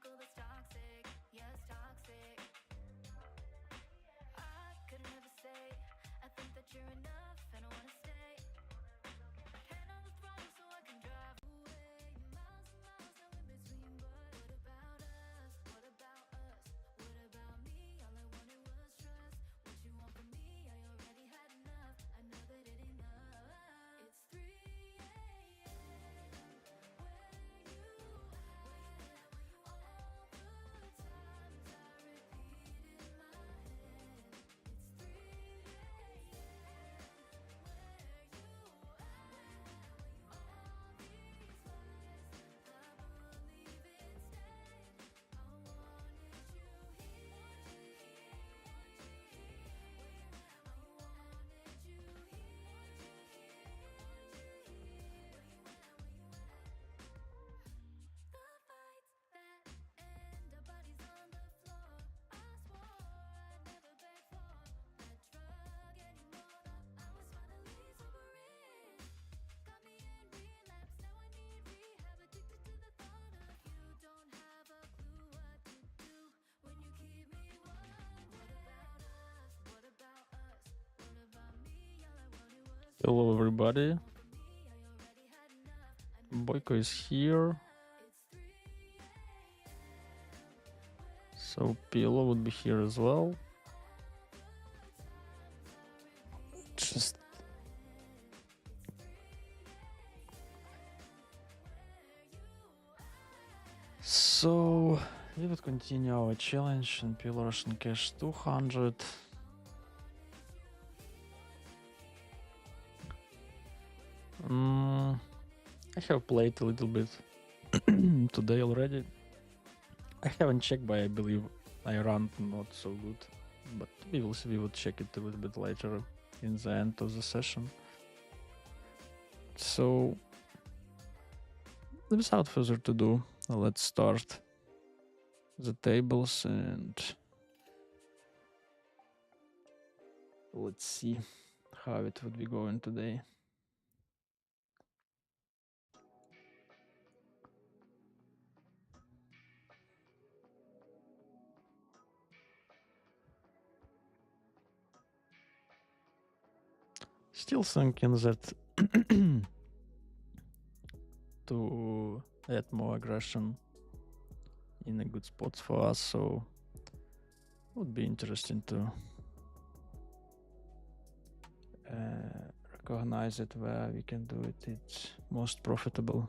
circle that's toxic, yes, toxic. I could never say, I think that you're enough and I wanna stay. Hand on the throttle so I can drive away. Miles and miles now in between, but what about us? What about us? What about me? All I wanted was trust. What you want from me? I already had enough. I know that it ain't enough. It's 3 a.m. Where you at? All the times I repeat in my head. It's 3 a.m. Where you at? All these lies I believe instead. I wanted you here. I wanted you The fights that end, our bodies on the floor. I swore I'd never beg for that drug anymore. I was finally sobering. Got me in relapse, now I need rehab. Addicted to the thought of you. Don't have a clue what to do when you keep me warm. What about us? What about us? What about me? All I wanted was Hello everybody, for me. I already had enough. I know Boyko is here, it's 3 a.m. so PLO would be here as well. Just so we would continue our challenge in PLO Russian Cash 200. I have played a little bit today already. I haven't checked, but I believe I ran not so good. But we will see, we will check it a little bit later in the end of the session. So, without further ado, let's start the tables and let's see how it would be going today. Still thinking that to add more aggression in a good spot for us, so would be interesting to recognize it where we can do it. It's most profitable.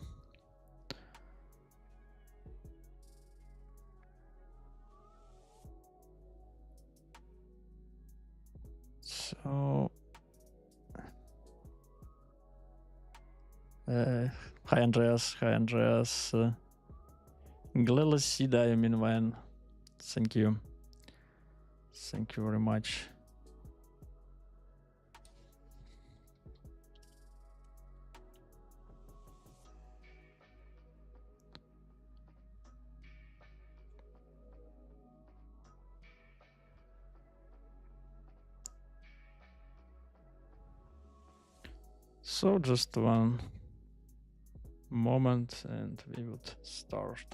So hi Andreas, gladly see that, I mean, man, thank you very much. So just one moment and we would start.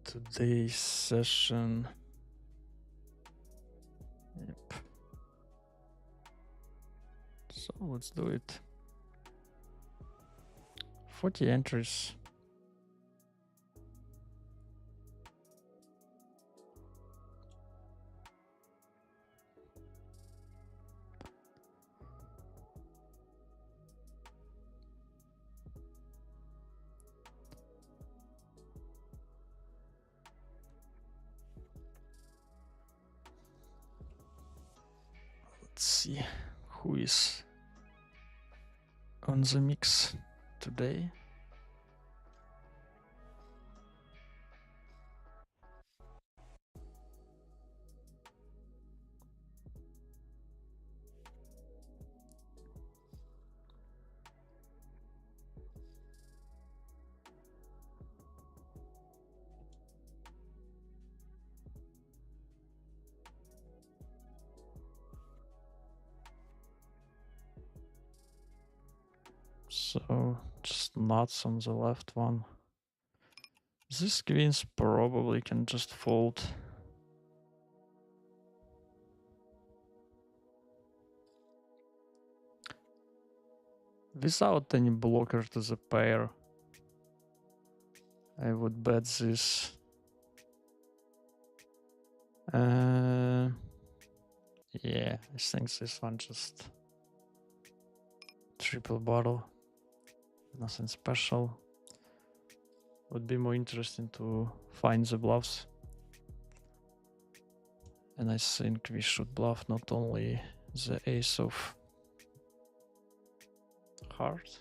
Today's session. Yep. So let's do it. 40 entries. Let's see who is on the mix today. So just nuts on the left one. These queens probably can just fold. Without any blocker to the pair, I would bet this. Yeah, I think this one just triple bottle. Nothing special. Would be more interesting to find the bluffs. And I think we should bluff not only the ace of hearts.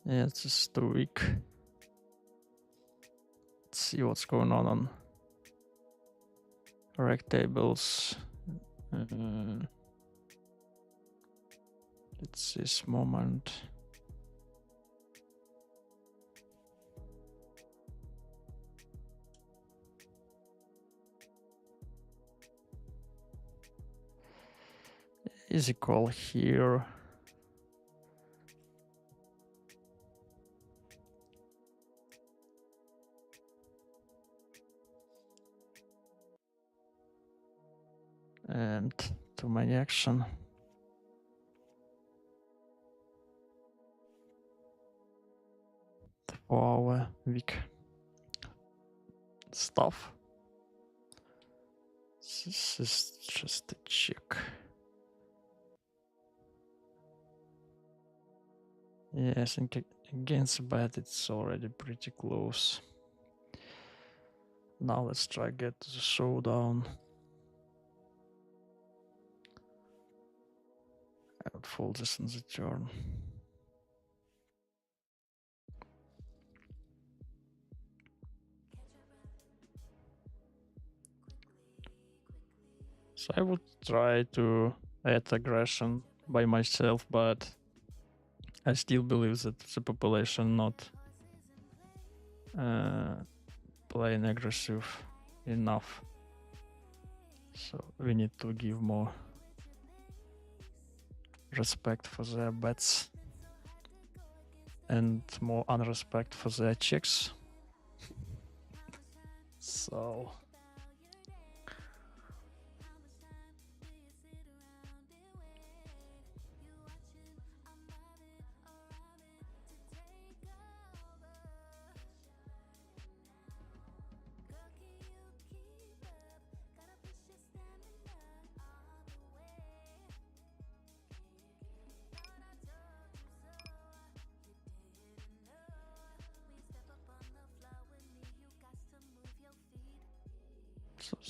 Yeah, it's just too weak. Let's see what's going on rec tables. It's this moment. Easy call here. And too many action. For weak stuff. This is just a check. Yeah, I think against bet it's already pretty close. Now let's try get to the showdown. I would fold this on the turn. So I would try to add aggression by myself, but I still believe that the population not playing aggressive enough. So we need to give more respect for their bets and more unrespect for their checks. So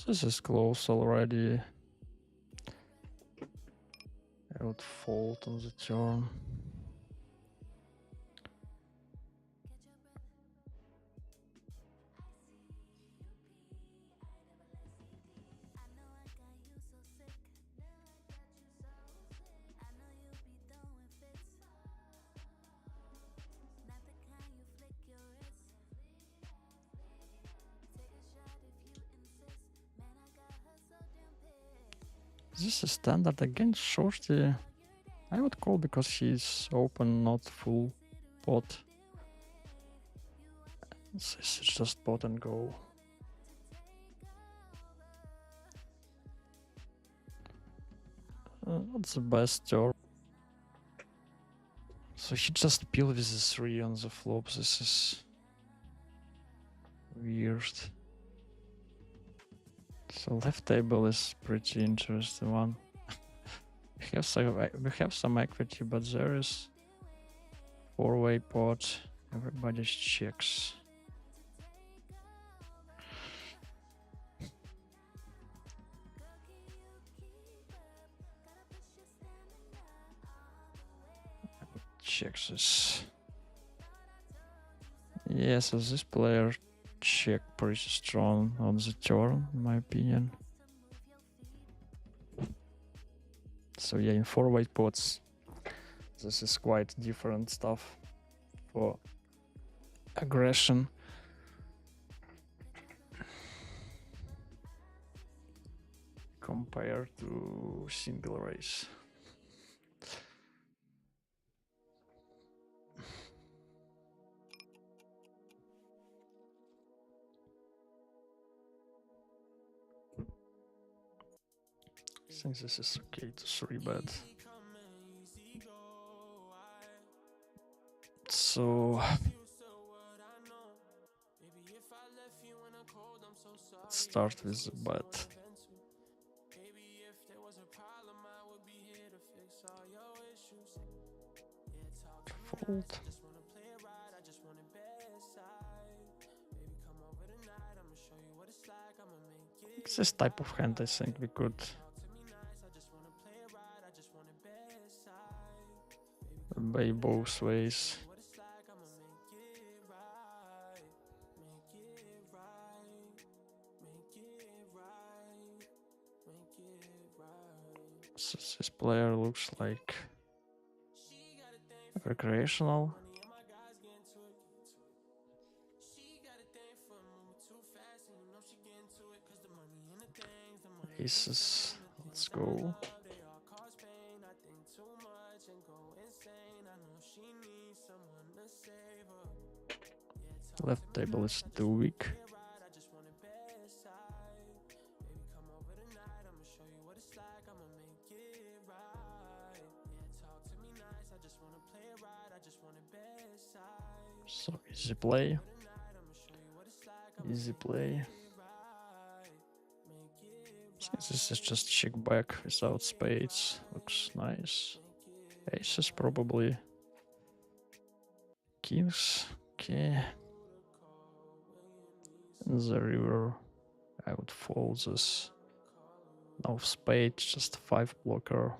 this is close already. I would fold on the turn. This is standard against Shorty. I would call because he's open, not full pot. This is just pot and go. Not the best turn. So he just peeled with the 3 on the flop. This is weird. So left table is pretty interesting one. We have some equity, but there is 4-way pot. Everybody checks. check this. Yeah, so this player check pretty strong on the turn, in my opinion. So yeah, in 4 white pots, this is quite different stuff for aggression. Compared to single race. I think this is okay to 3-bet. So let's start with the bet. Fold. This type of hand, I think we could play both ways. So this player looks like recreational. Aces, let's go. Left table is too weak. So easy play. Easy play. This is just check back without spades. Looks nice. Aces probably. Kings. Okay. In the river, I would fold this. No spades, just 5 blocker.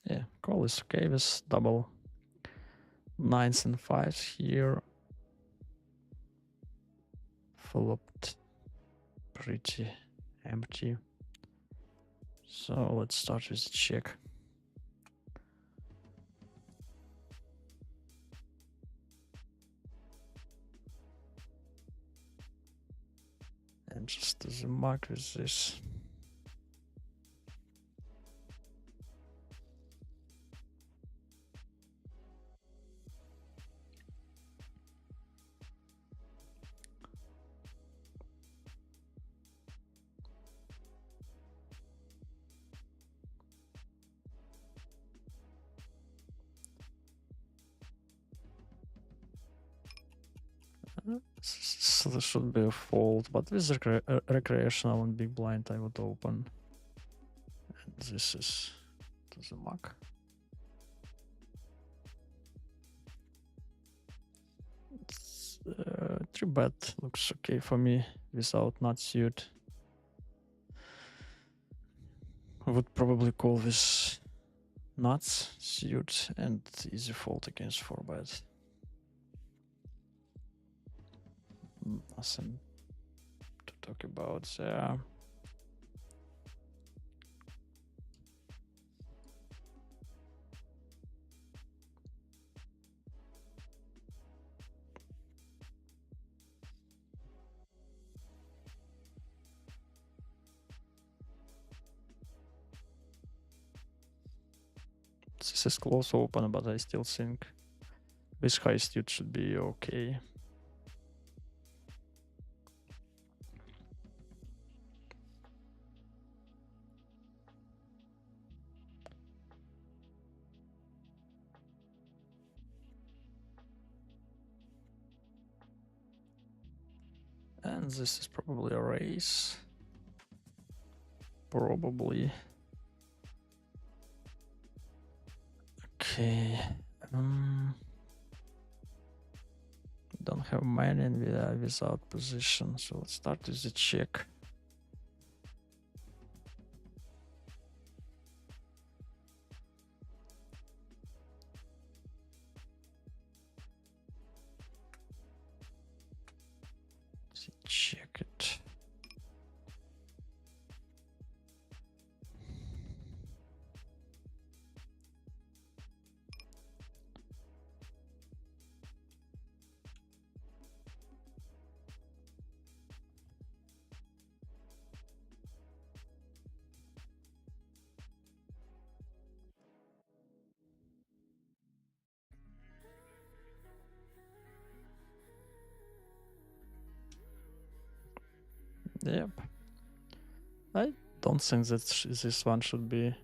Yeah, call is okay with double 9s and 5s here. Flopped pretty empty. So let's start with the check. And just as a mark with this. So this should be a fold, but with recreational and big blind I would open. And this is to the muck. It's, 3-bet looks okay for me without nut suit. I would probably call this nuts suit and easy fold against 4-bet. Nothing to talk about there. This is close open, but I still think this high suit should be okay. And this is probably a race. Probably. Okay. Don't have many and we are without position. So let's start with the check. Let's check it. Yep. I don't think that this one should be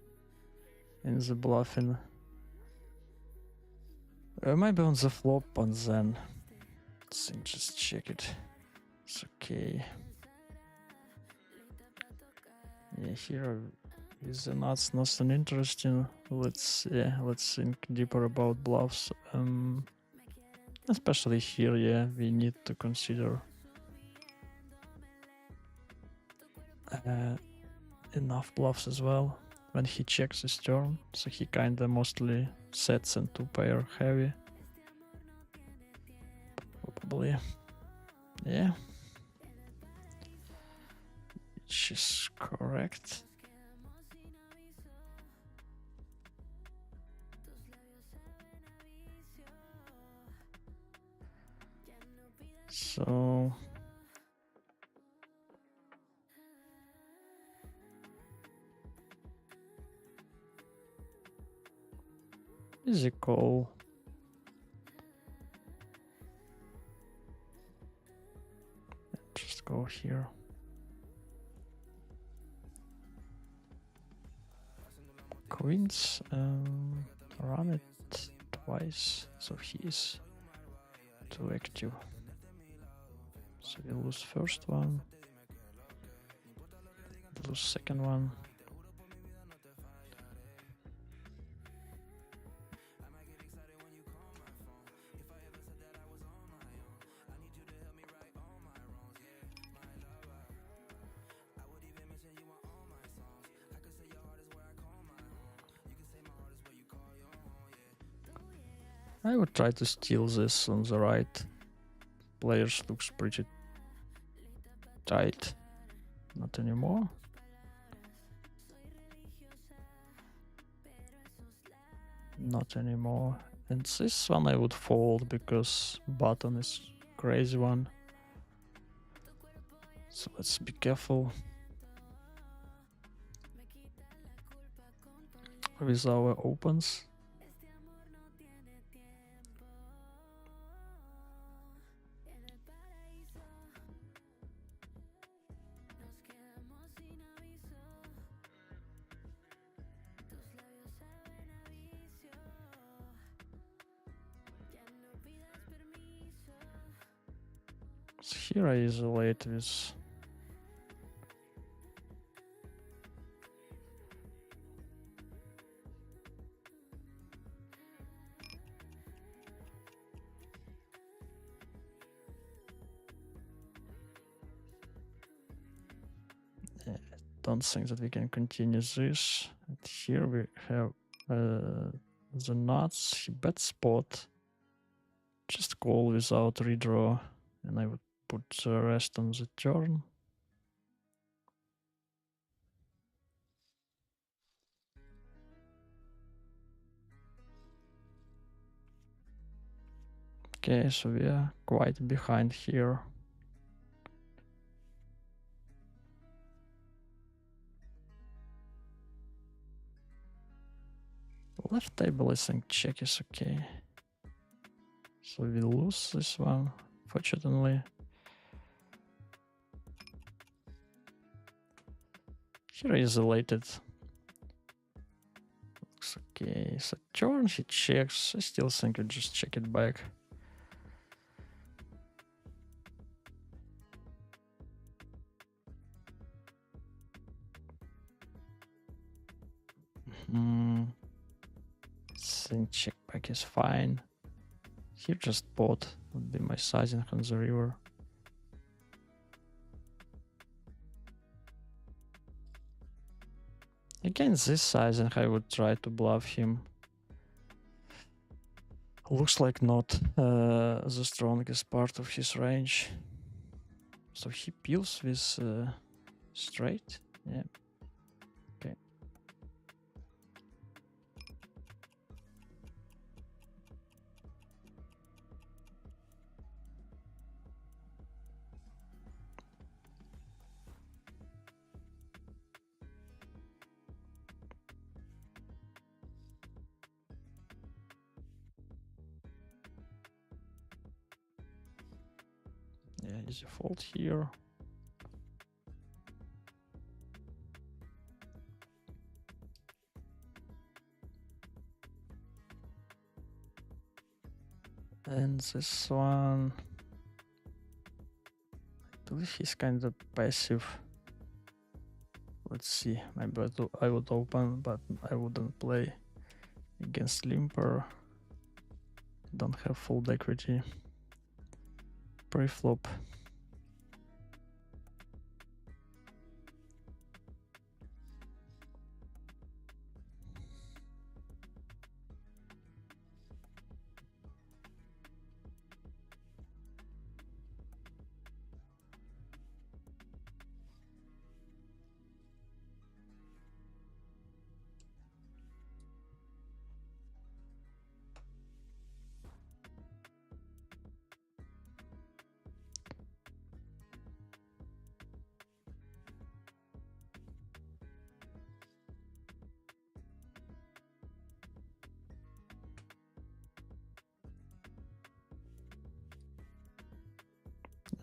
in the bluffing. Maybe on the flop and then let's just check it. It's okay. Yeah, here with the nuts nothing interesting. Let's think deeper about bluffs. Especially here, yeah, we need to consider enough bluffs as well when he checks his turn. So he kinda mostly sets and two pair heavy. Probably. Yeah. Which is correct. So easy call. Just go here. Queens, run it twice, so he is too active. So we lose first one, lose second one. I would try to steal this on the right. Players looks pretty tight. Not anymore. Not anymore. And this one I would fold because button is crazy one. So let's be careful with our opens. So here I isolate with don't think that we can continue this. And here we have the nuts. He bet spot. Just call without redraw, and I would put the rest on the turn. Okay, so we are quite behind here. Left table, I think check is okay. So we lose this one, fortunately. Here isolated. Looks okay. So turn, he checks. I still think we just check it back. Think check back is fine. Here just pot would be my sizing on the river. Against this sizing, I would try to bluff him. Looks like not the strongest part of his range. So he peels with straight. Yeah. Okay. Yeah, easy fold here. And this one, I believe he's kind of passive. Let's see, maybe I would open, but I wouldn't play against limper. Don't have full equity. Pre-flop.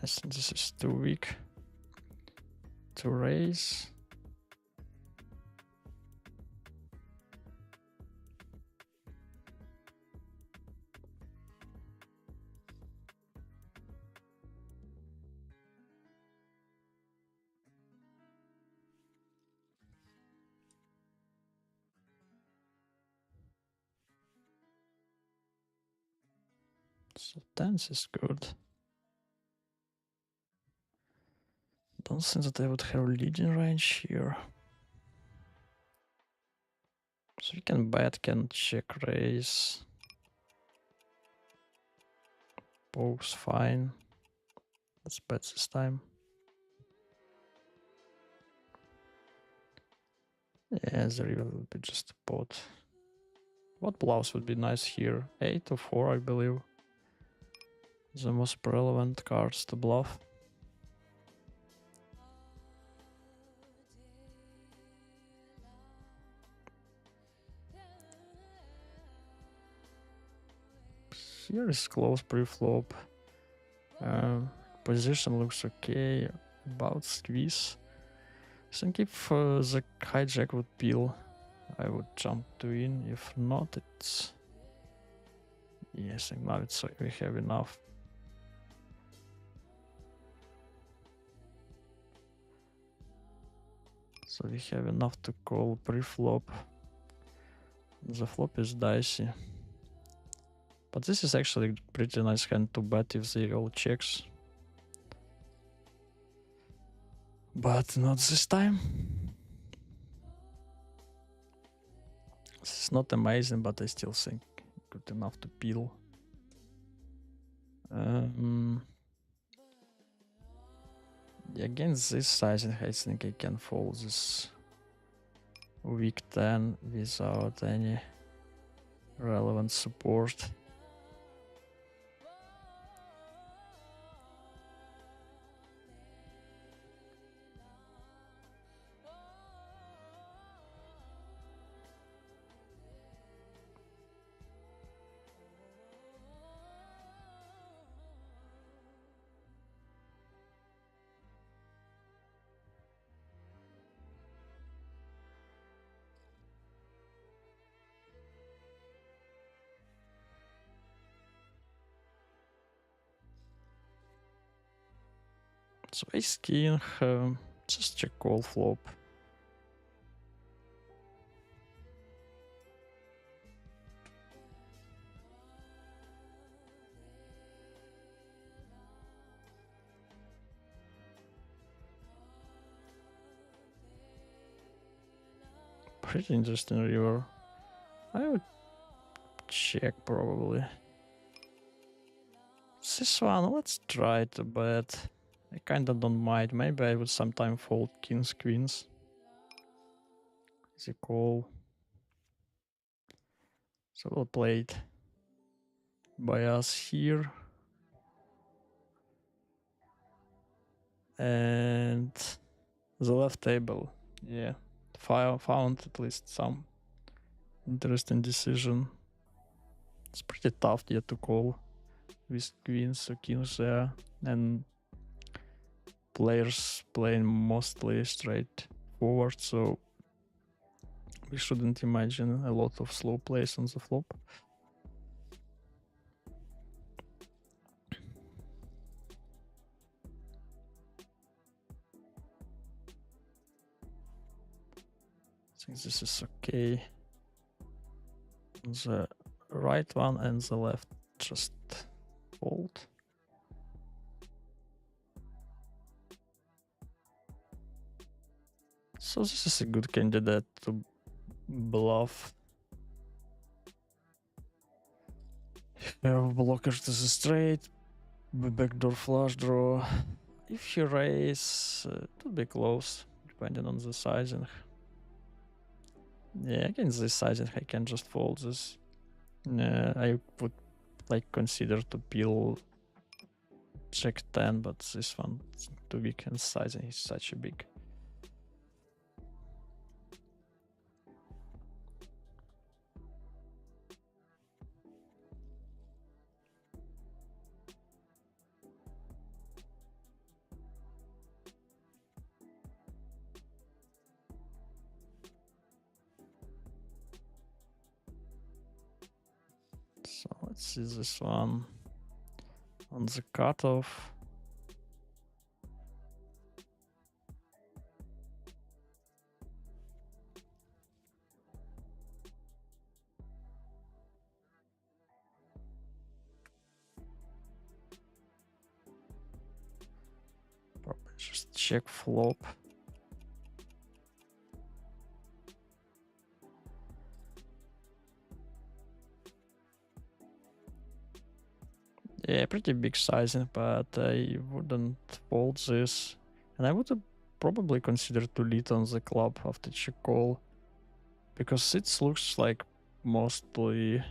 I think this is too weak to raise. So tens is good. Don't think that I would have leading range here. So we can bet, can check raise. Pokes fine. Let's bet this time. Yeah, the river will be just a pot. What bluffs would be nice here? 8 or 4, I believe. The most relevant cards to bluff. Here is close pre-flop. Position looks okay. About squeeze. I think if the hijack would peel, I would jump to in. If not, it's... Yes, I think now we have enough. So we have enough to call pre-flop. The flop is dicey. But this is actually pretty nice hand to bet if they all checks. But not this time. This is not amazing, but I still think good enough to peel. Against this sizing, I think I can fold this weak 10 without any relevant support. So ace king, just check call flop. Pretty interesting river. I would check probably. This one, let's try to bet. I kinda don't mind. Maybe I would sometime fold kings, queens. Easy call. So we'll play it by us here. And the left table, yeah, found at least some interesting decision. It's pretty tough yet to call with queens or kings there, and players playing mostly straight forward, so we shouldn't imagine a lot of slow plays on the flop. I think this is okay. The right one and the left just fold. So this is a good candidate to bluff. Blockers to the straight, backdoor flush draw. If you raise, it would be close, depending on the sizing. Yeah, against this sizing, I can just fold this. I would like consider to peel check 10, but this one too big and sizing is such a big. So let's see this one on the cutoff. Probably just check flop. Yeah, pretty big sizing, but I wouldn't fold this. And I would probably consider to lead on the club after check call. Because it looks like mostly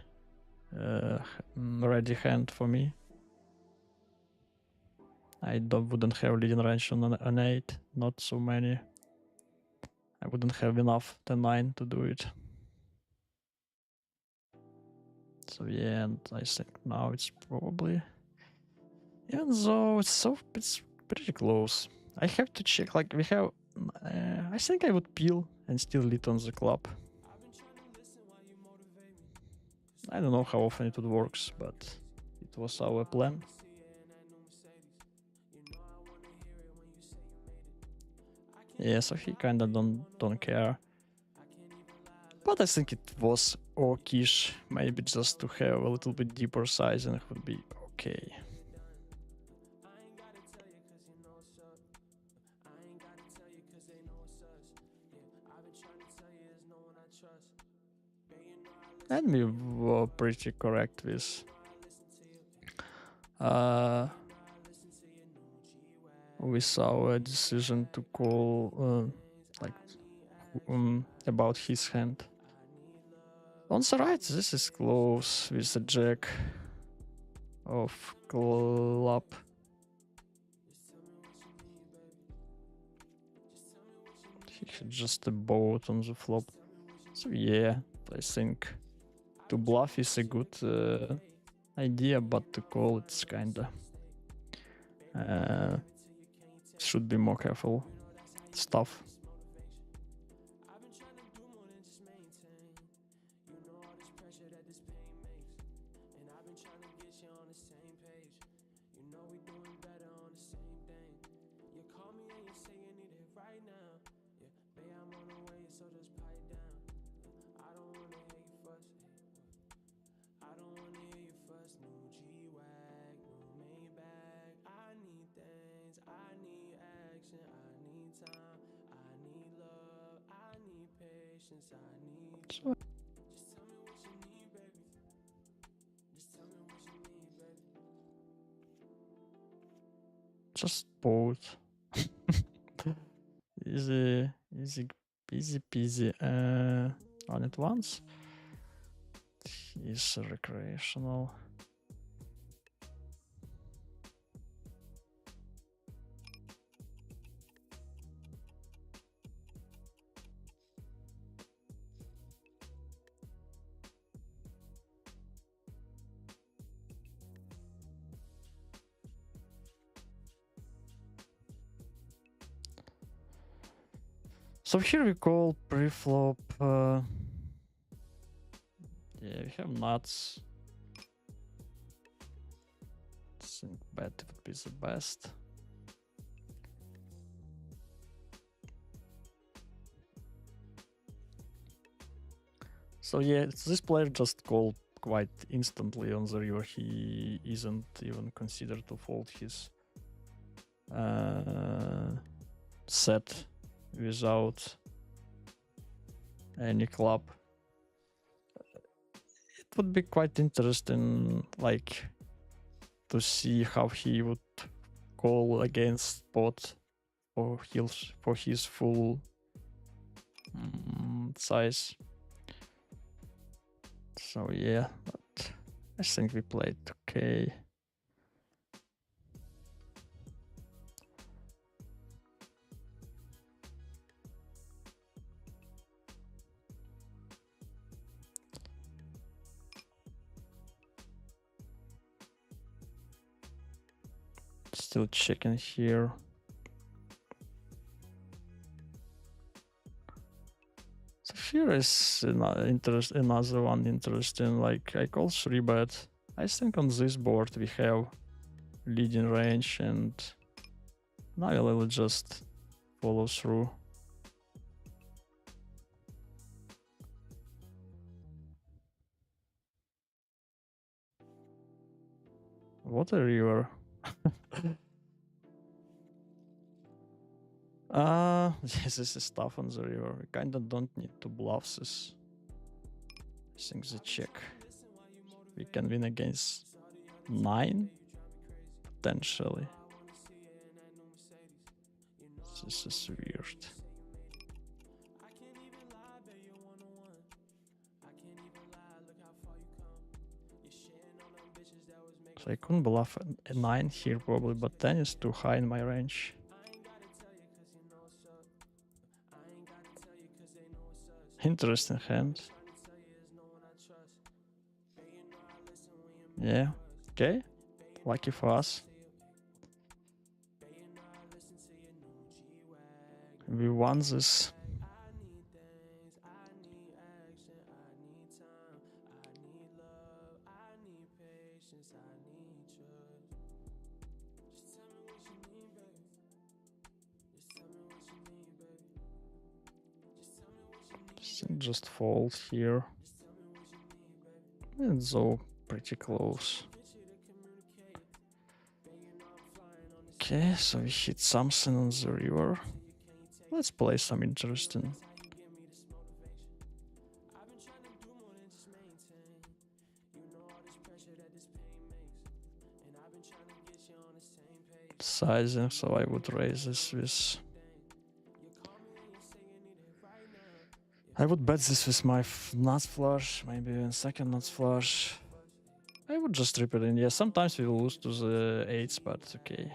ready hand for me. I wouldn't have leading range on an 8, not so many. I wouldn't have enough 10-9 to do it. So yeah, and I think now it's probably, even though it's pretty close. I have to check, like we have, I think I would peel and still lead on the club. I don't know how often it works, but it was our plan. Yeah, so he kinda don't care. But I think it was okay-ish. Maybe just to have a little bit deeper sizing would be okay. And we were pretty correct with our decision to call about his hand. On the right, this is close with the jack of club. He had just a boat on the flop. So yeah, I think to bluff is a good idea, but to call it's kinda should be more careful stuff. So just both. Easy, easy, easy peasy. On it once. Is recreational. So here we call preflop. Yeah, we have nuts. I think bet would be the best. So yeah, this player just called quite instantly on the river. He isn't even considered to fold his set without any club. It would be quite interesting, like, to see how he would call against pot for his full size. So yeah, but I think we played okay. Still checking here. So here is another one interesting. Like, I call 3-bet. I think on this board we have leading range, and now I will just follow through. What a river. This is tough on the river. We kinda don't need to bluff this. I think the check. We can win against 9, potentially. This is weird. So I couldn't bluff a 9 here probably, but 10 is too high in my range. Interesting hand. Yeah, okay. Lucky for us. We won this. Just fold here. And so pretty close. Okay, so we hit something on the river. Let's play some interesting. Sizing, so I would raise this with... I would bet this with my nuts flush, maybe even second nuts flush. I would just rip it in. Yeah, sometimes we will lose to the 8s, but it's okay.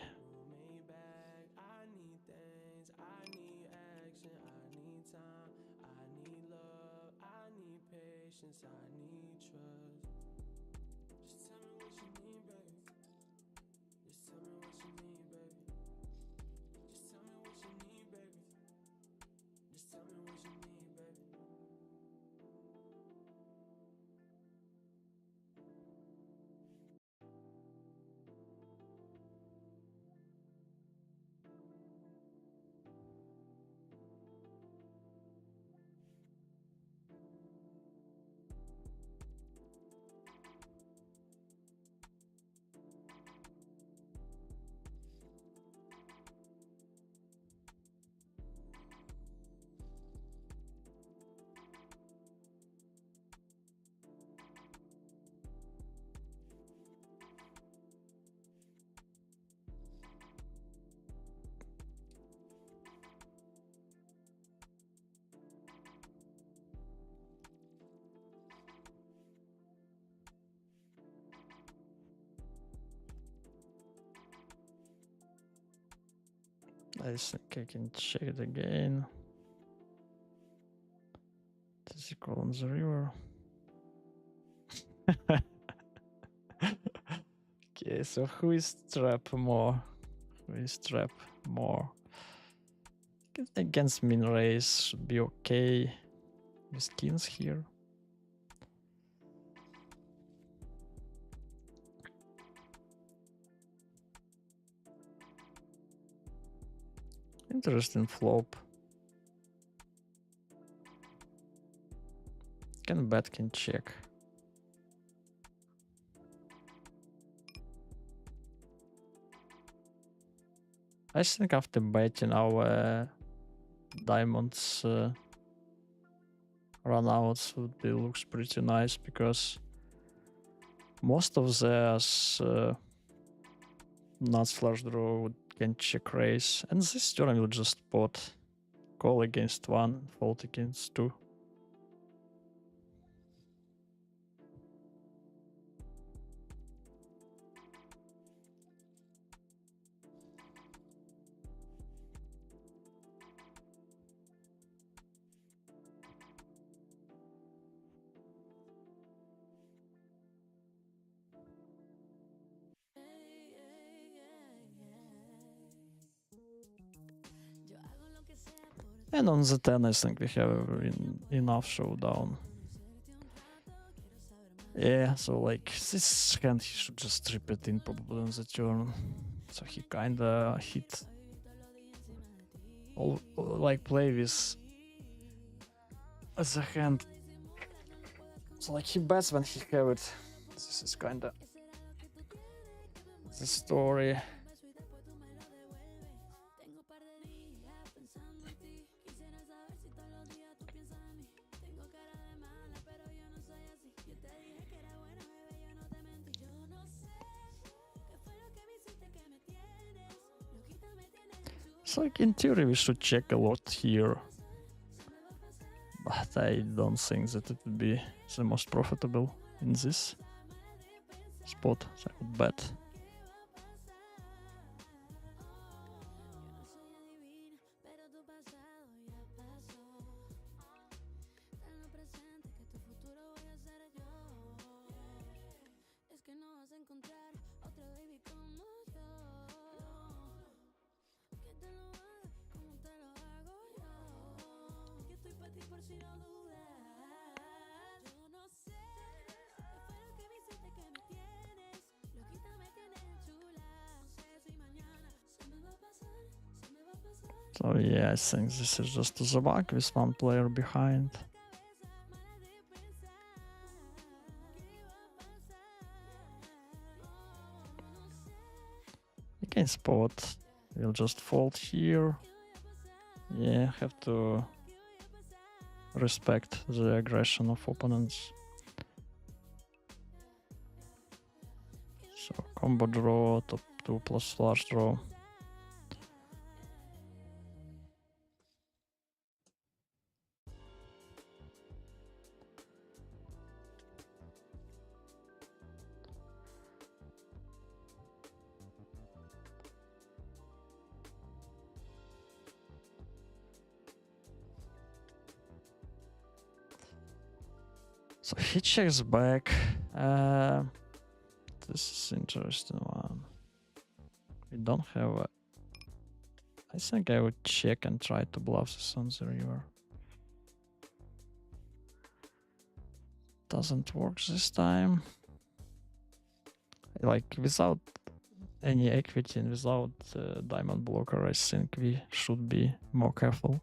I think I can check it again. Does he call on the river? Okay, so who is trap more? Who is trap more? Against min race should be okay. With kings here. Interesting flop. Can bet, can check. I think after betting our diamonds runouts would be looks pretty nice because most of theirs nuts flush draw can check raise, and this turn will just spot call against one, fold against two. And on the 10, I think we have enough showdown. Yeah, so like this hand he should just strip it in probably on the turn. So he kinda hit all like play with the hand. So like he bets when he have it. This is kinda the story. So like in theory we should check a lot here, but I don't think that it would be the most profitable in this spot, so I would bet. So yeah, I think this is just the back with one player behind. You can spot. We'll just fold here. Yeah, have to respect the aggression of opponents. So combo draw, top 2 plus flush draw. So he checks back. This is interesting one. We don't have a... I think I would check and try to bluff this on the river. Doesn't work this time. Like without any equity and without diamond blocker, I think we should be more careful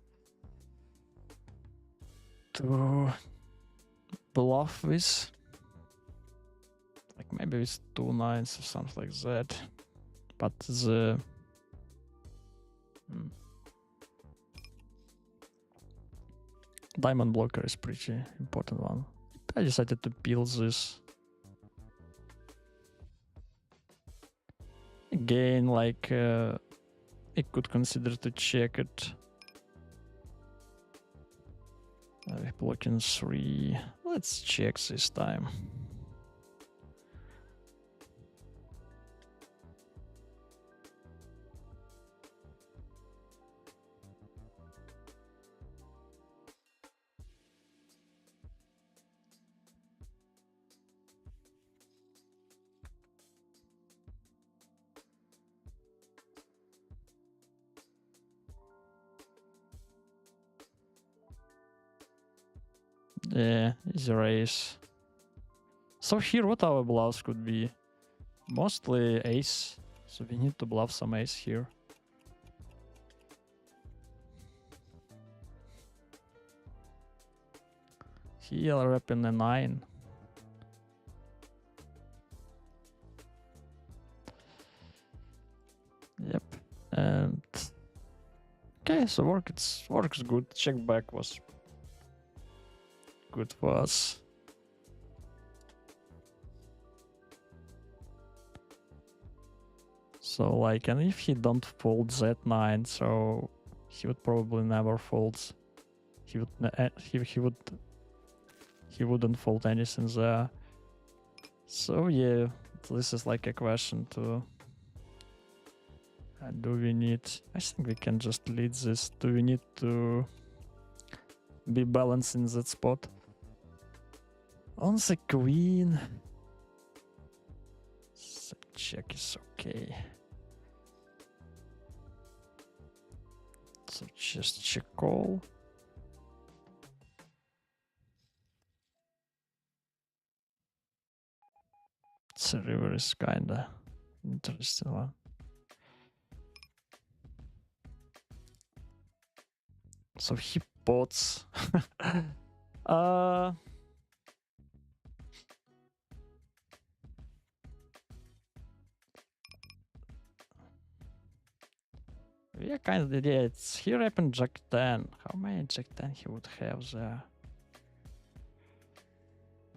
to bluff with. Like maybe with 2 nines or something like that. But the diamond blocker is pretty important one. I decided to peel this. Again, like I could consider to check it. Blocking 3. Let's check this time. Yeah, easy race. So here, what our bluffs could be? Mostly ace. So we need to bluff some ace here. Here, repping a 9. Yep. And okay, so works good. Check back was good for us. So like, and if he don't fold Z9, so he would probably never fold. He wouldn't fold anything there. So yeah, this is like a question to. Do we need? I think we can just lead this. Do we need to be balanced in that spot? On the queen. So check is okay. So just check call. The river is kinda interesting one. So he pots. Yeah, kind of. Yeah, it's here happened Jack 10. How many Jack 10 he would have there?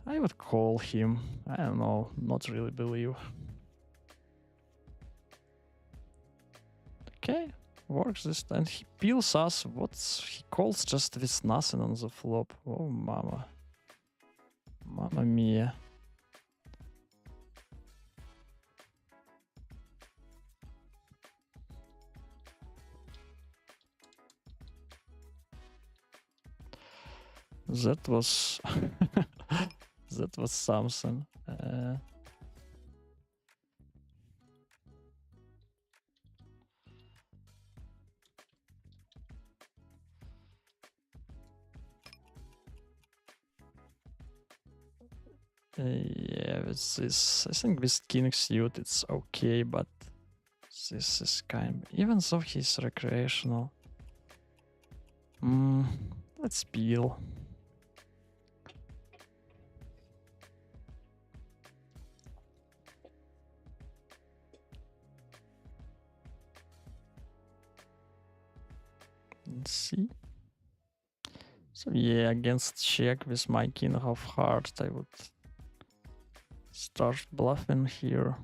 I would call him. I don't know. Not really believe. Okay, works this time. He peels us. He calls just with nothing on the flop. Oh, mama. Mamma mia. That was that was something. Yeah, with this, I think with king suit it's okay, but this is kind of, even though he's recreational. Let's peel. Let's see. So yeah, against check with my king of hearts, I would start bluffing here.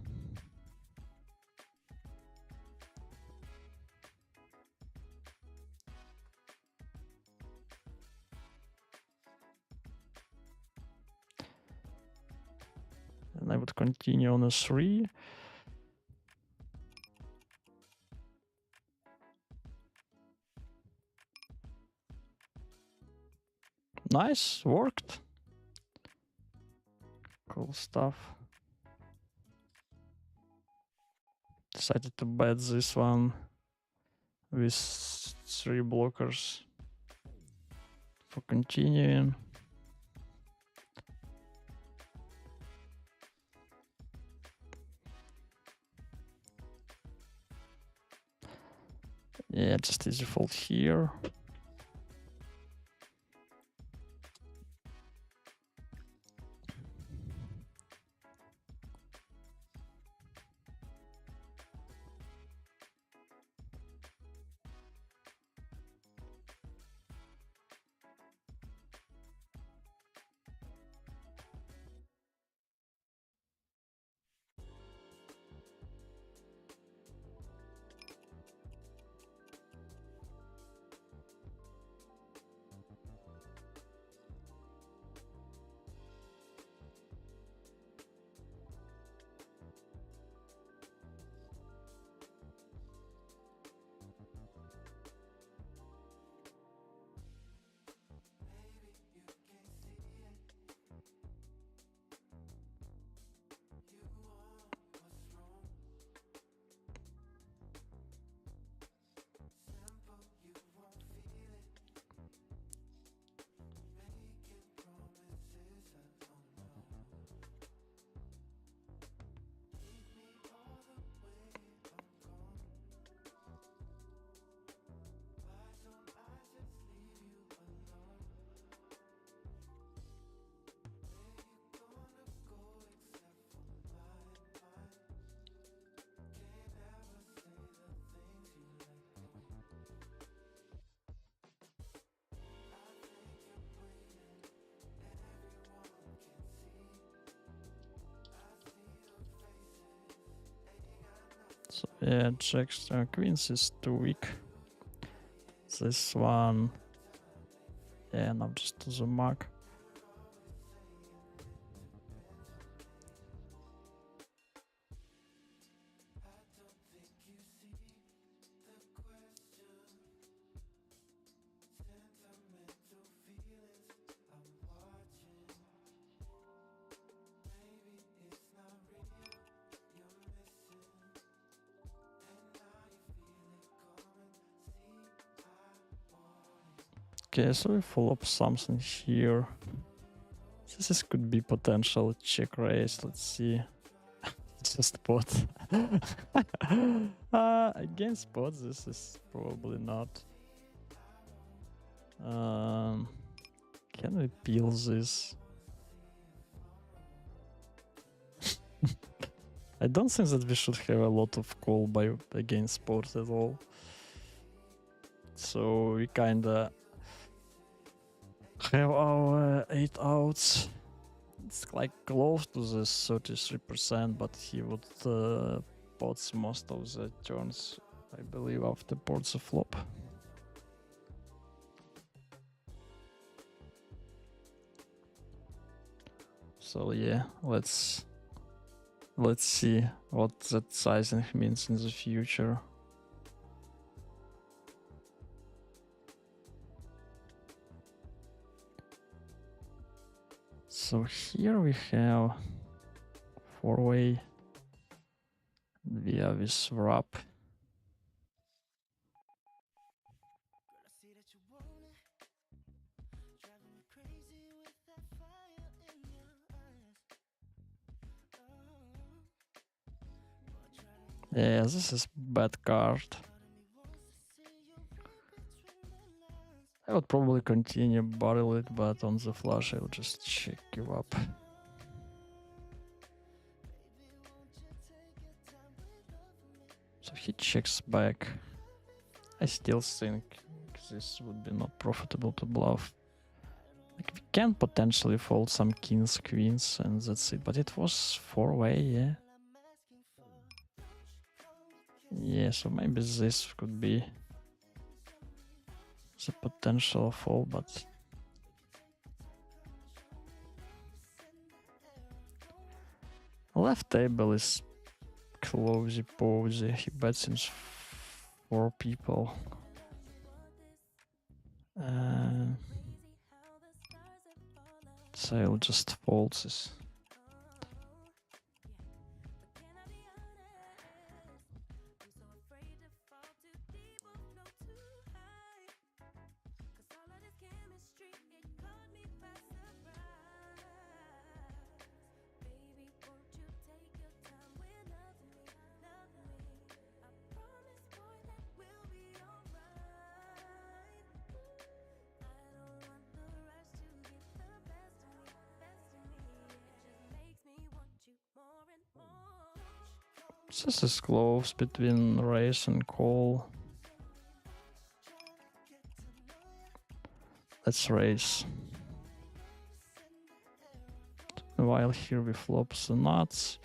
And I would continue on a 3. Nice, worked. Cool stuff. Decided to bet this one with 3 blockers for continuing. Yeah, just easy fold here. Yeah, checks. Queens is too weak. This one. Yeah, now just to the mark. Okay, so we follow up something here. This could be potential check raise. Let's see. Just pot. Against pot, this is probably not. Can we peel this? I don't think that we should have a lot of call by against pot at all. So we kinda have our 8 outs. It's like close to the 33%, but he would pots most of the turns, I believe, after ports a flop. So yeah, let's see what that sizing means in the future. So here we have 4-way via this wrap. Yeah, this is bad card. I would probably continue barrel it, but on the flush I'll just check give up. So he checks back. I still think this would be not profitable to bluff. Like we can potentially fold some kings, queens, and that's it. But it was 4-way, yeah. Yeah, so maybe this could be the potential fold, but left table is closey posy. He bets in 4 people. So I'll just fold this. This is close between raise and call. Let's raise. While here we flop the nuts.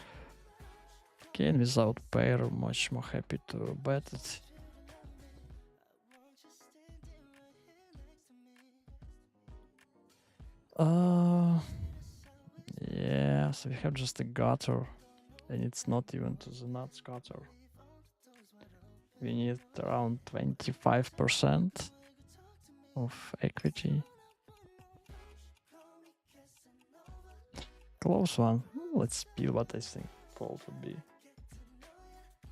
Again, without pair, much more happy to bet it. Yeah, so we have just a gutter. And it's not even to the nuts gutter. We need around 25% of equity. Close one. Let's peel what I think fold would be.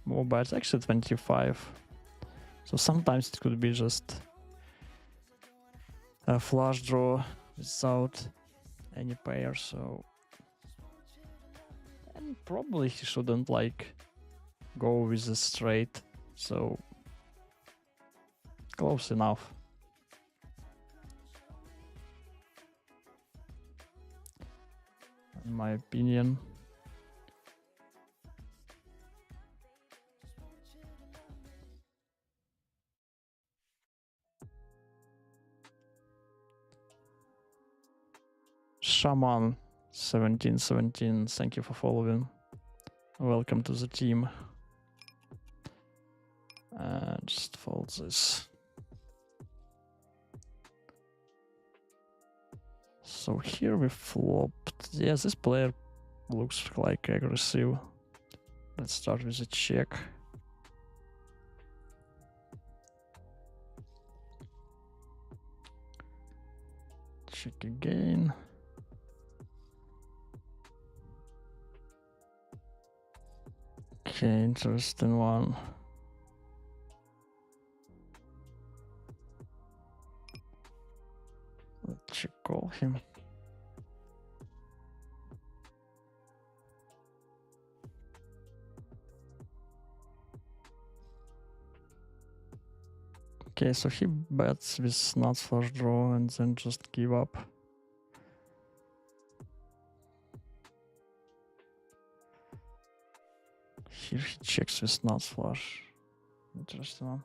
More bites, actually 25. So sometimes it could be just a flush draw without any pair, so and probably he shouldn't like go with a straight, so close enough. In my opinion. Shaman 1717, thank you for following. Welcome to the team. just fold this. So here we flopped. Yeah, this player looks like aggressive. Let's start with a check. Check again. Okay, interesting one. Let's call him. Okay, so he bets with nuts flush draw and then just give up. Here he checks with nuts flush. Interesting one.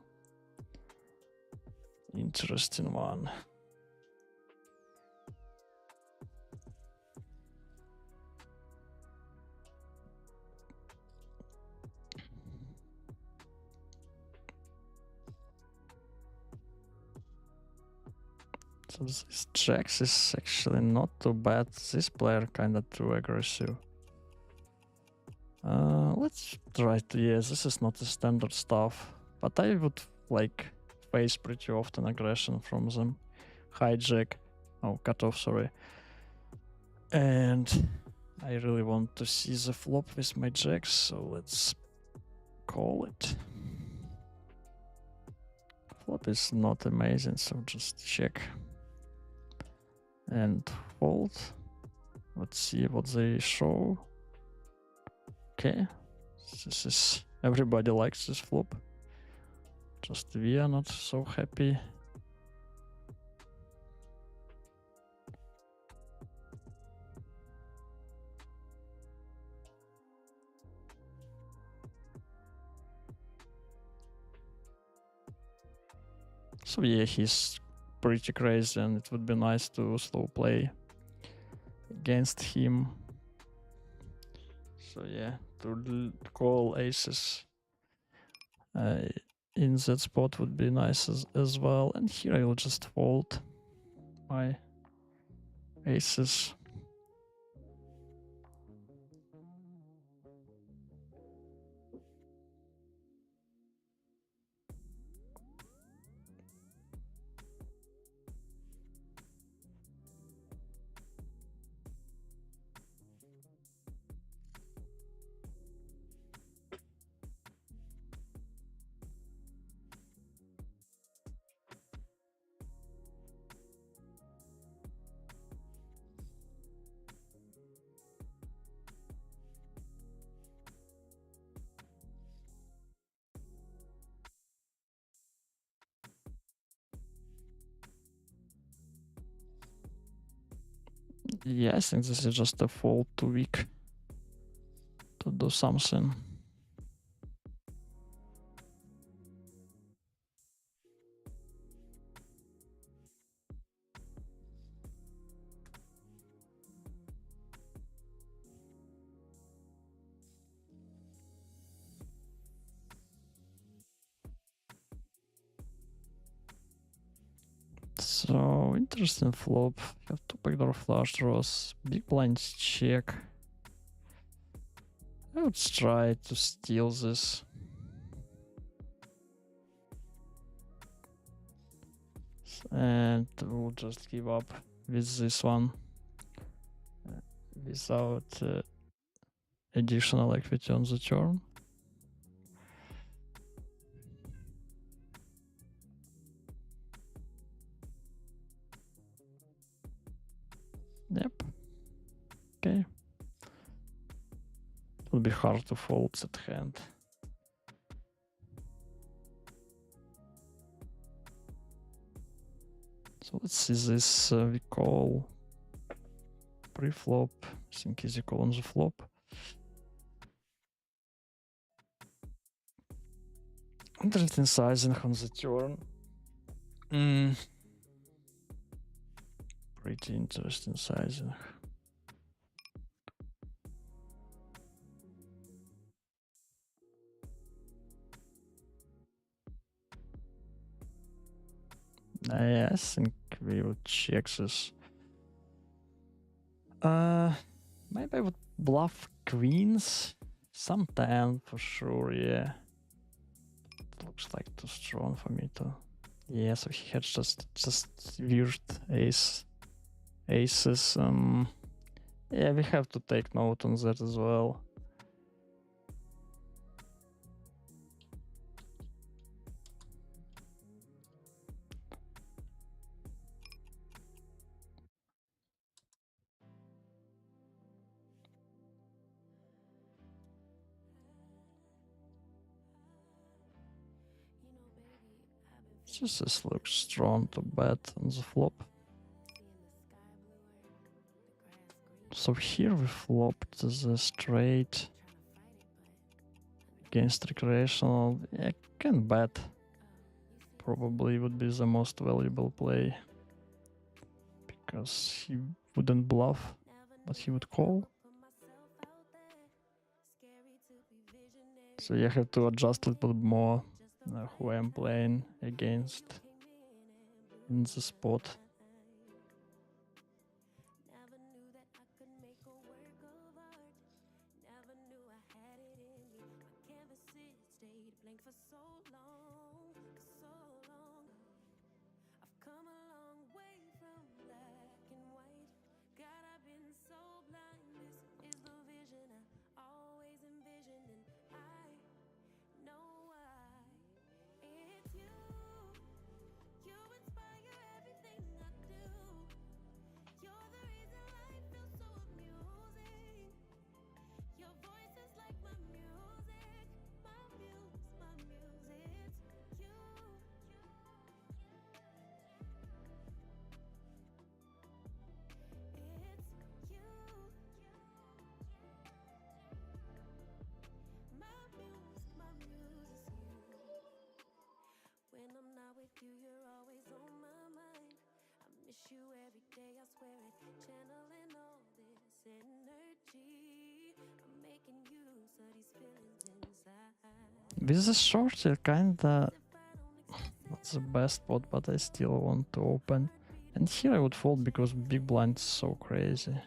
Interesting one. So this jacks is actually not too bad. This player kinda too aggressive. Let's try to, yeah, this is not the standard stuff, but I would like face pretty often aggression from them. Hijack, oh, cut off, sorry. And I really want to see the flop with my jacks, so let's call it. Flop is not amazing, so just check. And fold. Let's see what they show. Okay, this is, everybody likes this flop. Just we are not so happy. So yeah, he's pretty crazy and it would be nice to slow play against him. So yeah, to call aces in that spot would be nice as well. And here I will just fold my aces. Yeah, I think this is just a fold too weak to do something. So interesting flop. Have two backdoor flush draws. Big blinds check. I would try to steal this. And we'll just give up with this one without additional equity on the turn. Yep. Okay. It would be hard to fold that hand. So let's see this. We call pre-flop. I think easy call on the flop. Interesting sizing on the turn. Pretty interesting sizing. I think we would check this. Maybe I would bluff queens. Some 10 for sure, yeah. It looks like too strong for me to. Yeah, so he had just weird aces. Yeah, we have to take note on that as well. Just this looks strong to bet on the flop. So here we flopped the straight against recreational. Yeah, can bet. Probably would be the most valuable play. Because he wouldn't bluff, but he would call. So you have to adjust a little bit more who I'm playing against in the spot. With the short, you're kinda not the best spot, but I still want to open. And here I would fold because big blind is so crazy.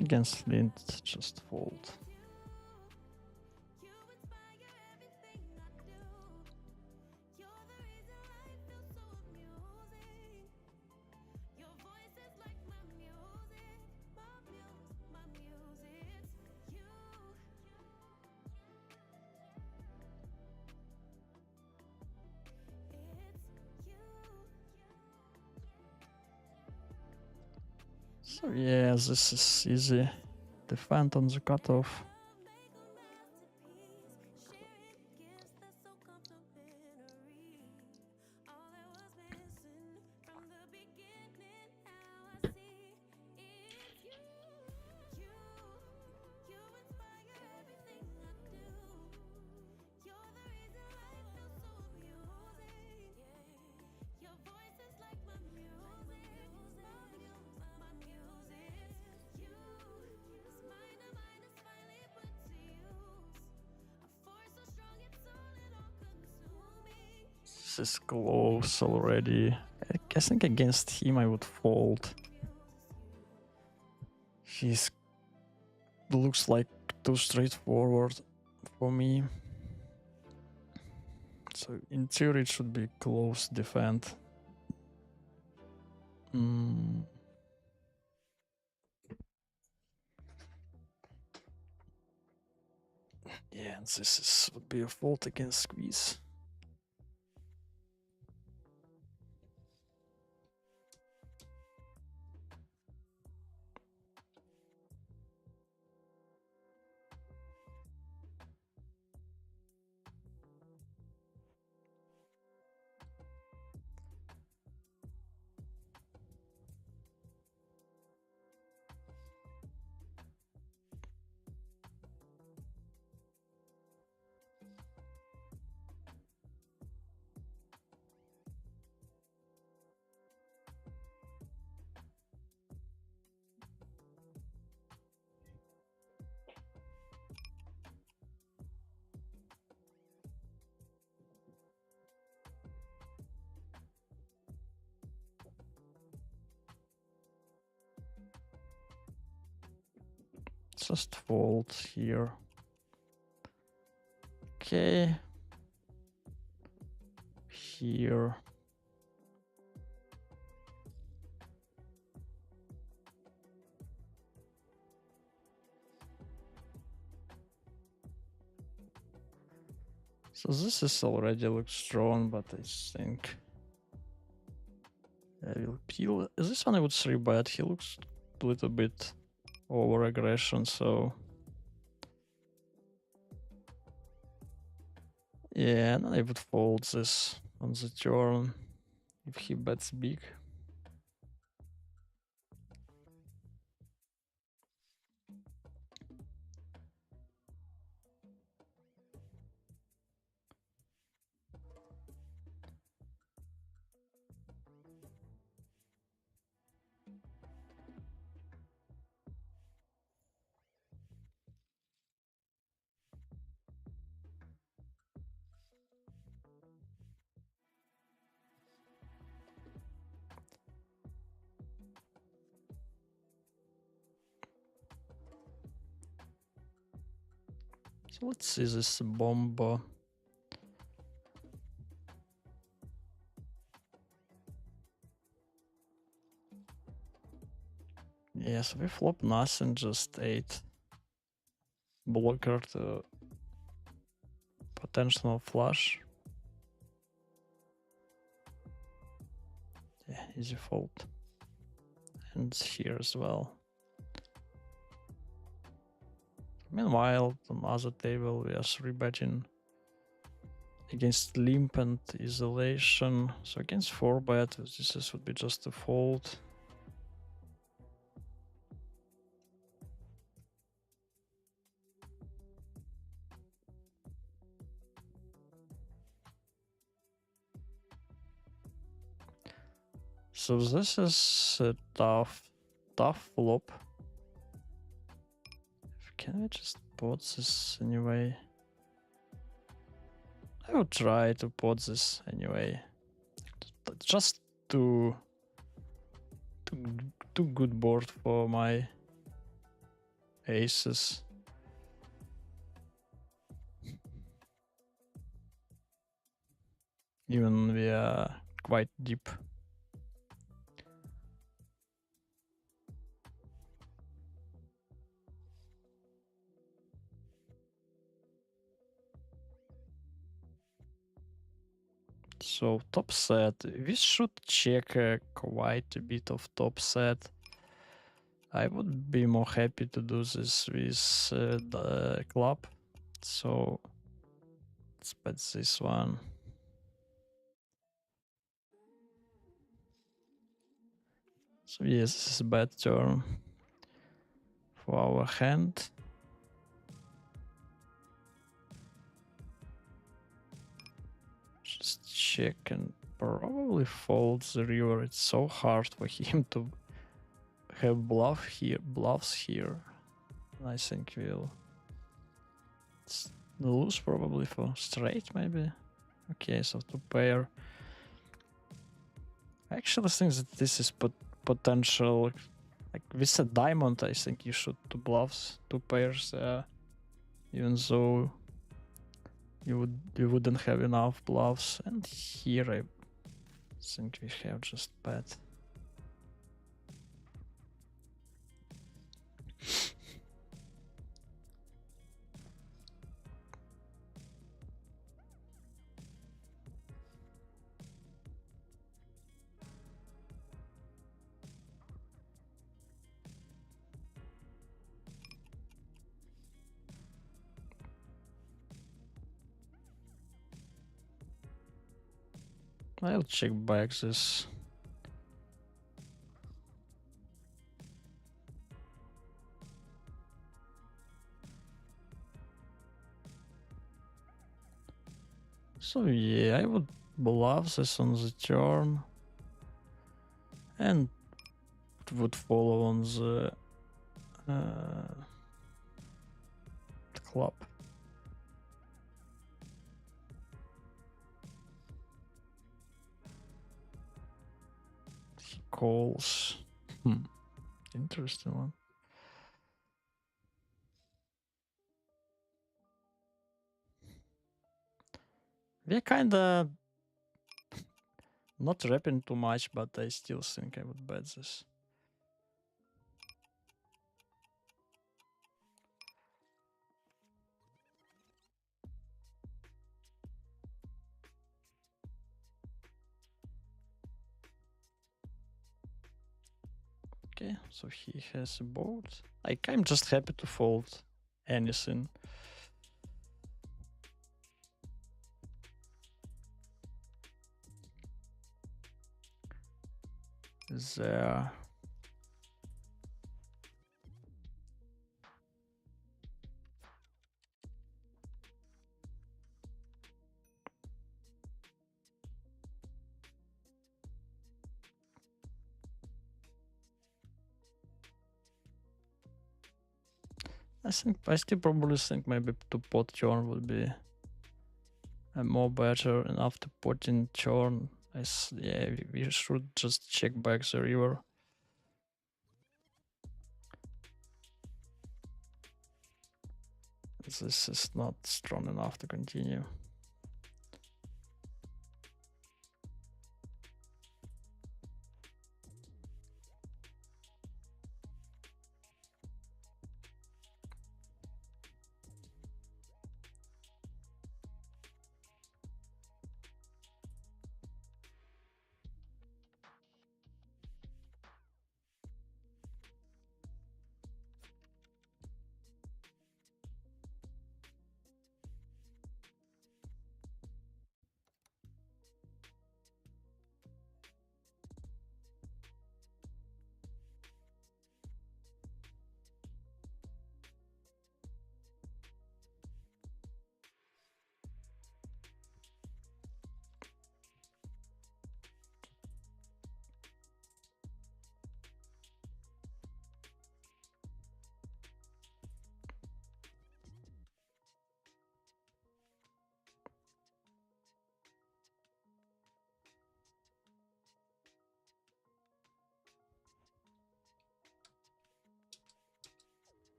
Against Flint, just fold. So yeah, this is easy. Defend on the cutoff. This is close already. I think against him I would fold. He's looks like too straightforward for me. So in theory it should be close defend. Yeah, and this would be a fault against squeeze. just fold here. Okay. Here. So this is already looks strong, but I think I will peel. This one I would 3-bet. He looks a little bit over aggression, so yeah, and I would fold this on the turn if he bets big. So let's see this bomb. Yes, we flop nothing, just 8 blocker to potential flush. Yeah, easy fold. And here as well. Meanwhile, on other table we are 3-betting against limp and isolation. So against 4-bet, this would be just a fold. So this is a tough flop. Can I just pot this anyway? I would try to pot this anyway. Just too good board for my aces. Even we are quite deep. So top set, we should check quite a bit of top set. I would be more happy to do this with the club. So let's bet this one. So yes, this is a bad turn for our hand. Just check and probably fold the river. It's so hard for him to have bluffs here. I think we'll lose probably for straight maybe. Okay, so 2-pair. I actually think that this is potential. Like with a diamond, I think you should 2 bluffs, 2 pairs, even though you wouldn't have enough bluffs. And here I think we have just bet. I'll check back this. So yeah, I would bluff this on the turn and would follow on the club. He calls. Interesting one. We're kinda not rapping too much, but I still think I would bet this. Okay, so he has a boat. Like, I'm just happy to fold anything. There. I still probably think maybe to pot turn would be more better, and after potting turn, yeah, we should just check back the river. This is not strong enough to continue.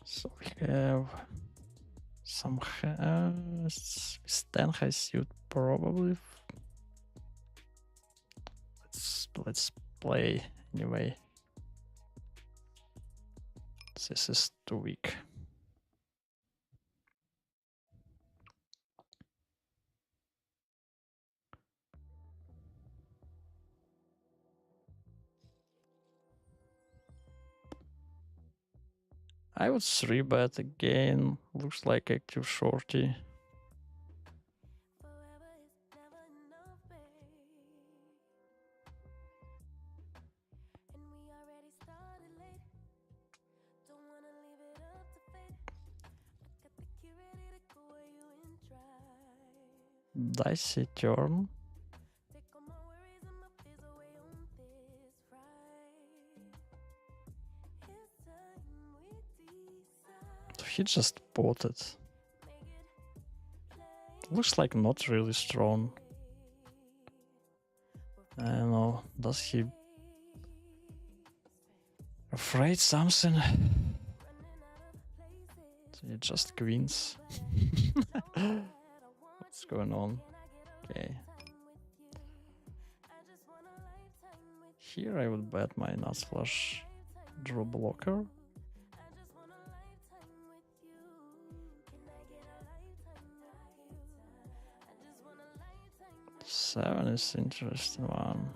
So we have some Stan has suit probably. Let's play anyway. This is too weak. I would 3-bet again. Looks like active shorty. Forever is never enough, babe. And we already started late. Don't wanna leave it up to fate. I got the key ready to go where you in drive. Dicey turn. Take all my worries and my fears away on this ride. It's time we decide. So he just potted. Make it plain. Looks like not really strong. I don't know. Does he afraid something? So he just queens. What's going on? Okay. Here I would bet my nuts flush draw blocker. 7 is interesting one.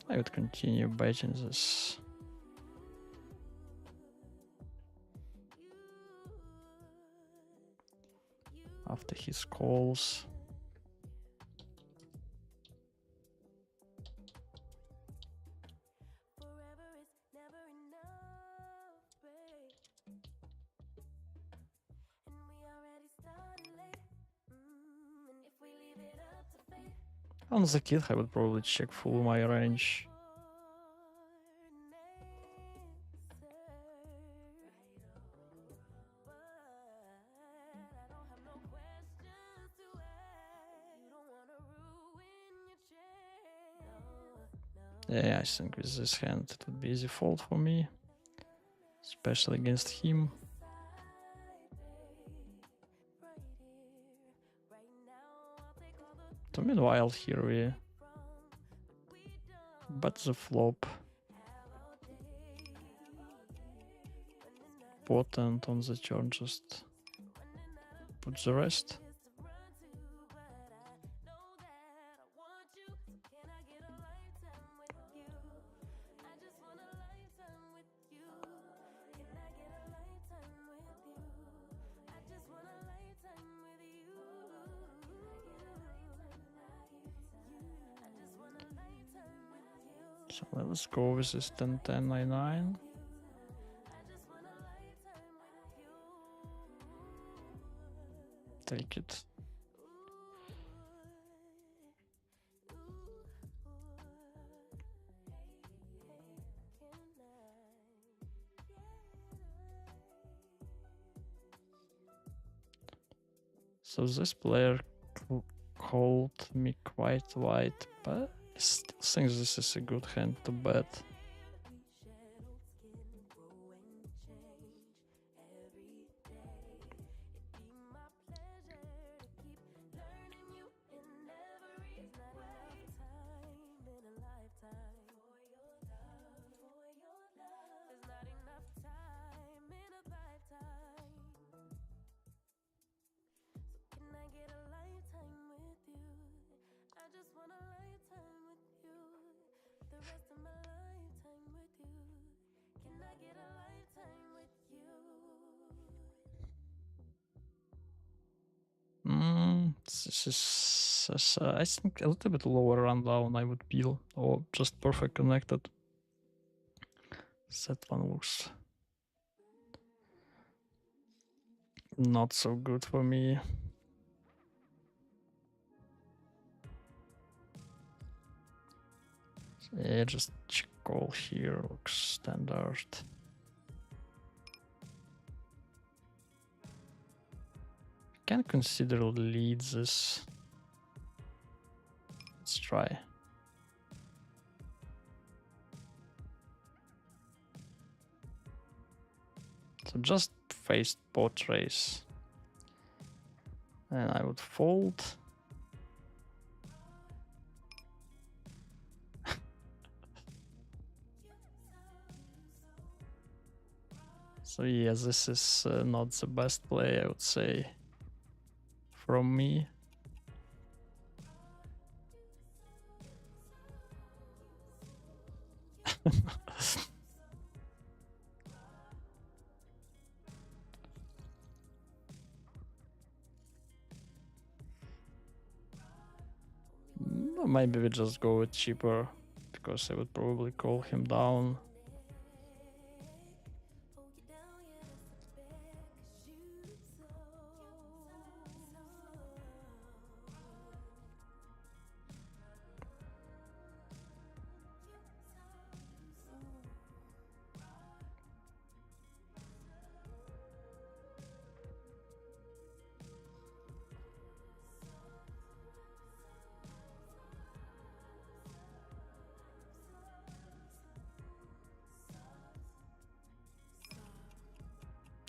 I would continue betting this. After his calls. On the kid, I would probably check full my range. Yeah, I think with this hand it would be easy fold for me, especially against him. So meanwhile here we bet the flop, pot, and on the turn just put the rest. So let's go with this 10 10 9 9. Take it. So this player called me quite wide, but I still think this is a good hand to bet. This is, I think, a little bit lower rundown I would peel, or just perfect connected. That one looks not so good for me. Yeah, just check call here looks standard. Can consider lead this. Let's try. So just faced pot raise. And I would fold. So yeah, this is not the best play, I would say, from me. Maybe we just go with cheaper, because I would probably call him down.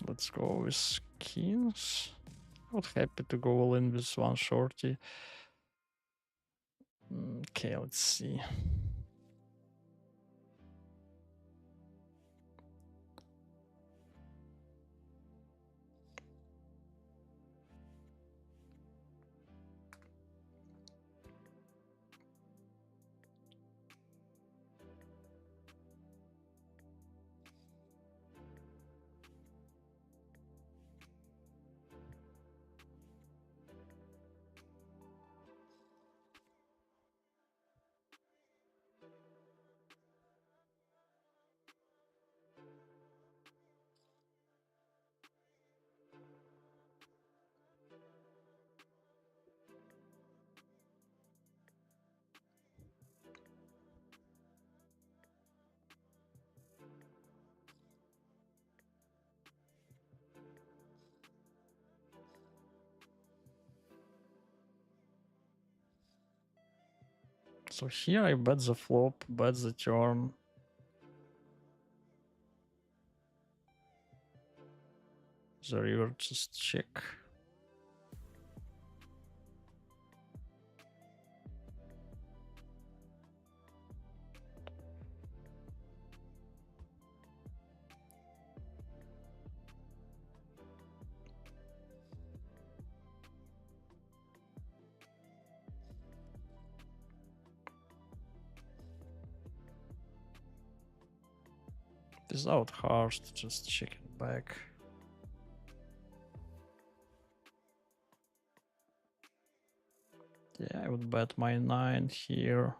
Let's go with kings. Not happy to go all in with one shorty. Okay, let's see. So here I bet the flop, bet the turn. The river just check. Without hearts, just check it back. Yeah, I would bet my 9 here.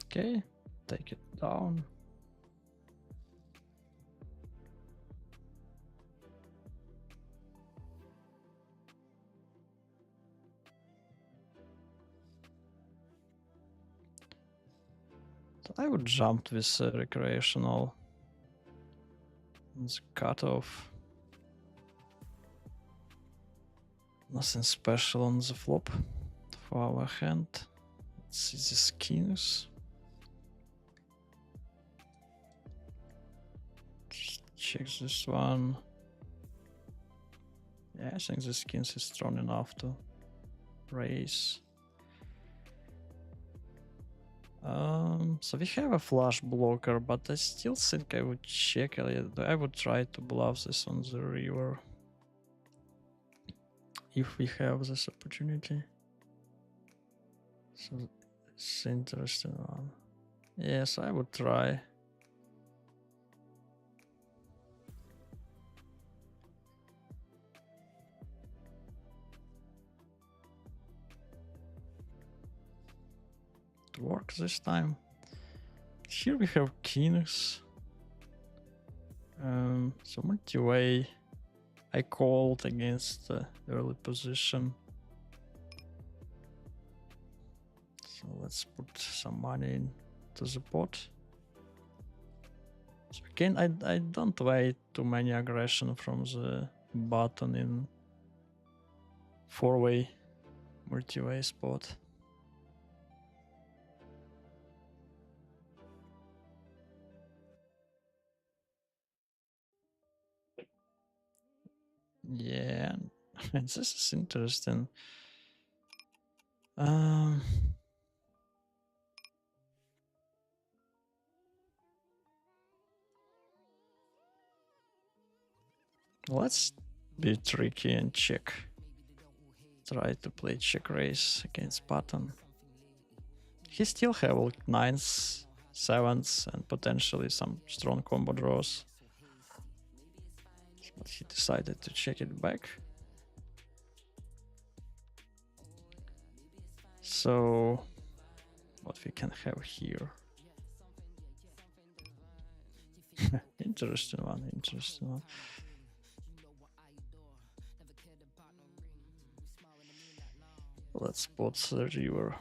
Okay, take it down. So I would jump with recreational. It's cutoff. Nothing special on the flop for our hand. Let's see the skins. Just check this one. Yeah, I think the skins is strong enough to raise. So we have a flush blocker, but I still think I would check it. I would try to bluff this on the river if we have this opportunity. So it's interesting one. Yes, I would try. It works this time. Here we have kings. So multi-way. I called against the early position. So let's put some money into the pot. So again, I don't wait too many aggression from the button in 4-way multi-way spot. Yeah, this is interesting. Let's be tricky and check. Try to play check raise against button. He still have like 9s, 7s, and potentially some strong combo draws. But he decided to check it back. So what we can have here. Interesting one, interesting one. Let's spot the river.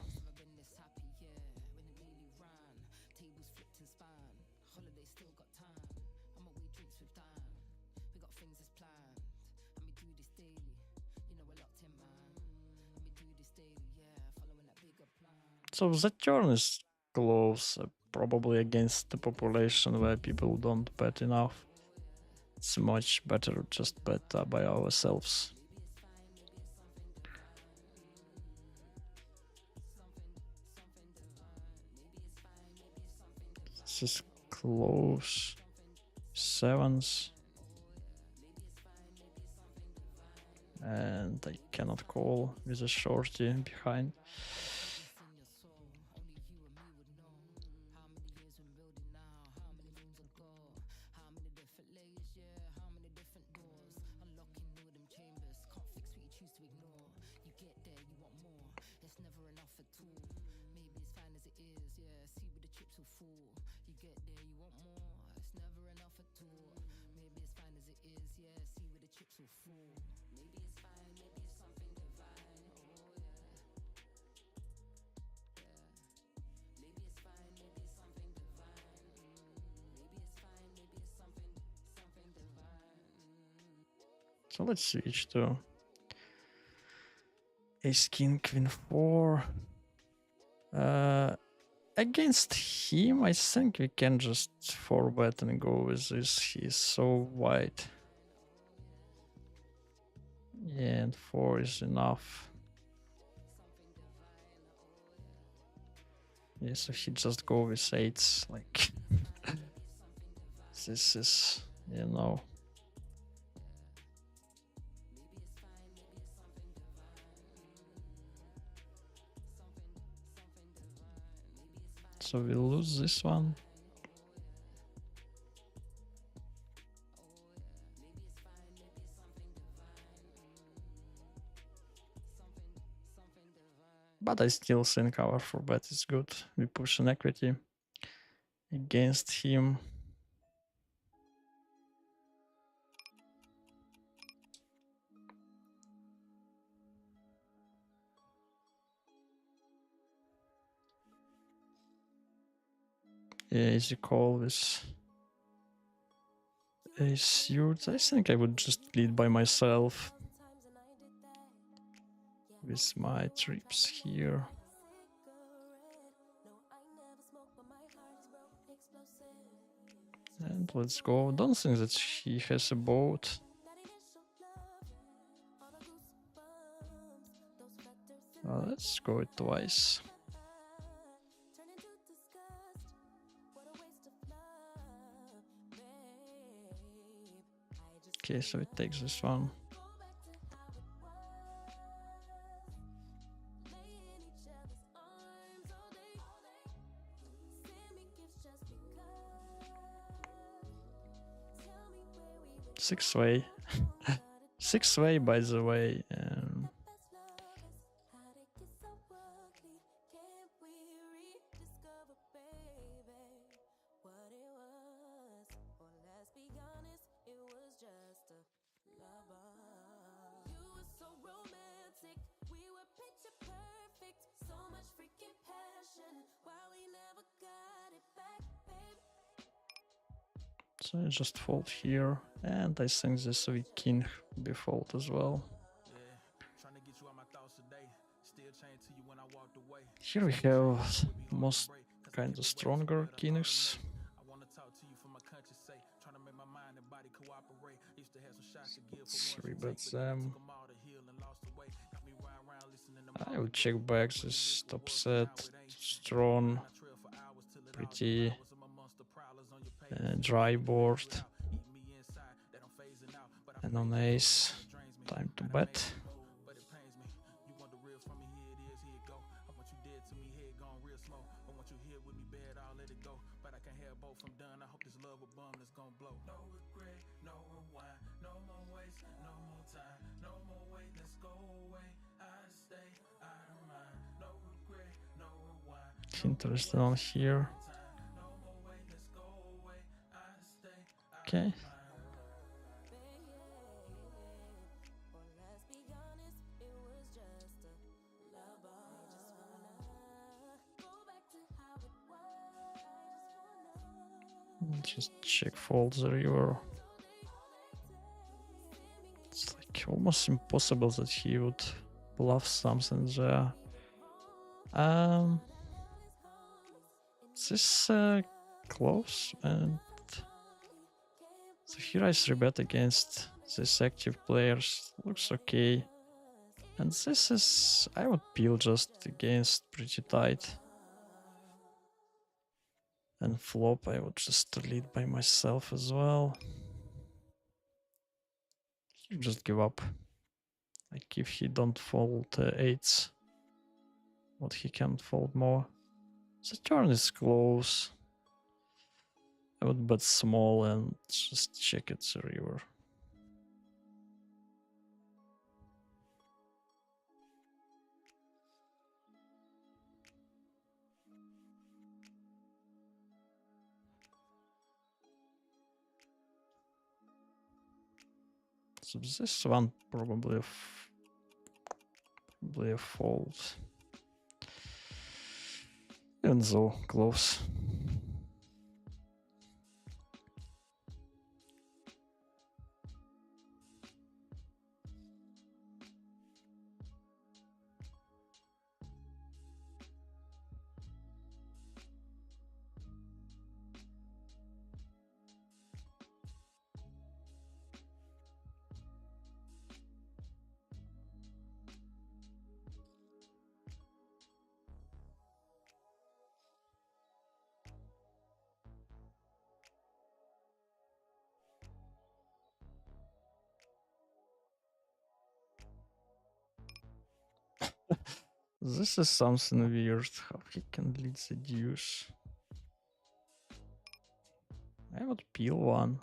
So the turn is close, probably against the population where people don't bet enough. It's much better just bet by ourselves. This is close. 7s. And I cannot call with a shorty behind. So let's switch to ace king queen 4. Against him, I think we can just 4-bet and go with this. He's so wide. Yeah, and 4 is enough. Yeah, so he just go with 8s. Like, this is, you know. So we lose this one. But I still think our 4-bet is good. We push an equity against him. Yeah, easy call with ace suit. I think I would just lead by myself with my trips here. And let's go. Don't think that he has a boat. Let's go it twice. Okay, so it takes this one. Six-way. Six-way, by the way. So I just fold here, and I think this weak king be fold as well. Here we have most kind of stronger kings. 3-bet them. I would check back this top set, strong, pretty dry board, and on ace, time to bet. Interested on here. Okay. Just check fold the river. It's like almost impossible that he would bluff something there. This close, and so here I 3-bet against this active players. Looks okay. And this is, I would peel just against pretty tight. And flop, I would just lead by myself as well. Just give up. Like if he don't fold 8s, what he can fold more. The turn is close. I would bet small and just check it the river. So this one probably a fold. Even though close. This is something weird. How he can lead the deuce? I would peel one.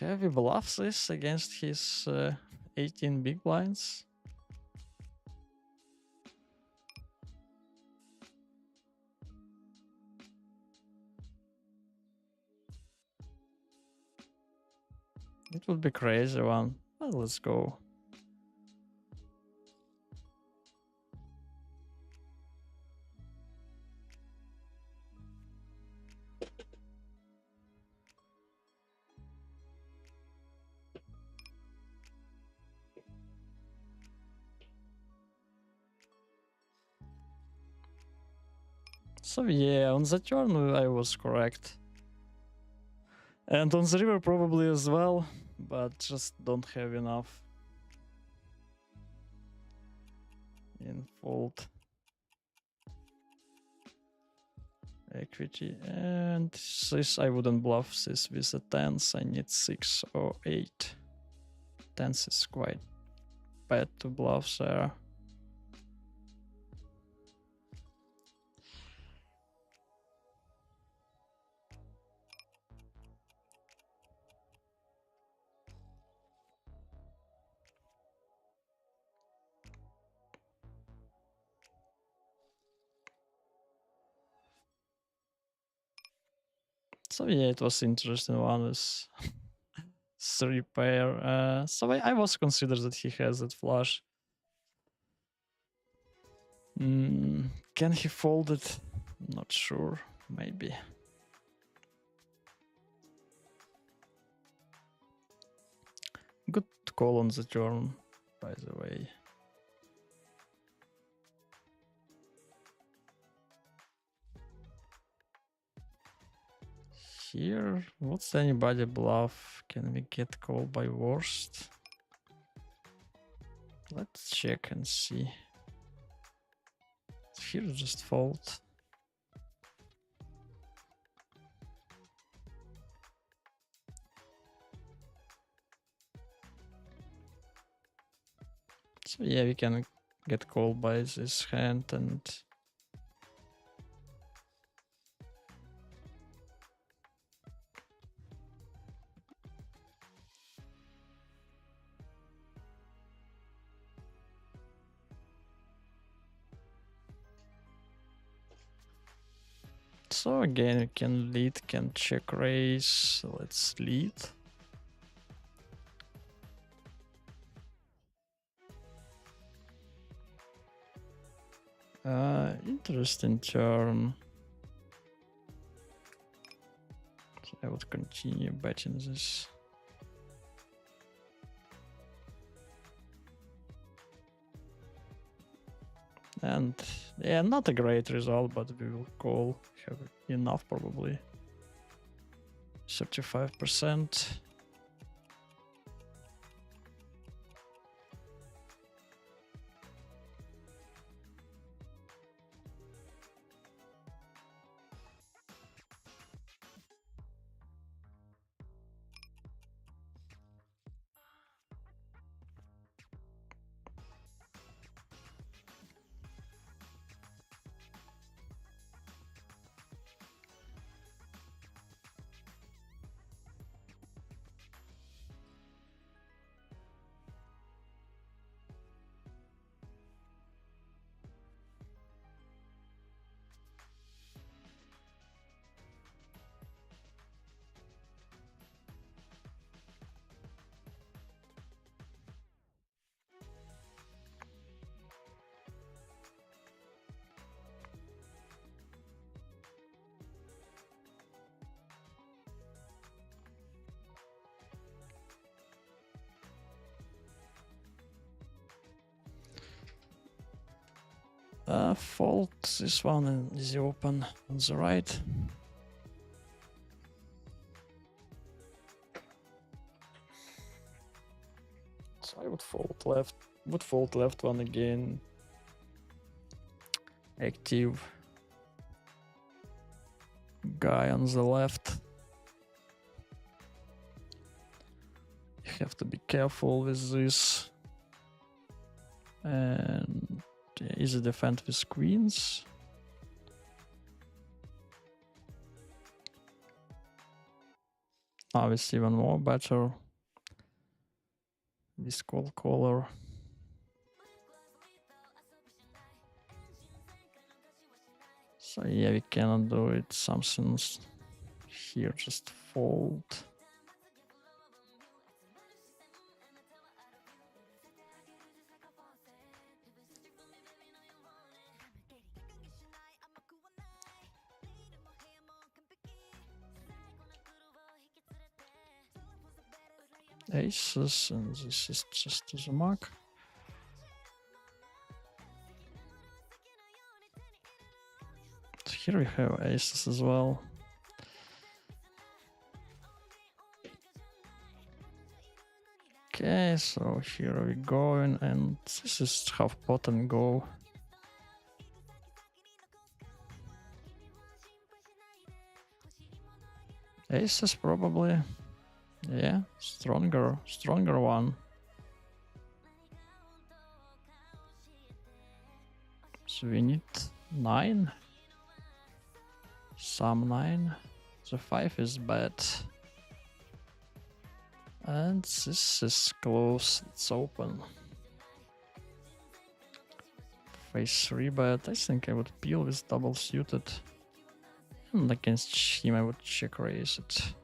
Heavy bluffs this against his 18 big blinds. It would be crazy one. Well, let's go. So yeah, on the turn I was correct. And on the river probably as well, but just don't have enough in fold equity. And this I wouldn't bluff this with a tens. I need 6 or 8. Tens is quite bad to bluff there. So yeah, it was interesting one with 3 pair. So I was considered that he has that flush. Can he fold it? Not sure. Maybe. Good call on the turn, by the way. Here, what's anybody bluff? Can we get called by worst? Let's check and see. Here, just fold. So yeah, we can get called by this hand and so again, we can lead, can check raise. Let's lead. Interesting turn. So I would continue betting this. And yeah, not a great result, but we will call. Have enough probably. 35%. Fold this one and is open on the right. would fold left. Would fold left one again. Active guy on the left. You have to be careful with this. And easy defend with queens. Now we see even more better. This call caller. So yeah, we cannot do it. Something's here, just fold. Aces, and this is just to the mark. So here we have aces as well. Okay, so here we go, and this is half pot and go. Aces probably. Yeah, stronger one. So we need 9. Some 9. The 5 is bad. And this is close, it's open. Face 3 bet. I think I would peel with double suited. And against him I would check raise it.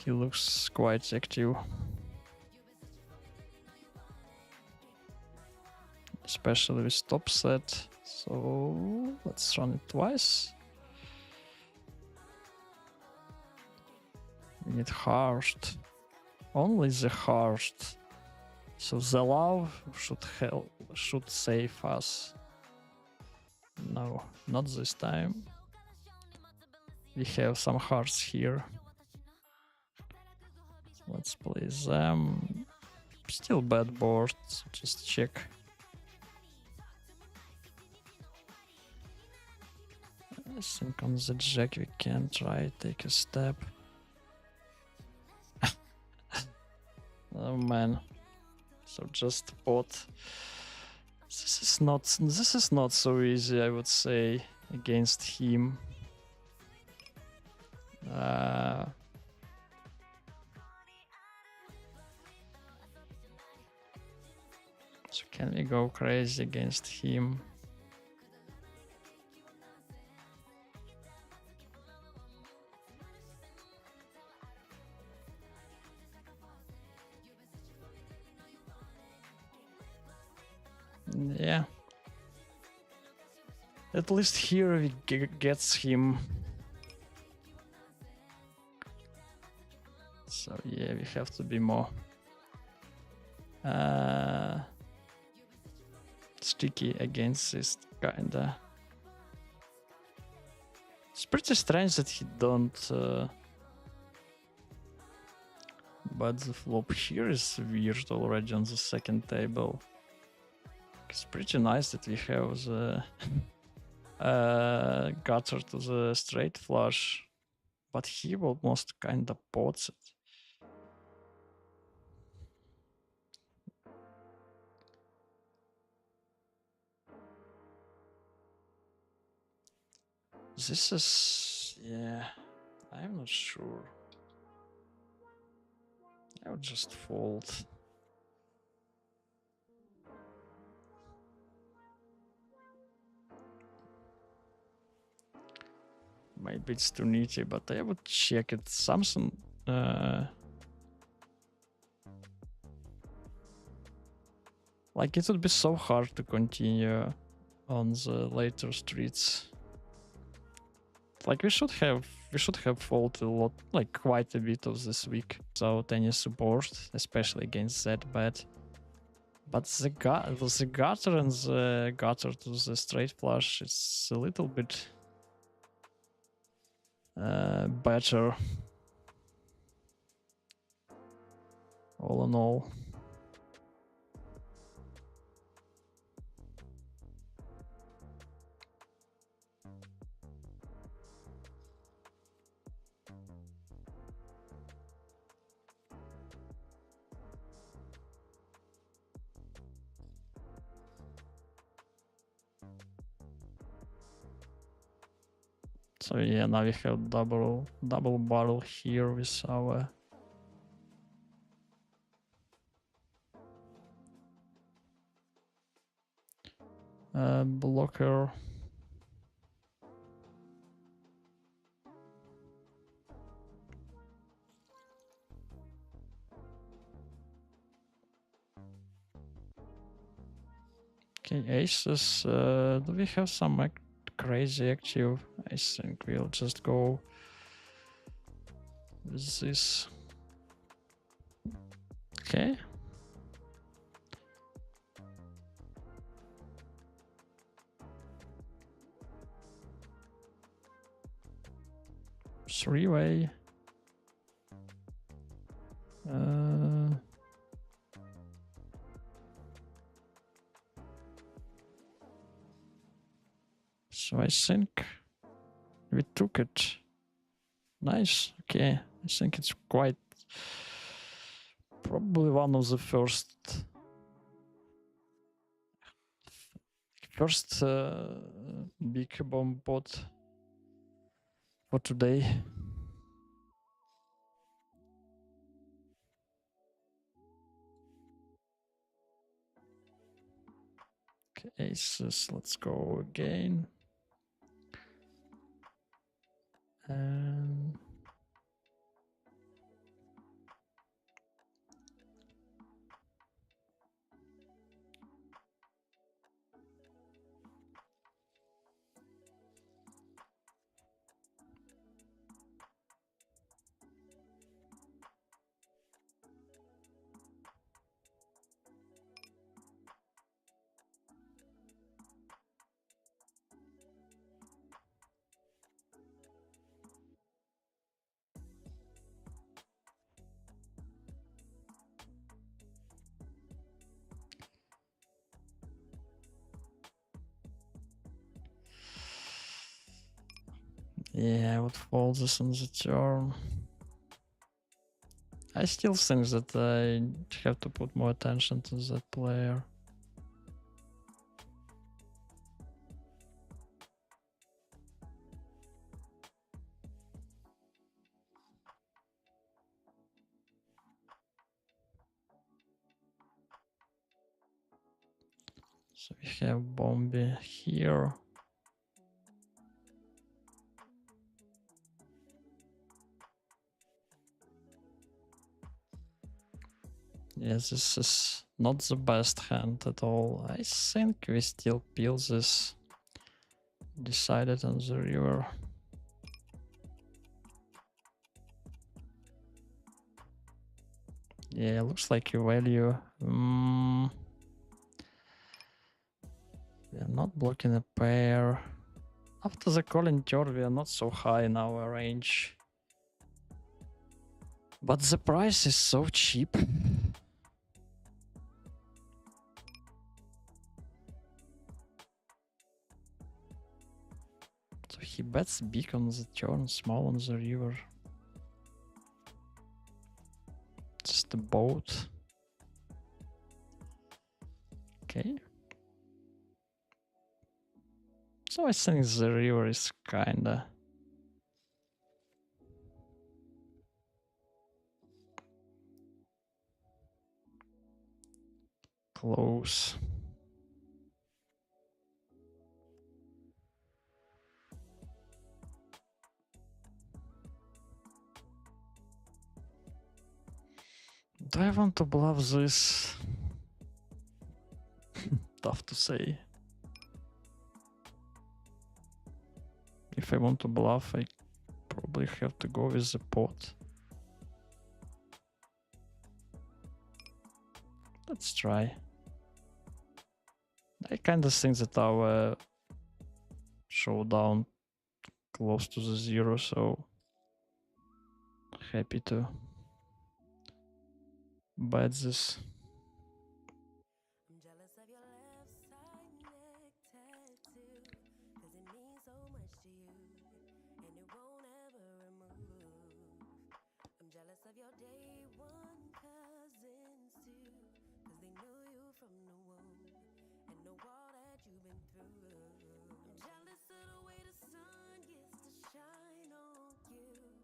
He looks quite active. Especially with top set. So let's run it twice. We need heart. Only the heart. So the love should save us. No, not this time. We have some hearts here. Let's play them. Still bad board, so just check. I think on the jack we can try take a step. Oh man. So just pot. This is not so easy, I would say, against him. So can we go crazy against him? Yeah. At least here we gets him. So yeah, we have to be more sticky against this kinda. It's pretty strange that he don't. But the flop here is weird already on the second table. It's pretty nice that we have the gutter to the straight flush, but he almost kinda pots it. This is, yeah, I'm not sure. I would just fold. Maybe it's too nitty, but I would check it. Something. Like it would be so hard to continue on the later streets. Like we should have folded a lot, like quite a bit of this week without any support, especially against that bet. But the gutter and the gutter to the straight flush is a little bit better. all in all. So yeah, now we have double barrel here with our blocker. Okay, aces. Do we have some crazy active? I think we'll just go with this. Okay. Three-way. So I think we took it. Nice. Okay. I think it's quite probably one of the first big bomb pot for today. Okay, aces. Let's go again. And yeah, I would fold this on the turn. I still think that I have to put more attention to that player. So we have Bombi here. Yes, this is not the best hand at all. I think we still peel this. Decided on the river. Yeah, looks like you value. We are not blocking a pair. After the calling turn, we are not so high in our range. But the price is so cheap. So he bets big on the turn, small on the river. Just a boat. Okay. So I think the river is kinda close. Do I want to bluff this? Tough to say. If I want to bluff, I probably have to go with the pot. Let's try. I kind of think that our showdown close to the zero, so happy to bet this. I'm jealous of your left side neck tattoo, 'cause it means so much to you, and it won't ever remove. I'm jealous of your day one cousins too, 'cause they knew you from the womb, and know all that you've been through. I'm jealous of the way the sun gets to shine on you.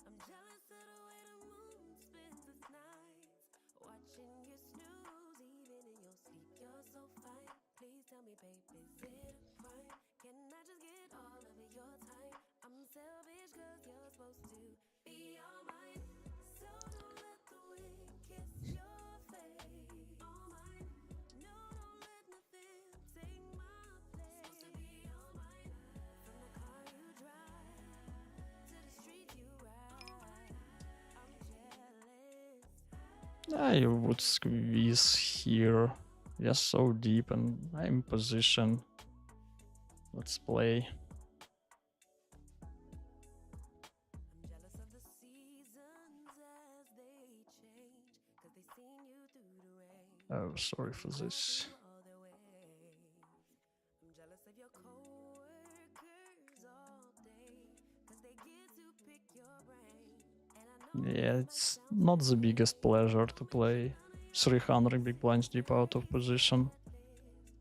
I'm jealous of the way the moon spends its nights, watching you snooze even in your sleep. You're so fine. Please tell me, babe, is it a crime? Can I just get all of your time? I'm selfish 'cause you're supposed to be all mine. So don't let the wind kiss your face. All mine. No, don't let nothing take my place. Supposed to be all mine. From the car you drive to the street you ride. I'm jealous. I would squeeze here. We are so deep and I'm in position. Let's play. I'm jealous of the seasons as they change, 'cause they seen you through the rain. Oh, sorry for this. All their ways. I'm jealous of your coworkers all day, 'cause they get to pick your brain. And I know Yeah, it's not the biggest pleasure to play 300 big blinds deep out of position.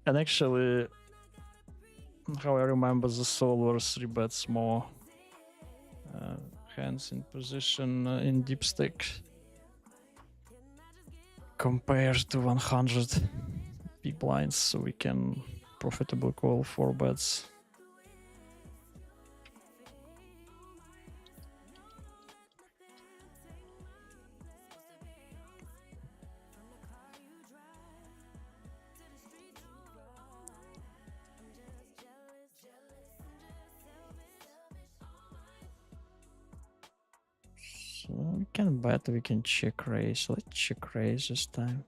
And actually, how I remember, the solver 3 bets more hands in position in deep stack compared to 100 big blinds, so we can profitably call 4 bets. So we can bet, we can check raise. Let's check raise this time.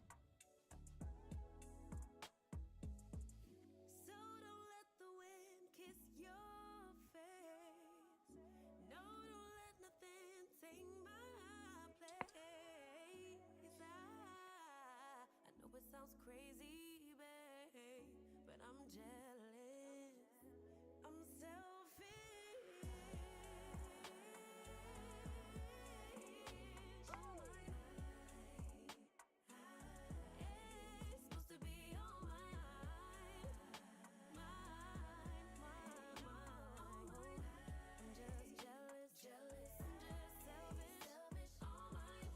So don't let the wind kiss your face. No, don't let nothing take my place. I know it sounds crazy, babe, but I'm jealous. I'm selfish. All mine. It's supposed to be all mine. I'm just jealous. I'm just selfish. All mine.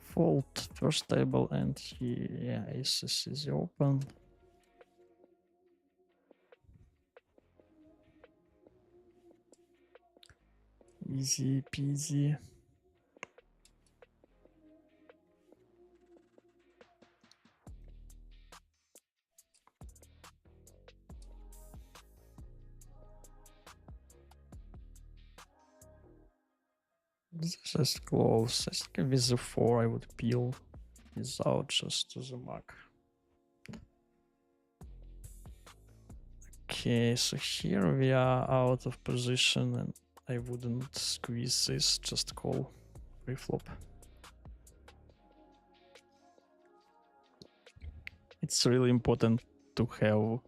Fold first table and yeah, aces is open. Easy peasy. This is close. I think with the 4 I would peel without just to the mark. Okay, so here we are out of position and I wouldn't squeeze this, just call pre-flop. It's really important to have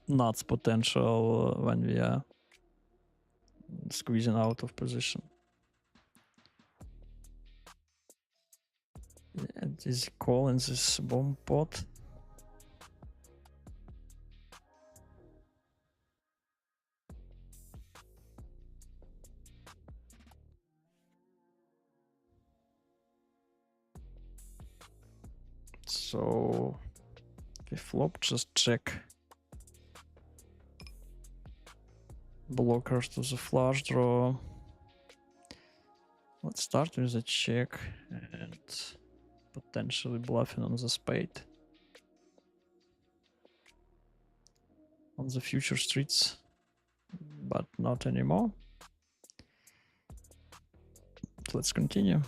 nuts potential when we are squeezing out of position. Yeah, this call in this bomb pot. So we flop, just check blockers to the flush draw. Let's start with a check and potentially bluffing on the spade. On the future streets, but not anymore. Let's continue.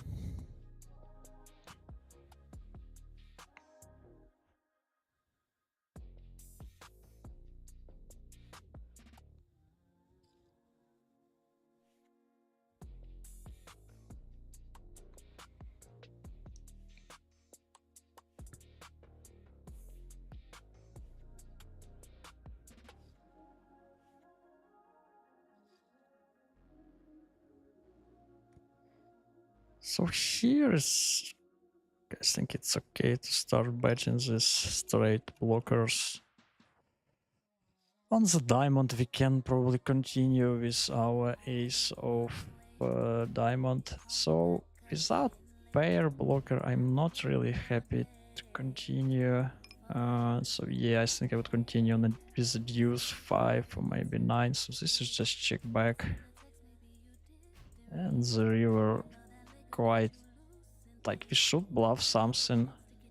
So here is, I think it's okay to start betting these straight blockers. On the diamond, we can probably continue with our ace of diamond. So without pair blocker, I'm not really happy to continue. So yeah, I think I would continue on with the deuce 5 or maybe 9. So this is just check back. And the river quite, like, we should bluff something.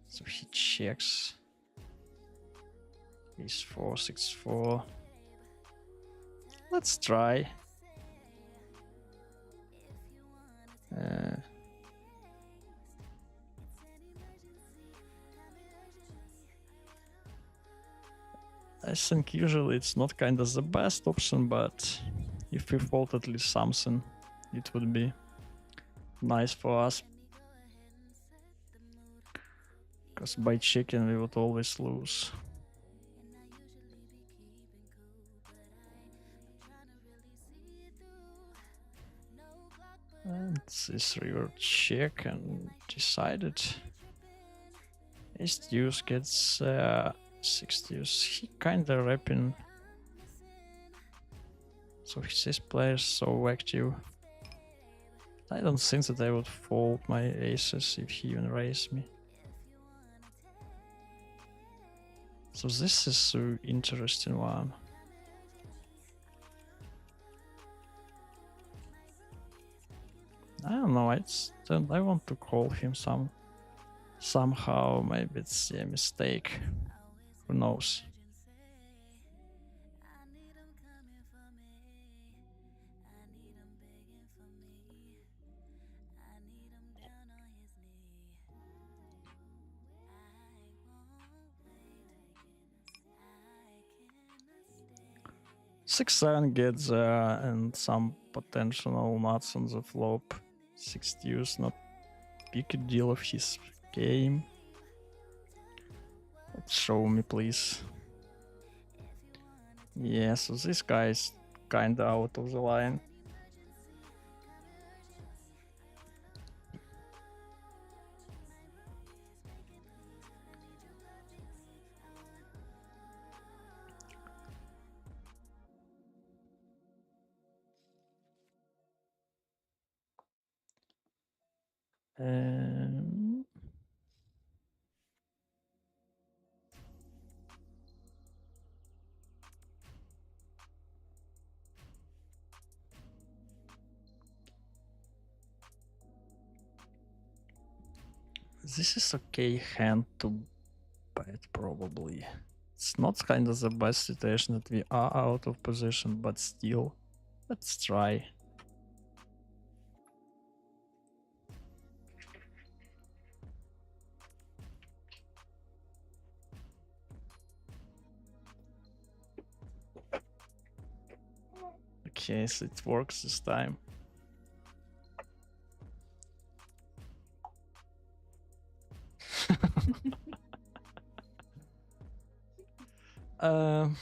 So he checks. Ace 4, 6, 4. Let's try. I think usually it's not kind of the best option, but if we fold at least something, it would be nice for us. Because by checking we would always lose. And this river check and decided. Ace deuce gets 6 deuce. He kinda rapping. So his player is so active. I don't think that I would fold my aces if he even raised me. So this is an interesting one. I don't know, I want to call him somehow. Maybe it's a mistake. Who knows? Six, 7 gets and some potential nuts on the flop. 6 deuce, not big a deal of his game. Show me, please. Yeah, so this guy is kinda out of the line. This is okay hand to bet, probably. It's not kind of the best situation that we are out of position, but still, let's try. Okay, so it works this time. um,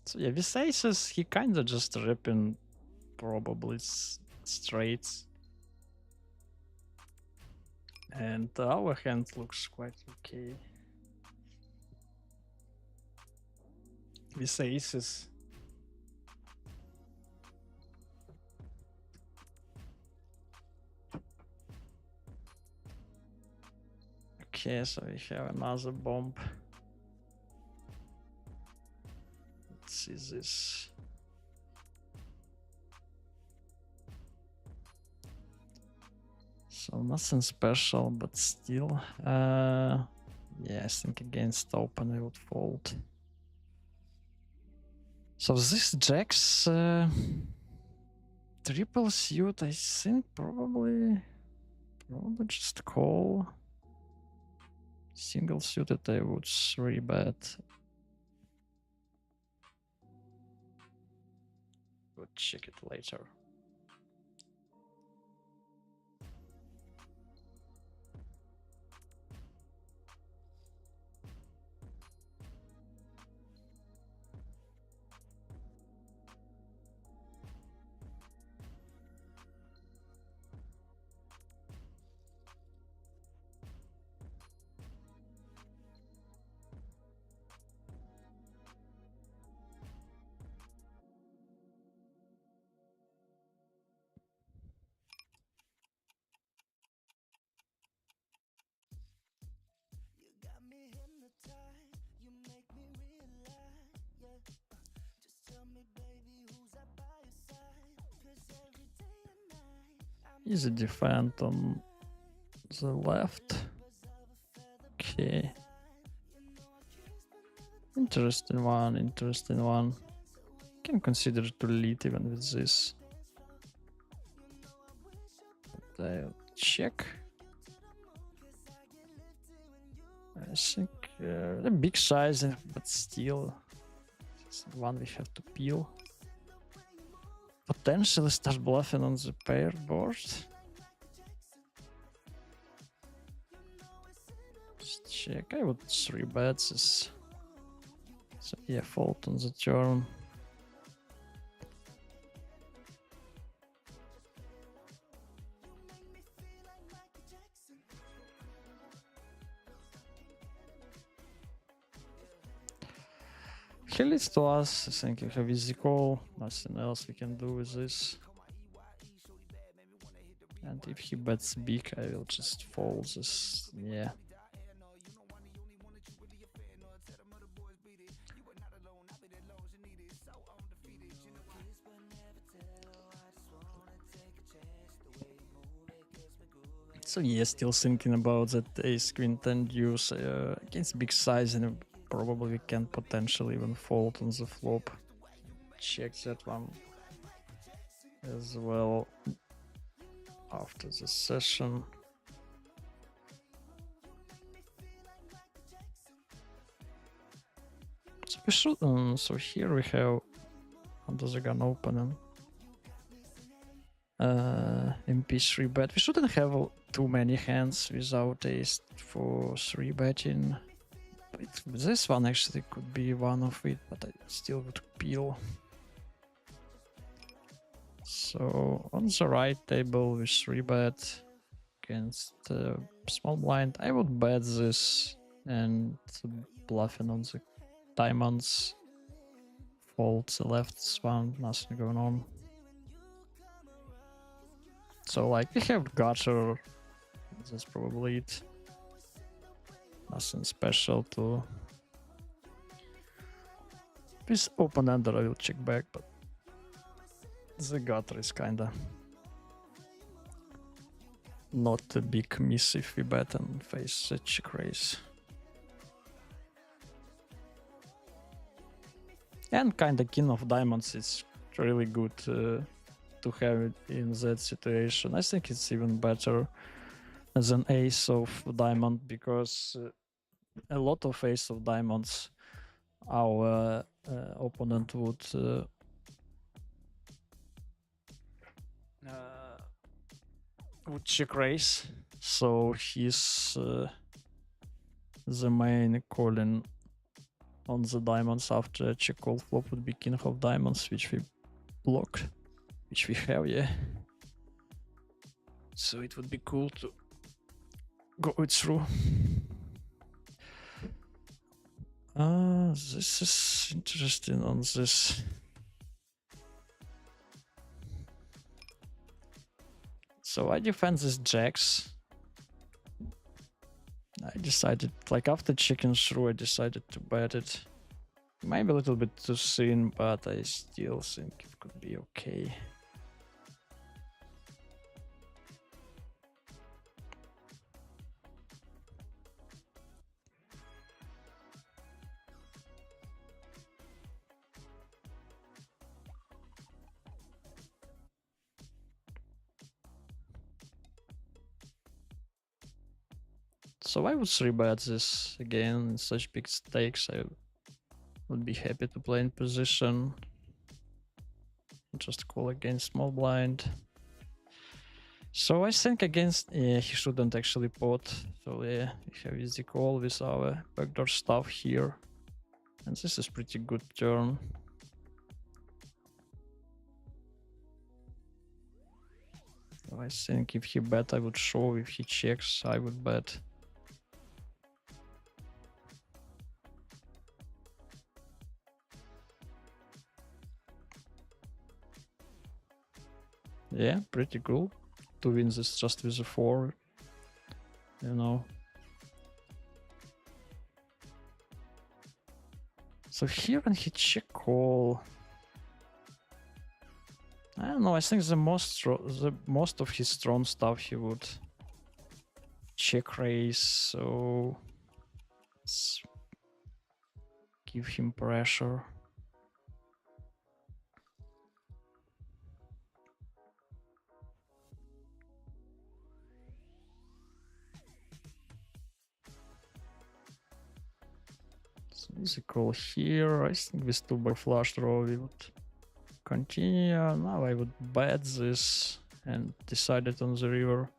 so yeah, with aces, he kind of just ripping probably straights. And our hand looks quite okay. With aces. Okay, so we have another bomb. Let's see this. So nothing special, but still. Yeah, I think against open I would fold. So this jacks triple suit, I think probably just call. Single suited I would 3-bet. We'll check it later. Easy defend on the left. Okay. Interesting one, interesting one. Can consider to lead even with this. I'll check. I think a big size, but still it's one we have to peel. Potentially start bluffing on the pair board. Just check. I would 3-bet this. So yeah, fold on the turn. He leads to us. I think we have easy call. Nothing else we can do with this. And if he bets big, I will just fold this. Yeah. So yeah, still thinking about that ace queen 10 deuce against big size, and probably we can potentially even fold on the flop. Check that one as well after the session. So we should. So here we have under the gun opening. MP3 bet. We shouldn't have too many hands without ace for 3-betting. This one actually could be one of it, but I still would peel. So on the right table with 3-bet against small blind, I would bet this and bluffing on the diamonds. Fold the left one, nothing going on. So like we have gutter, that's probably it. Nothing special to. This open-ender I will check back, but the gutter is kinda not a big miss if we bet and face a check raise. And kinda king of diamonds is really good to have it in that situation. I think it's even better as an ace of diamond, because a lot of ace of diamonds our opponent would check raise, so he's the main calling on the diamonds after check call flop would be king of diamonds, which we block, which we have, yeah. So it would be cool to go it through. This is interesting on this. So I defend this jacks. I decided, like after checking through, I decided to bet it. Maybe a little bit too soon, but I still think it could be okay. So I would 3-bet this again in such big stakes. I would be happy to play in position. Just call against small blind. So I think against, yeah, he shouldn't actually pot. So yeah, we have easy call with our backdoor stuff here. And this is pretty good turn. So I think if he bet, I would show. If he checks, I would bet. Yeah, pretty cool to win this just with a 4, you know. So here when he check call, I don't know. I think the most of his strong stuff he would check raise, so let's give him pressure. So easy call here. I think with 2 by flush draw we would continue. Now I would bet this and decided on the river.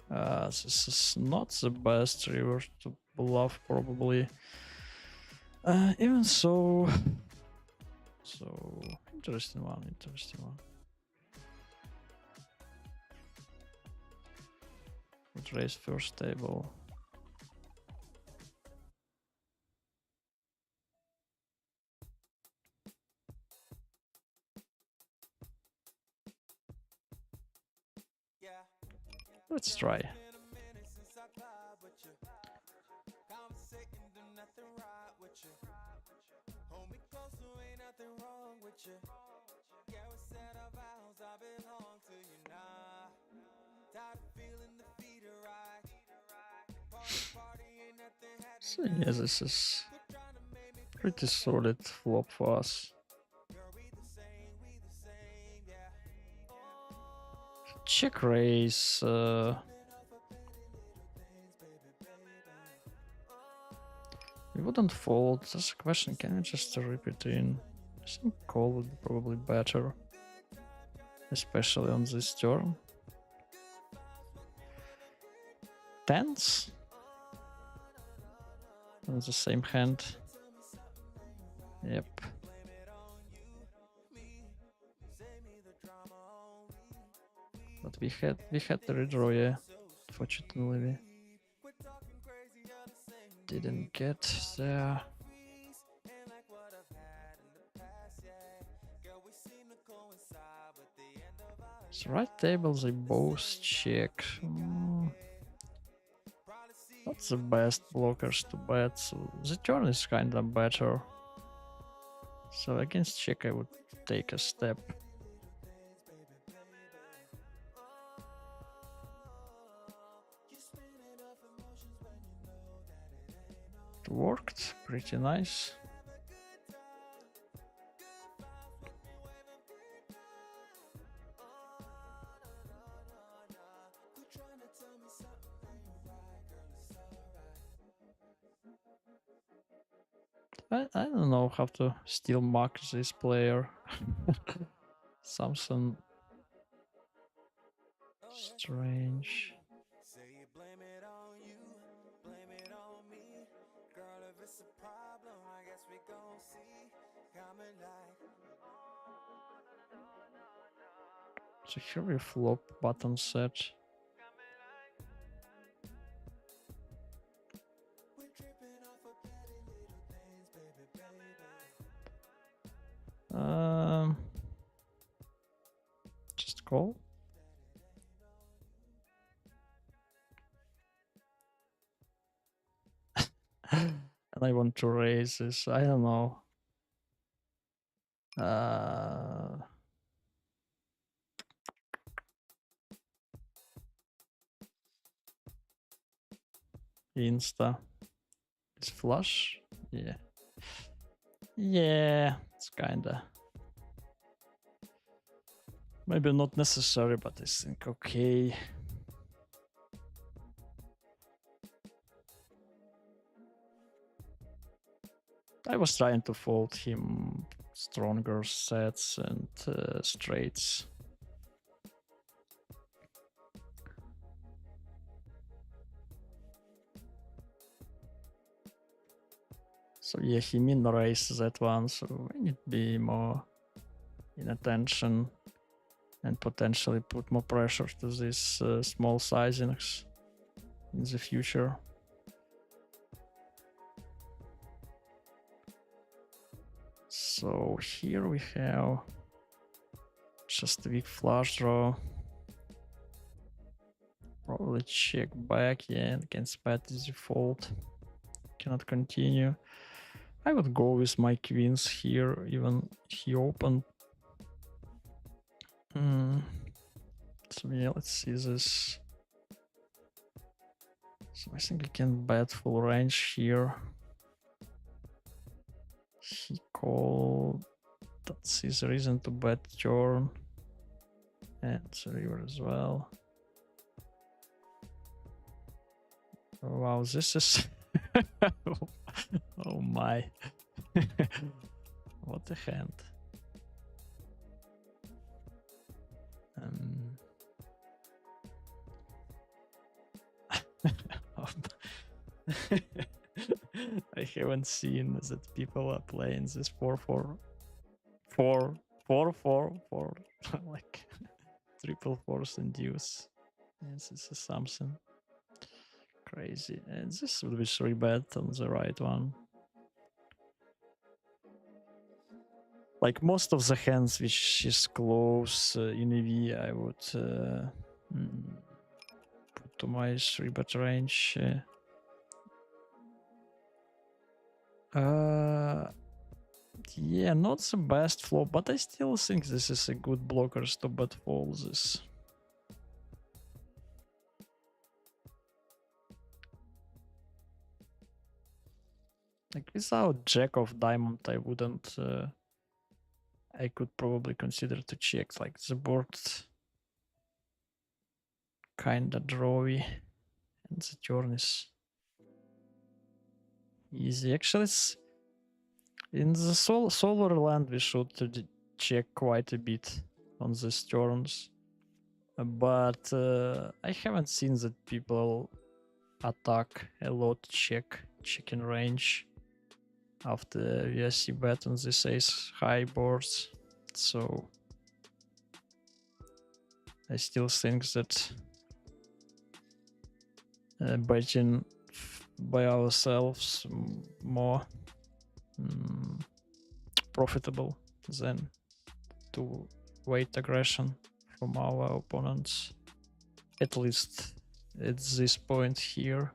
This is not the best river to bluff probably. Even so, interesting one. Would raise first table. Let's try. So yeah, this is pretty solid flop for us. Check raise. We wouldn't fold. That's a question. Can we just rip it in? I think call would be probably better, especially on this turn. Tens on the same hand. Yep. But we had the redraw, yeah. Fortunately, we didn't get there. So right tables they both check. Not the best blockers to bet, so the turn is kinda better. So against check I would take a step. It worked pretty nice. I don't know how to still mark this player. Something strange. So here we flop button set. Just call. And I want to raise this. I don't know. Insta. It's flush. Yeah. Yeah, it's kinda. Maybe not necessary, but I think okay. I was trying to fold him stronger sets and straights. So yeah, he min raised that one, so we need to be more in attention and potentially put more pressure to these small sizings in the future. So here we have just a weak flush draw. Probably check back, yeah, and against bet is default. Cannot continue. I would go with my queens here, even he opened. So yeah, let's see this. So I think we can bet full range here. He called. That's his reason to bet turn. And the river as well. Oh, wow, this is. Oh my. What a hand. Um, I haven't seen that people are playing this 4-4 4-4-4 like triple force and deuce. Yes, this is something crazy. And this would be 3-bet on the right one. Like most of the hands which is close in EV, I would put to my 3-bet range. Yeah, not the best flop, but I still think this is a good blockers to bet fold this. Like without jack of diamond, I wouldn't. I could probably consider to check. Like the board kinda drawy, and the turn is easy. Actually, it's in the solar land we should check quite a bit on these turns, but I haven't seen that people attack a lot chicken range after VSC bet on this ace high boards. So I still think that betting by ourselves more profitable than to wait aggression from our opponents, at least at this point here.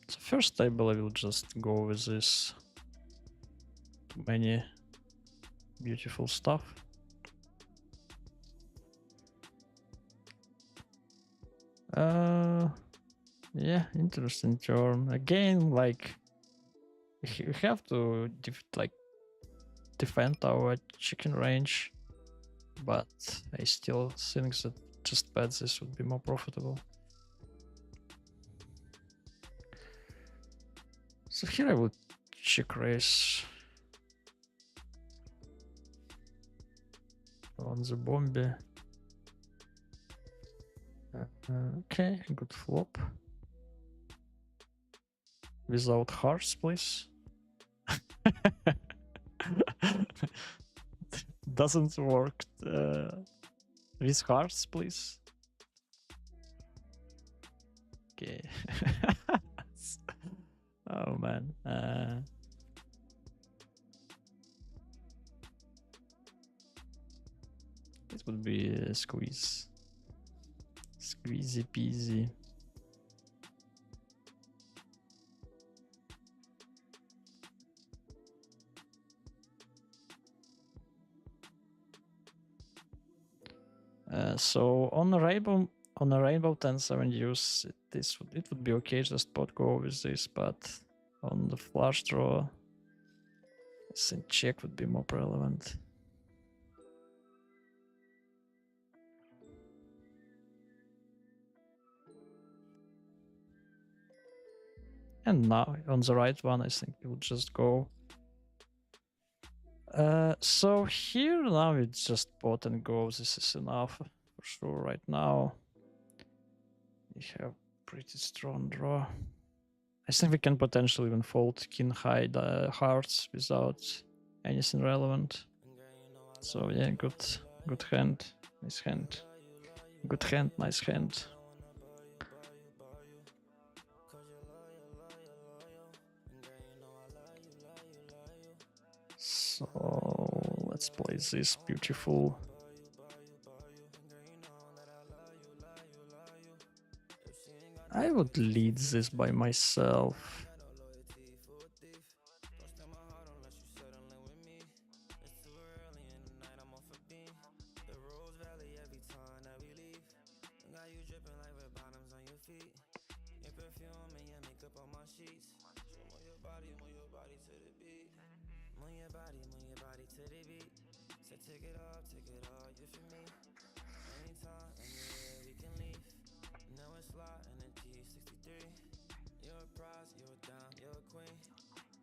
So first table I will just go with this many beautiful stuff. Yeah, interesting turn. Again, like we have to defend our chicken range, but I still think that just bet this would be more profitable. So here I would check raise on the bomb. Okay, good flop. Without hearts, please. Doesn't work with hearts, please. Okay. Oh man. It would be a squeeze. Squeezy peasy. So on a rainbow 10-7 use, it would be okay just pot go with this, but on the flush draw, I think check would be more relevant. And now on the right one, I think we'll just go. So here now it's just pot and go. This is enough for sure right now. We have pretty strong draw. I think we can potentially even fold king high hearts without anything relevant. So yeah, good hand, nice hand. Good hand, nice hand. So let's play this beautiful. I would lead this by myself.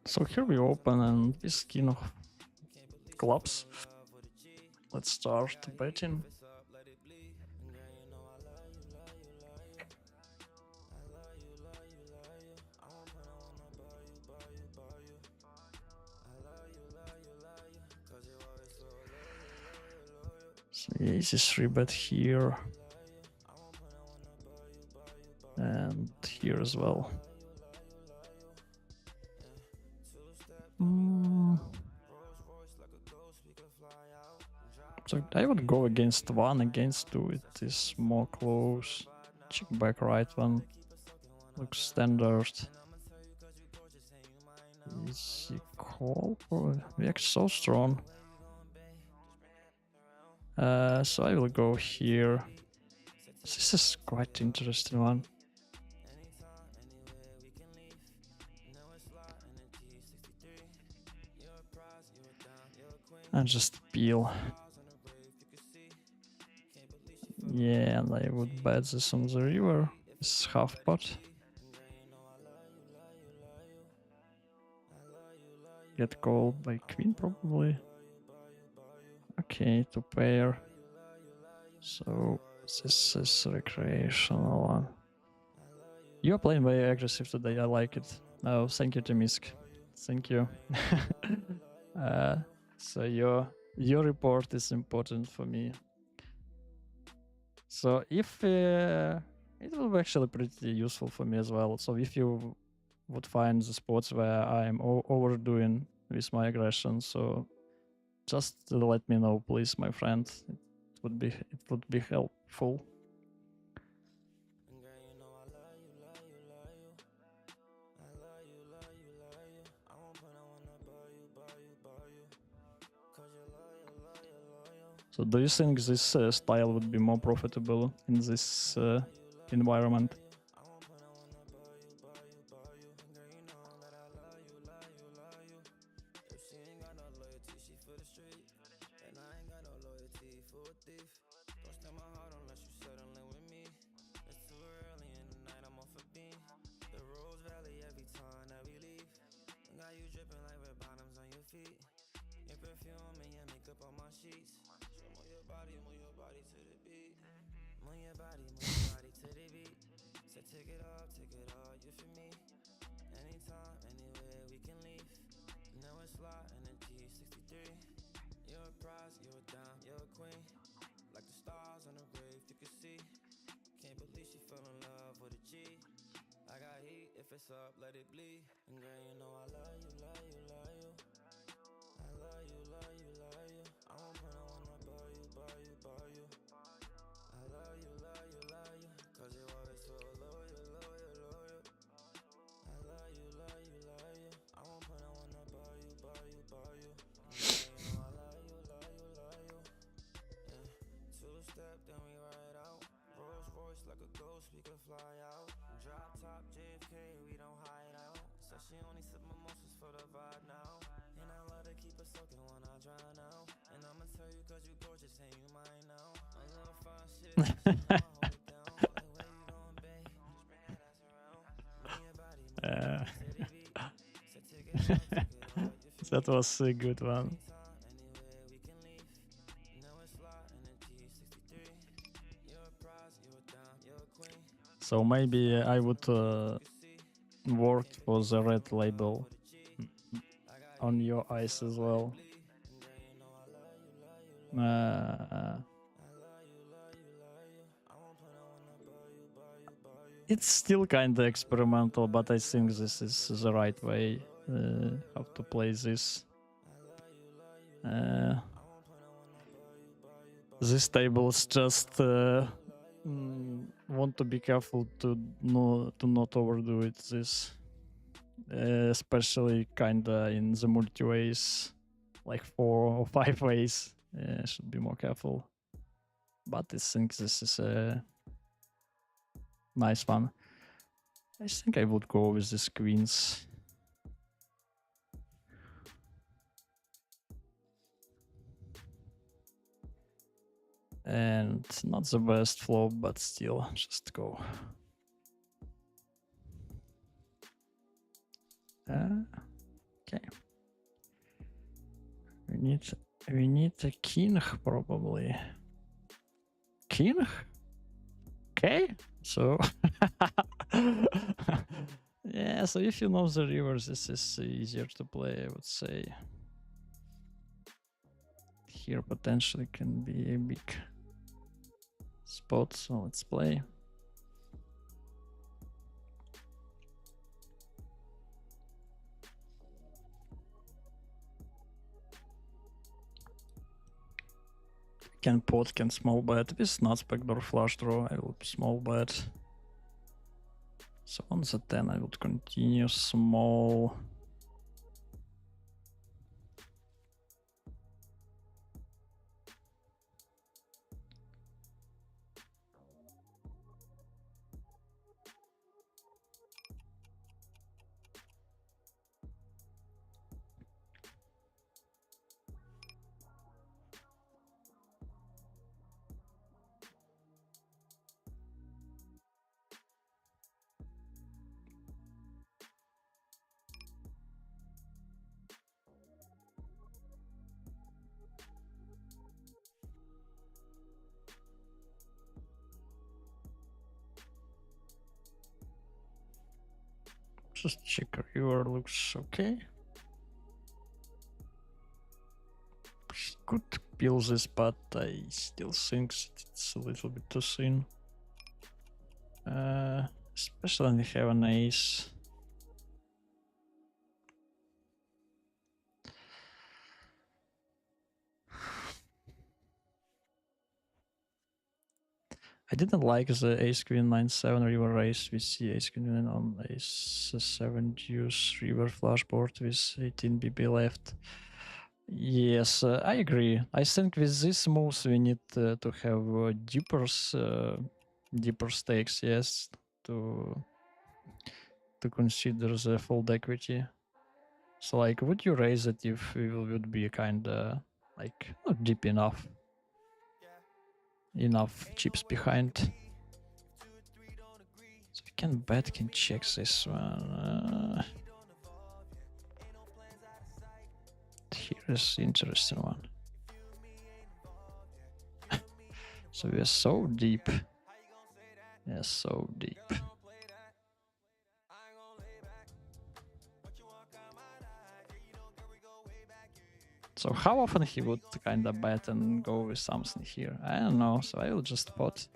So here we open and this king of clubs. Let's start betting. So ace is 3-bet here. And here as well. So I would go against 1, against 2. It is more close. Check back right one. Looks standard. Easy call. We are so strong. So I will go here. This is quite interesting one. And just peel. Yeah, and I would bet this on the river. This is half pot. Get called by queen probably. Okay, 2 pair. So this is recreational one. You're playing very aggressive today. I like it. Oh, thank you, Timisk. Thank you. So your report is important for me. So if it will be actually pretty useful for me as well. So if you would find the spots where I am overdoing with my aggression, so just let me know, please, my friend. It would be helpful. So do you think this style would be more profitable in this environment? That was a good one. So maybe I would work for the red label on your eyes as well. It's still kind of experimental, but I think this is the right way how to play this. This table is just want to be careful to not overdo it. This, especially kinda in the multi ways, like 4 or 5 ways. Should be more careful. But I think this is a nice one. I think I would go with these queens. And not the best flop, but still, just go. Okay. We need a king probably. King? Okay. So yeah, so if you know the rivers, this is easier to play, I would say. Here potentially can be a big spot, so let's play. Can pot, can small bet. With nuts backdoor flush draw, I will small bet. So on the 10 I would continue small. Just check river, looks okay. Could peel this, but I still think it's a little bit too soon. Especially when we have an ace. I didn't like the ace queen 9-7 river race with the ace queen on ace 7 deuce river flush board with 18 BB left. Yes, I agree. I think with this moves we need to have deeper stakes, yes, to consider the fold equity. So like, would you raise it if we would be kinda like not deep enough chips behind? So we can bet, can check this one. Here is interesting one. So we are so deep. Yeah, so deep. So how often he would kind of bet and go with something here? I don't know, so I will just pot.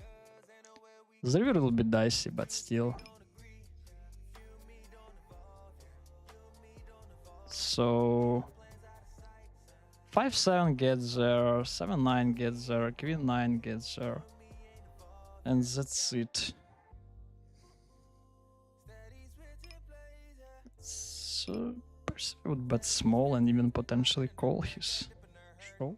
The river will be dicey, but still. So 5-7 gets there, 7-9 gets there, queen 9 gets there. And that's it. So I would bet small and even potentially call his show.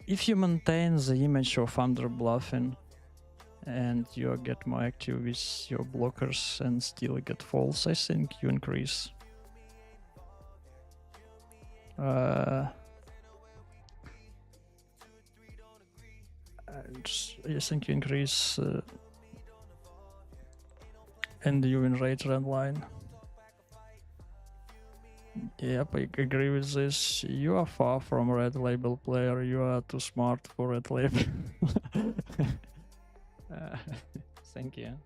If you maintain the image of under bluffing and you get more active with your blockers and still get falls, I think you increase. I think you increase and you win rate red line. Yep, I agree with this. You are far from red label player. You are too smart for red label. Thank you,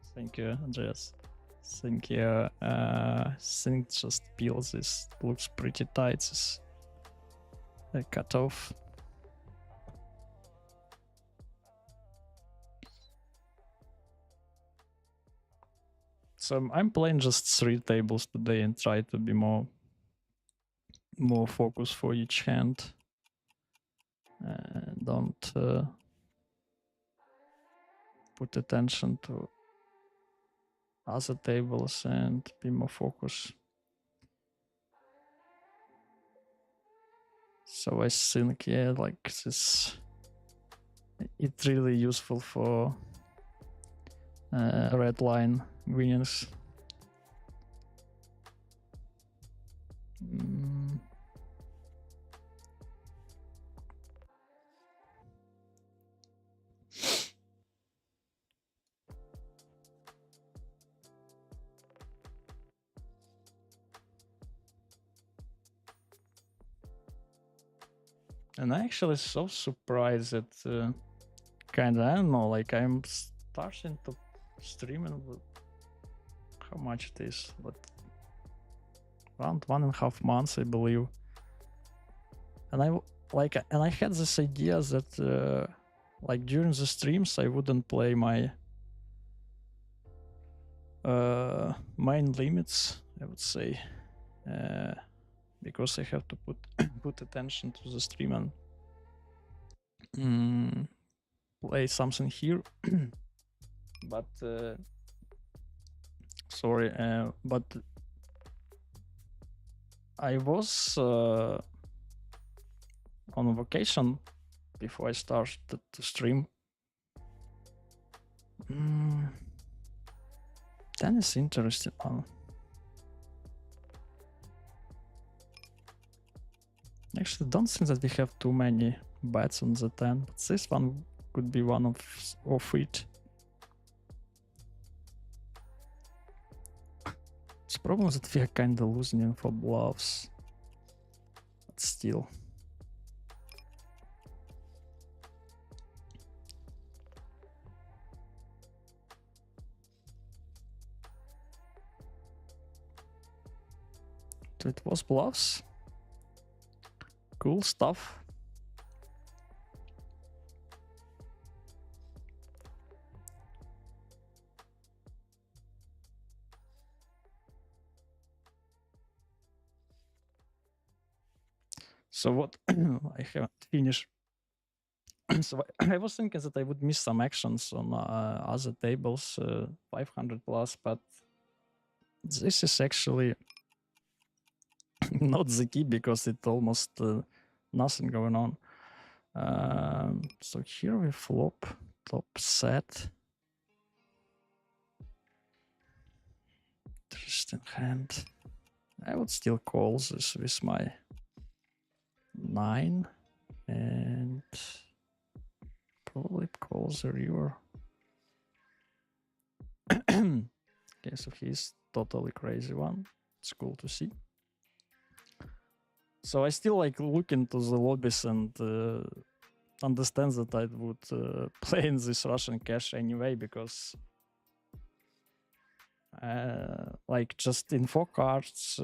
Andreas. Think think just peels this. Looks pretty tight. This cut off. So I'm playing just 3 tables today and try to be more focused for each hand. Don't put attention to other tables and be more focused. So I think, yeah, like this, it's really useful for red line winnings. And I actually so surprised that kind of, I don't know, like I'm starting to stream and how much it is, but around 1.5 months, I believe. And I had this idea that like during the streams I wouldn't play my main limits, I would say, because I have to put attention to the stream and play something here. But sorry, but I was on vacation before I started to stream. That is interesting one. Actually, don't think that we have too many bets on the 10, but this one could be one of it. It's a problem that we are kind of losing in for bluffs, but still. So it was bluffs. Cool stuff. So what I haven't finished. So I was thinking that I would miss some actions on other tables, 500 plus, but this is actually not the key because it almost nothing going on. So here we flop top set. Interesting hand. I would still call this with my 9 and probably call the river. Okay, so he's totally crazy one. It's cool to see. So I still like look into the lobbies and understand that I would play in this Russian cash anyway because like just in 4 cards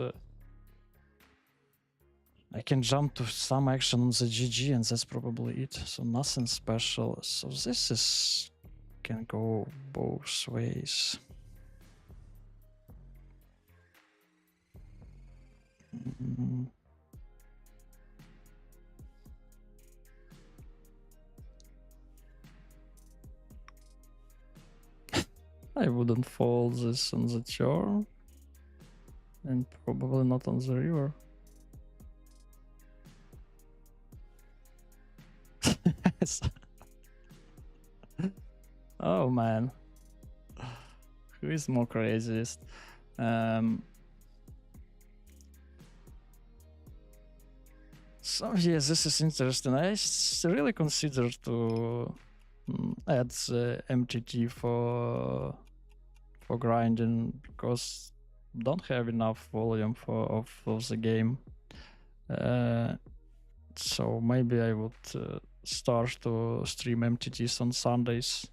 I can jump to some action on the GG and that's probably it. So nothing special. So this is can go both ways. I wouldn't fold this on the turn and probably not on the river. Oh man, who is more craziest? So yes, this is interesting. I really consider to add the MTT for grinding because don't have enough volume of the game. So maybe I would start to stream MTTs on Sundays.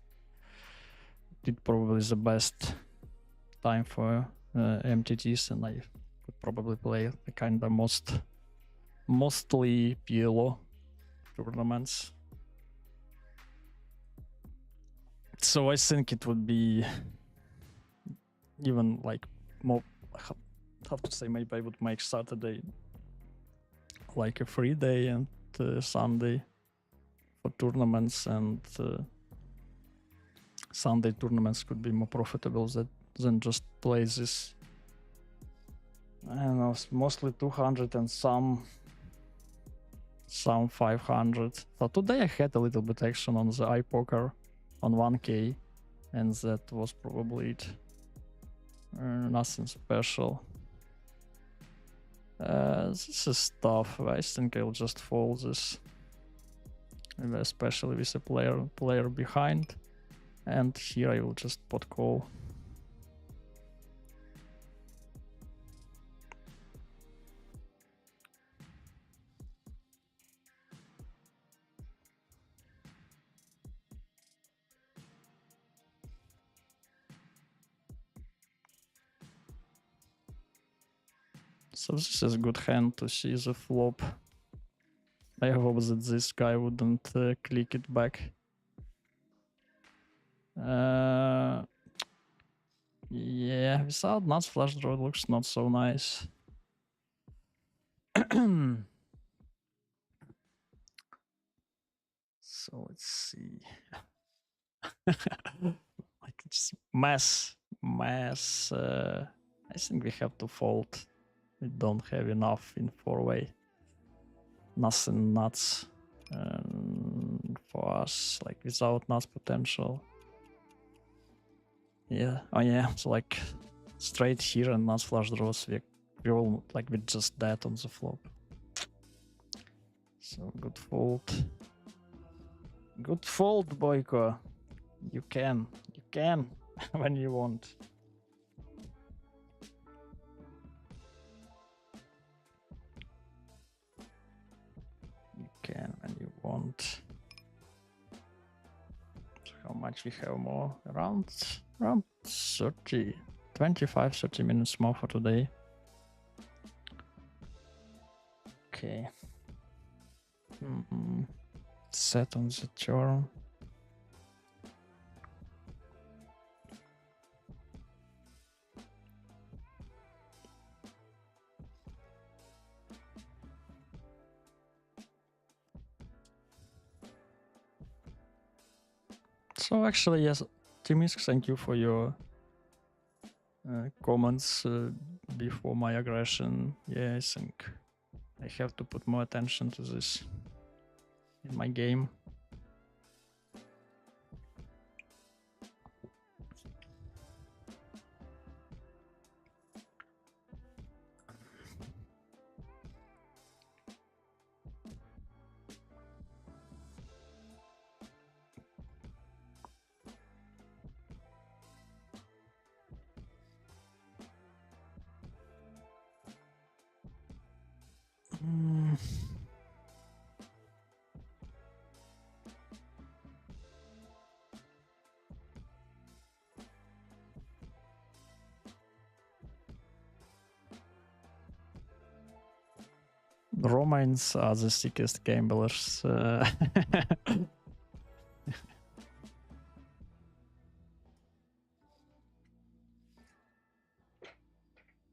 It probably is the best time for MTTs, and I could probably play the kind of mostly PLO tournaments. So I think it would be even like more, how to say, maybe I would make Saturday like a free day and Sunday for tournaments, and Sunday tournaments could be more profitable than just play this. I don't know, mostly 200 and some 500. So today I had a little bit action on the iPoker on 1K, and that was probably it. Nothing special. This is tough. I think I'll just fold this, especially with a player behind. And here I will just pot call. So this is a good hand to see the flop. I hope that this guy wouldn't click it back. Yeah, without nuts flush draw it looks not so nice. So let's see. Like it's mass. I think we have to fold. We don't have enough in 4-way. Nothing nuts for us, like without nuts potential. Yeah. Oh yeah. So like straight here and nuts flush draws. We all like we're just dead on the flop. So good fold. Good fold, Boyko. You can when you want. You can when you want. So how much we have more? Around 30, 25, 30 minutes more for today. Okay. Set on the turn. So actually, yes, Timisk, thank you for your comments before my aggression. Yeah, I think I have to put more attention to this in my game. Romans are the sickest gamblers.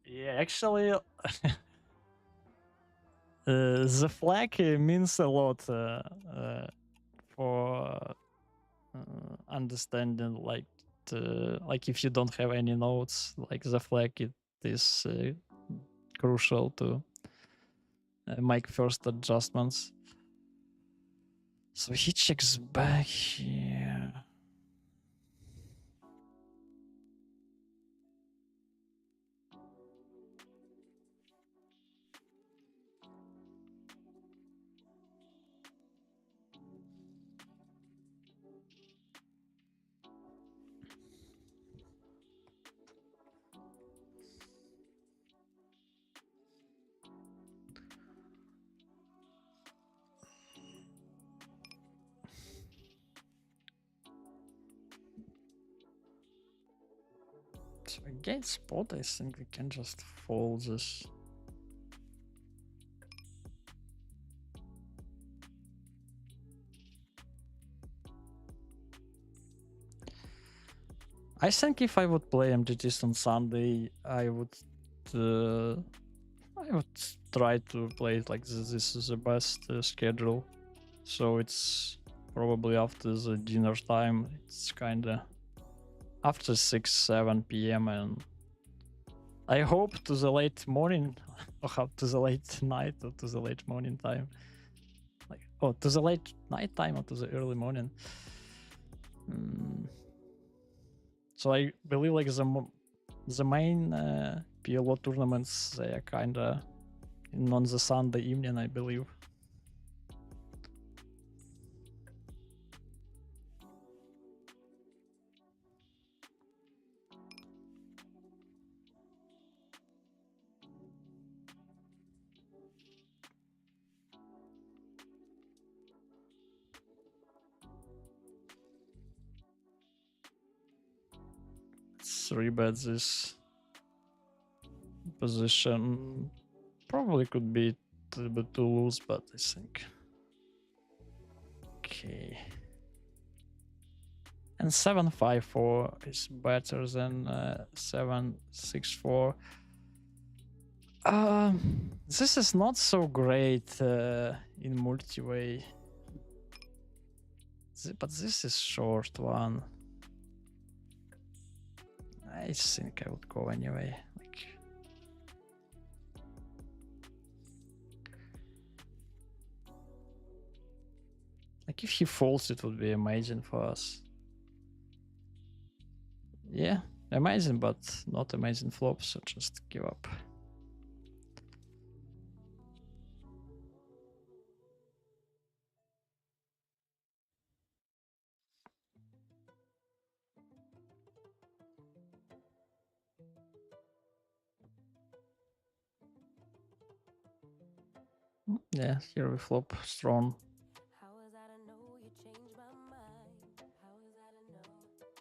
Yeah, actually, the flag means a lot for understanding, like if you don't have any notes, like the flag, it is crucial to make first adjustments. So he checks back here. So against spot, I think we can just fold this. I think if I would play MGTs on Sunday, uh, I would try to play it like this. This is the best schedule. So it's probably after the dinner time. It's kind of after 6, 7 p.m. and I hope to the late morning or to the late night or to the late morning time. Like, oh, to the late night time or to the early morning. So I believe like the main PLO tournaments, they are kind of on the Sunday evening, I believe. Let's rebet this position. Probably could be a little bit too loose, but I think. Okay. And 7-5-4 is better than 7-6-4. This is not so great in multi-way. But this is short one. I think I would go anyway. Like if he folds, it would be amazing for us. Yeah, amazing, but not amazing flop, so just give up. Yeah, here we flop strong. How was I to know you changed my mind? How was I to know? Oh.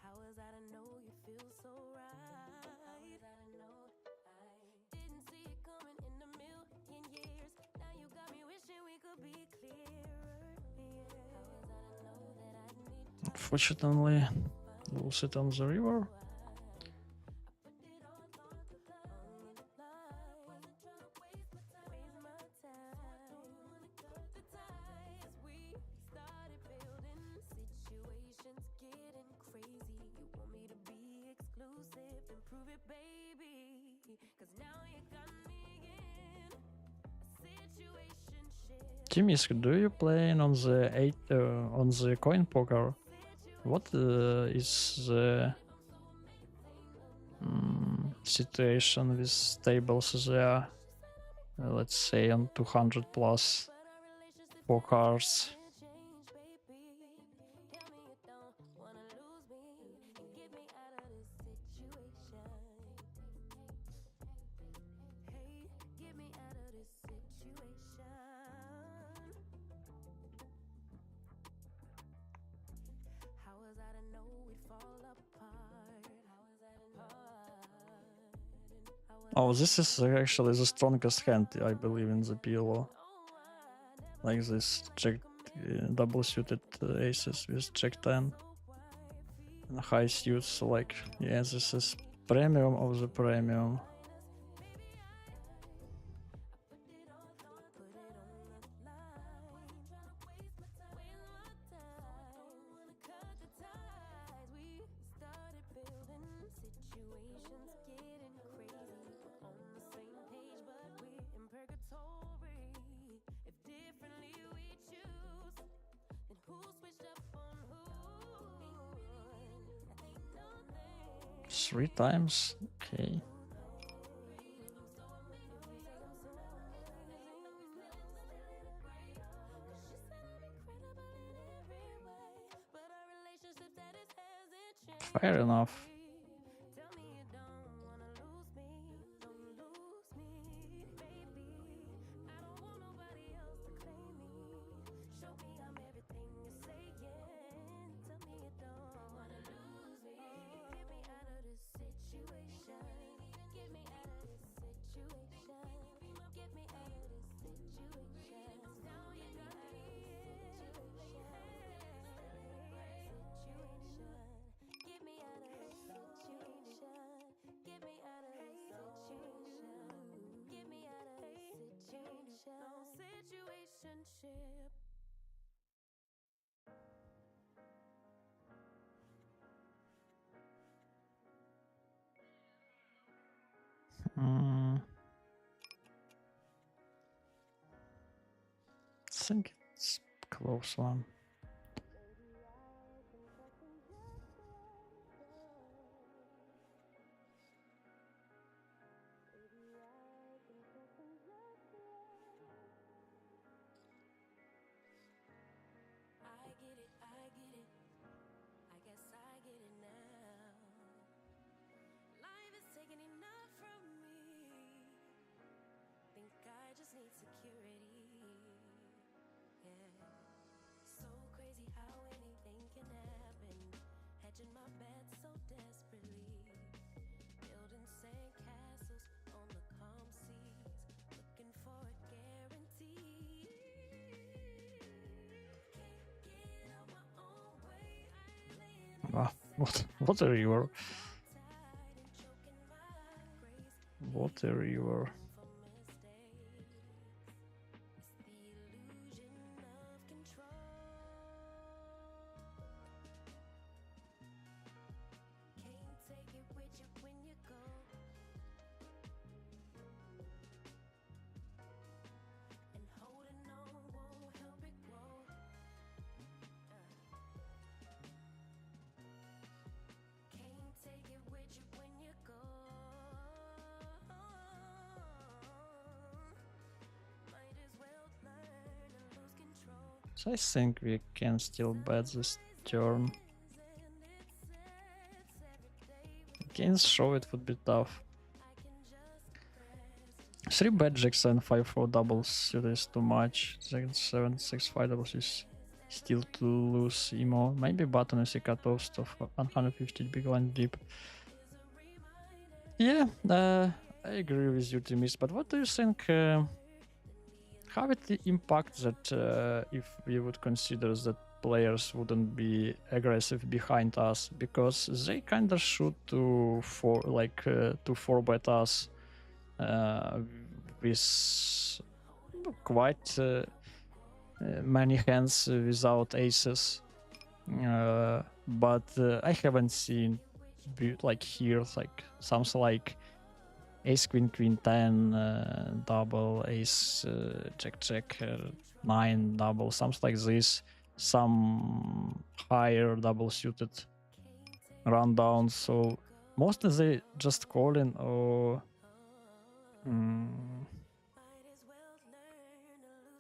How was I to know you feel so right? How was I to know? I didn't see it coming in a million years. Now you got me wishing we could be clearer. Yeah. How was I to know that I need? Unfortunately, lose it on the river. Jimmy's, do you play on the on the coin poker? What is the situation with tables there? Let's say on 200 plus 4 cards. Oh, this is actually the strongest hand, I believe, in the PLO. Like this check double suited aces with check 10 and high suits. So like, yeah, this is premium of the premium. Three times, okay. Fair enough. I think it's close one. I get it, I get it. I guess I get it now. Life is taking enough from me. Think I just need security. Yeah. So crazy how anything can happen. Hedging my bets so desperately. Building sand castles on the calm seas. Looking for a guarantee. Can't get out my own way. I lay in Ah, what a river. tide and choking my grace. What a river. For mistakes. It's the illusion of control. Can't take it with you when you go. And holding on won't help it grow. Can't take it with you when you go. Might as well learn to lose control. So I think we can still bet this turn. Against show it would be tough. 3 bad jacks and 5-4 doubles, it is too much. 7-6-5 doubles is still to lose emo. Maybe button is a cutoff of 150 big line deep. Yeah, I agree with you, Timis, but what do you think? How it impacts that if we would consider that players wouldn't be aggressive behind us, because they kind of shoot to four bet us with quite many hands without aces, but I haven't seen like here like something like ace queen queen 10 double ace jack jack 9 double, something like this, some higher double suited rundown. So mostly they just calling or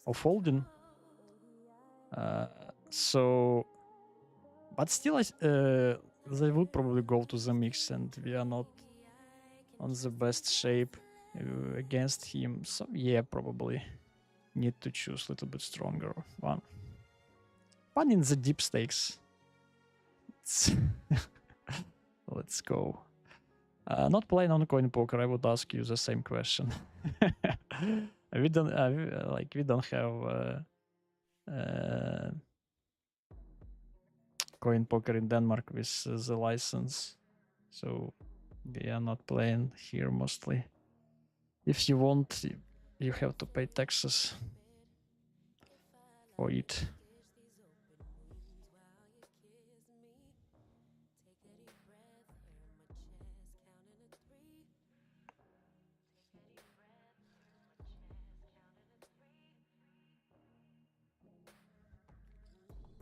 or folding. So but still they would probably go to the mix, and we are not on the best shape against him. So yeah, probably need to choose a little bit stronger one. One in the deep stakes. Let's go. Not playing on coin poker, I would ask you the same question. We don't we don't have coin poker in Denmark with the license, so we are not playing here mostly. If you want, you have to pay taxes for it.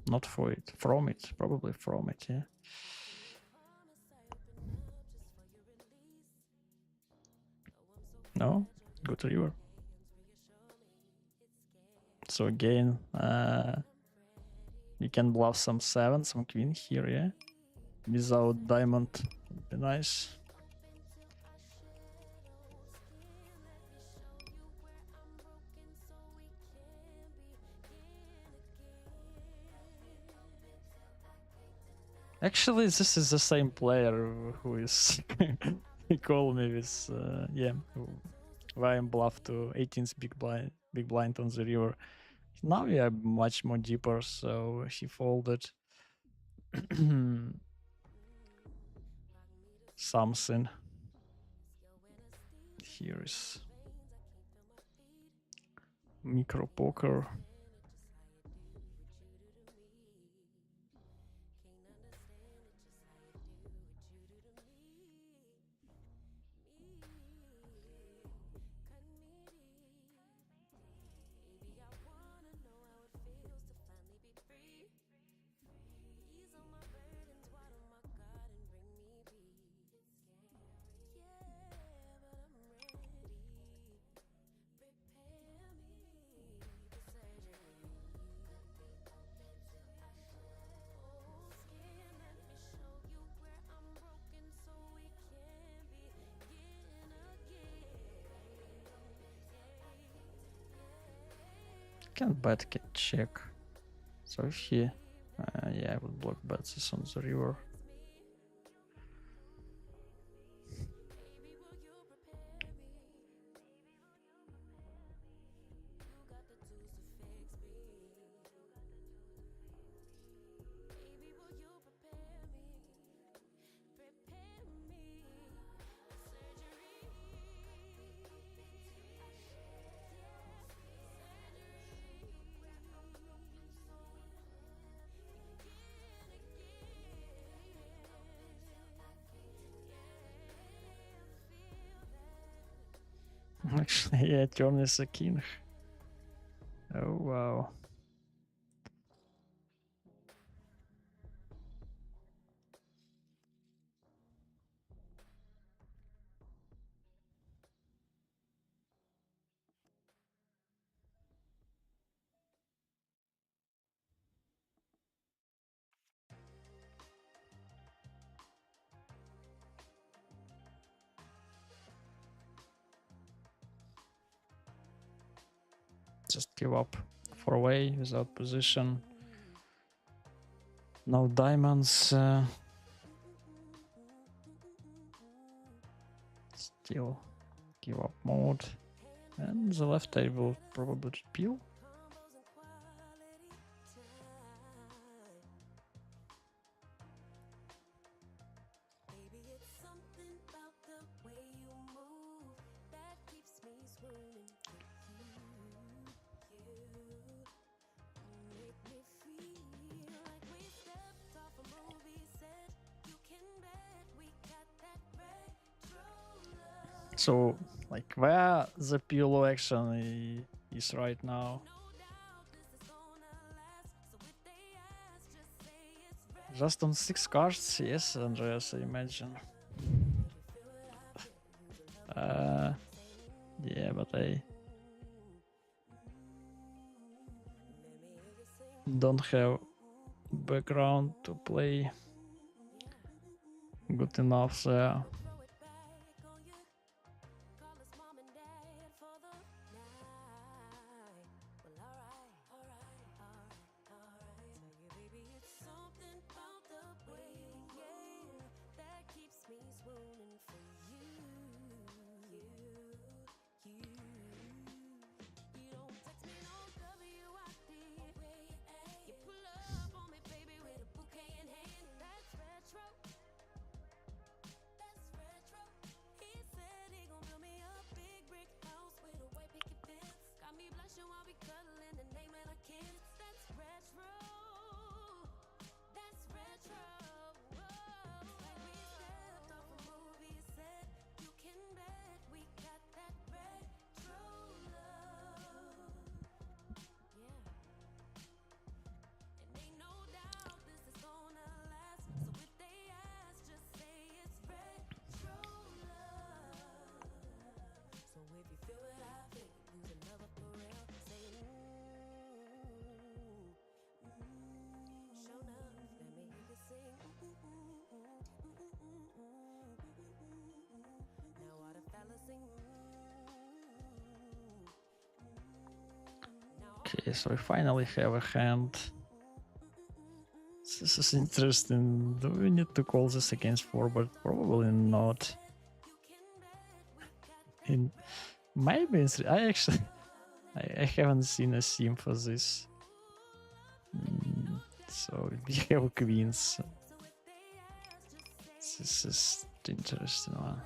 Not for it, from it, probably from it, yeah. No, good river. So again, we can bluff some 7, some queen here, yeah. Without diamond, would be nice. Actually, this is the same player who is he called me with yeah, Ryan bluff to 18th big blind on the river. Now we are much more deeper, so he folded something. Here is micro poker. can bet can check. So if he, yeah, I would block bets on the river. Actually, yeah, turn is a king. Oh wow. Just give up 4-way without position. No diamonds. Still give up mode. And the left table probably peel. So, like, where the PLO action is right now? Just on 6 cards, yes, Andreas, I imagine. Yeah, but I don't have background to play good enough there. Okay, so we finally have a hand. This is interesting. Do we need to call this against forward? Probably not. In maybe I actually I haven't seen a sim for this. So we have queens. This is interesting one.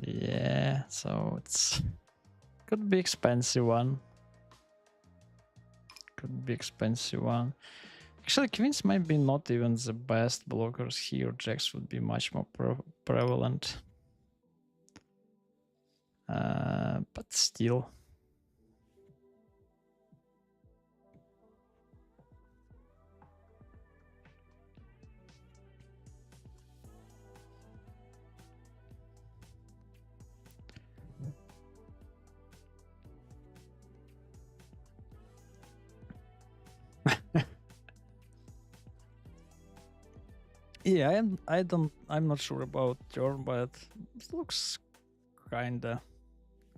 Yeah, so it's could be expensive one. Could be expensive one. Actually, queens might be not even the best blockers here. Jacks would be much more prevalent. But still. Yeah, I'm not sure about turn, but It looks kinda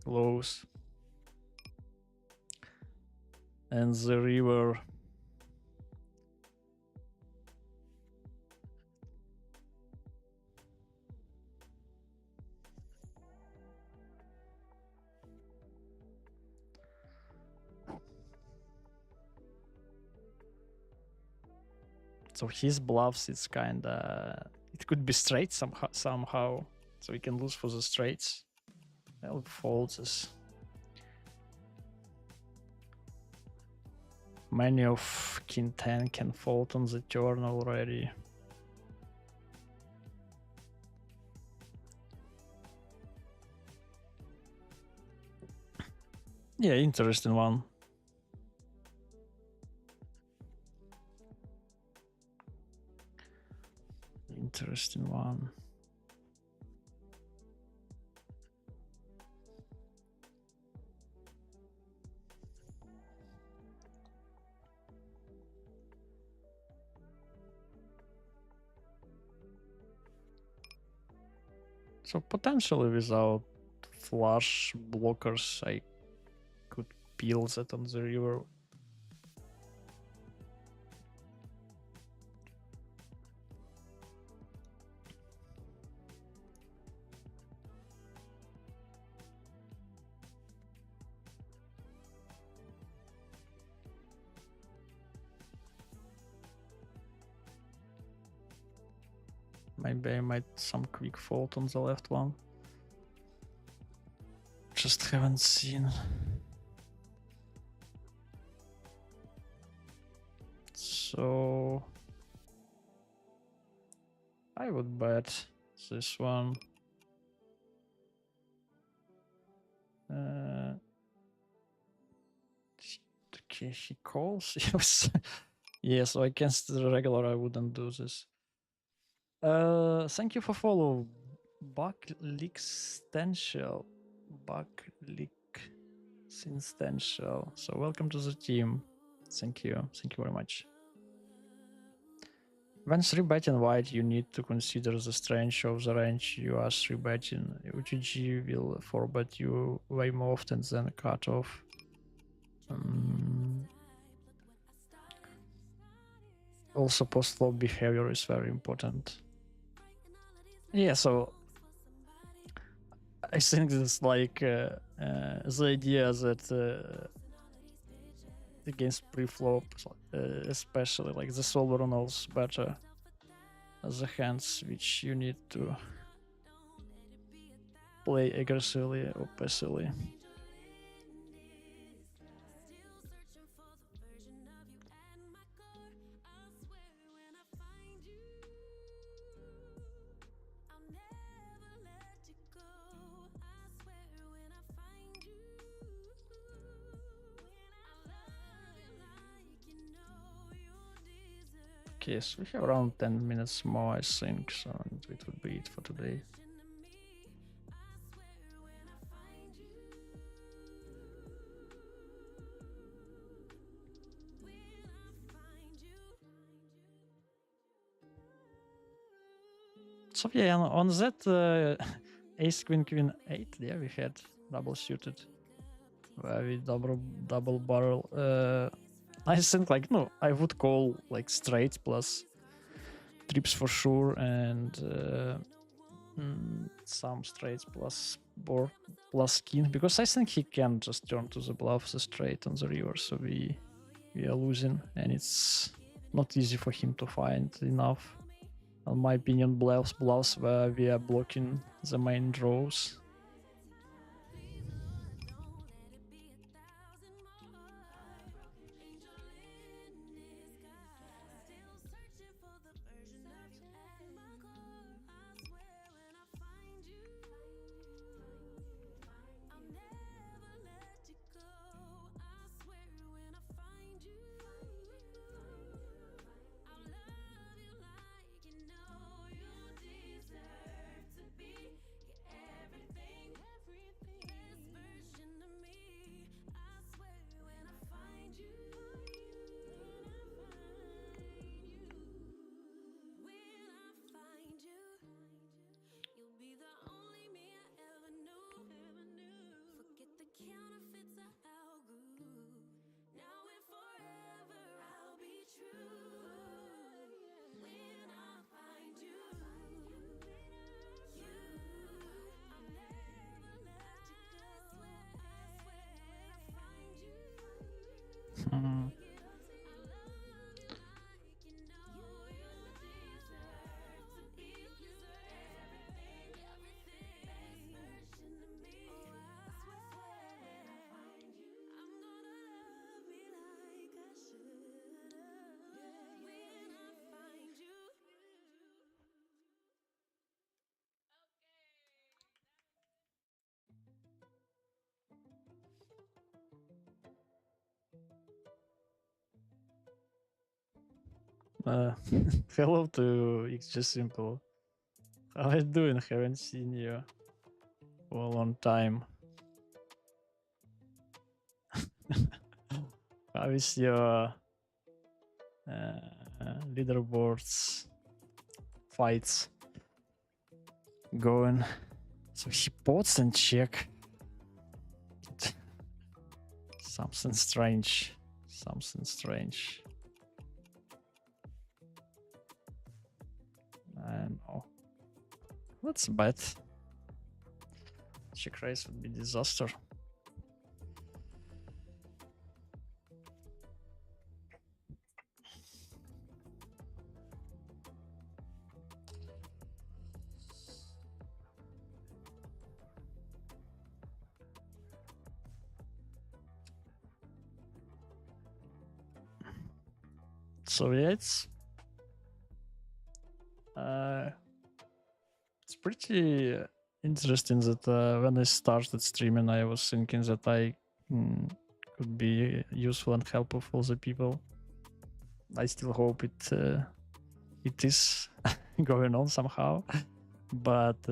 close. And the river. So his bluffs, it's kinda... It could be straight somehow. So we can lose for the straights. Well, folds is... Many of king 10 can fold on the turn already. Yeah, interesting one. Interesting one. So potentially without flush blockers, I could peel that on the river. Maybe I might some quick fold on the left one. Just haven't seen. So I would bet this one. Okay, he calls. Yes. Yeah, so against the regular, I wouldn't do this. Thank you for follow, Bucklickstential. Bucklickstential. So welcome to the team. Thank you very much. When 3-betting wide, you need to consider the strength of the range you are 3-betting. UTG will 4-bet you way more often than cut off. Also, post-flop behavior is very important. Yeah, so I think it's like the idea that against pre-flop, especially like the solver knows better the hands which you need to play aggressively or passively. Okay, so we have around 10 minutes more, I think, so it would be it for today. So yeah, on that ace queen queen 8, yeah, we had double suited where we double barrel. I think like no, I would call like straight plus trips for sure, and some straights plus board plus king, because I think he can just turn to the bluff the straight on the river, so we are losing, and it's not easy for him to find enough, in my opinion, bluffs where we are blocking the main draws. Hello to XG Simple. How are you doing? Haven't seen you for a long time. How is your leaderboards fights going? So he pots and check. Something strange. Something strange. I don't know. That's bad. Check race would be disaster. So yeah, it's pretty interesting that when I started streaming, I was thinking that I could be useful and helpful for the people. I still hope it is going on somehow, but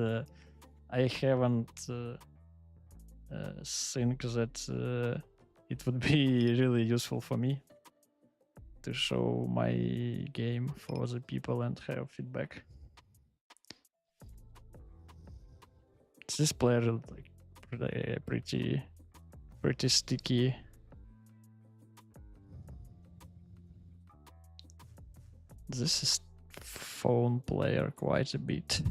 I haven't think that it would be really useful for me to show my game for the people and have feedback. This player is like pretty sticky. This is phone player quite a bit.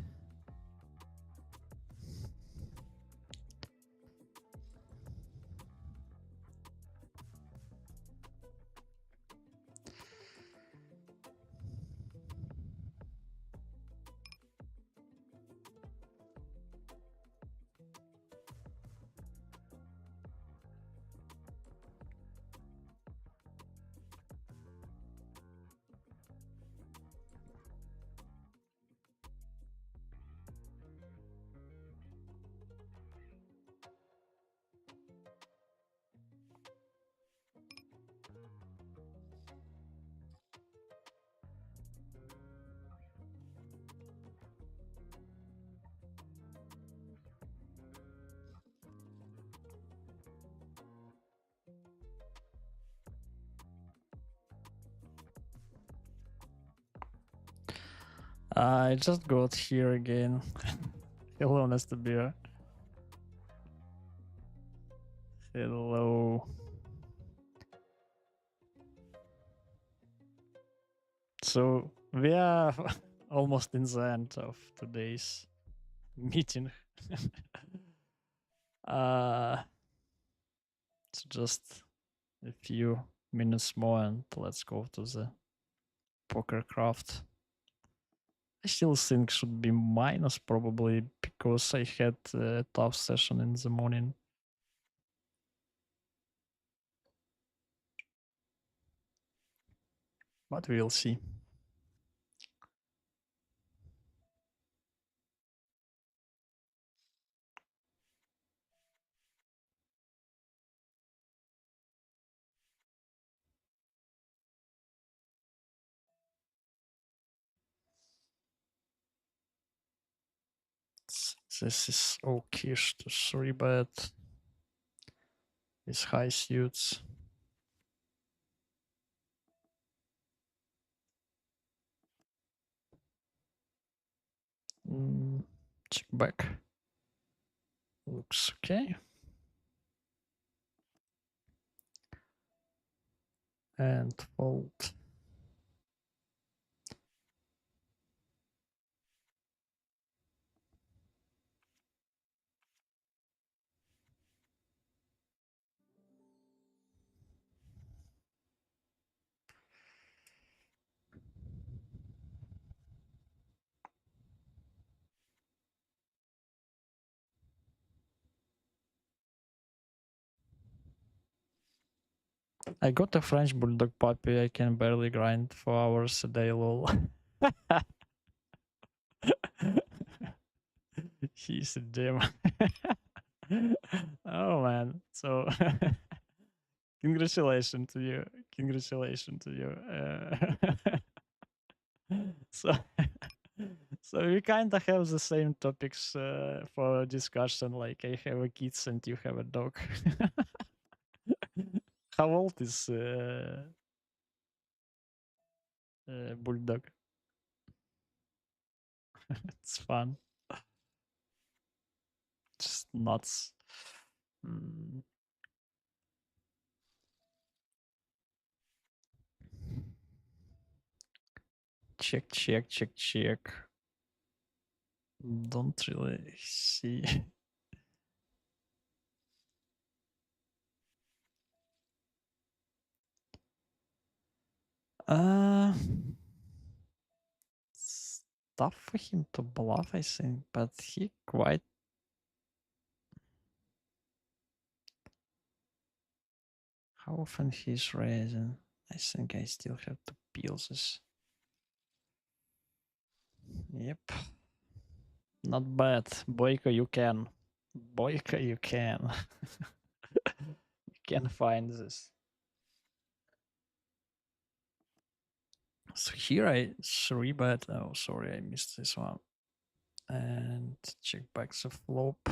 I just got here again. Hello, Mr. Beer. Hello. So we are almost in the end of today's meeting. It's just a few minutes more and let's go to the poker craft. I still think should be minus probably because I had a tough session in the morning. But we'll see. This is okay to 3-bet. These high suits. Check back. Looks okay. And fold. I got a French bulldog puppy. I can barely grind for hours a day, lol. He's a demon. Oh man. So congratulations to you. Congratulations to you. So, so we kind of have the same topics for discussion. Like I have a kids and you have a dog. How old is bulldog? It's fun. Just nuts. Mm. Check, check, check, check. Don't really see. Uh, it's tough for him to bluff, I think, but he quite. How often he's raising? I think I still have to peel this. Yep. Not bad. Boyko, you can. Boyko, you can. You can find this. So here I 3-bet. Oh, sorry, I missed this one. And check back the flop.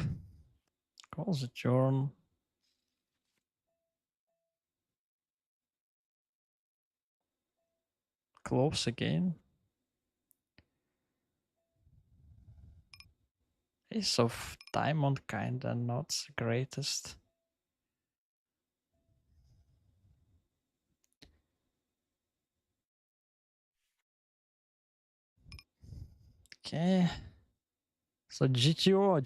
Call the turn. Close again. Ace of diamond kinda not the greatest. Okay. So GTO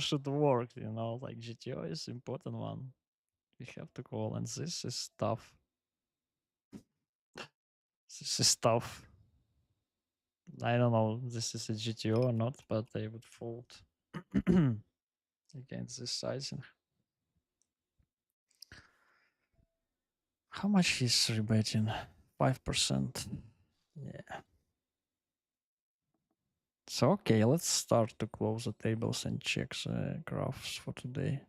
should work, you know, like GTO is important one. We have to call, and this is tough. This is tough. I don't know if this is a GTO or not, but I would fold against this sizing. How much is rebetting? 5%. Yeah. So okay, let's start to close the tables and check the graphs for today.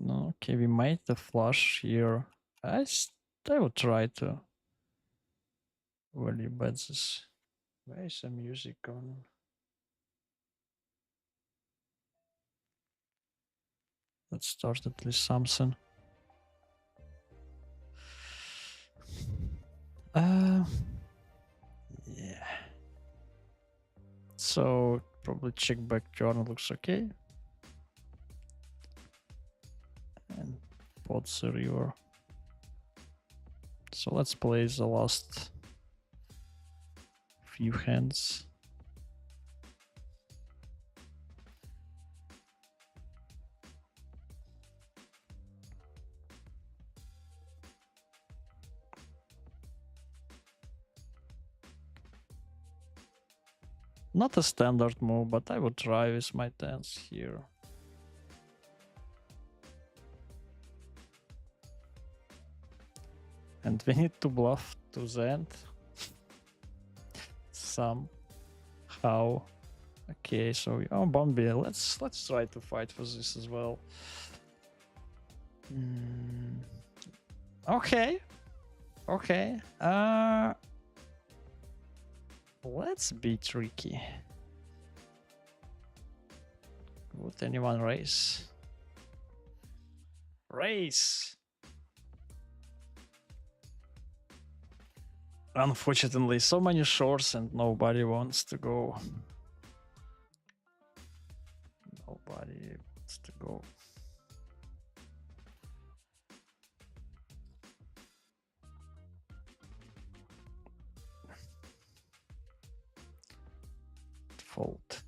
No, okay, we made the flush here. I will try to value bet this. Where is the music on? Let's start at least something. Yeah. So probably check back turn looks okay. And pot the river. So let's play the last few hands. Not a standard move, but I would try with my tens here. And we need to bluff to the end. Somehow. Okay, so Bombi, let's try to fight for this as well. Okay. Okay. Let's be tricky. Would anyone raise? Raise! Unfortunately, so many shorts and nobody wants to go. Nobody wants to go. Fold.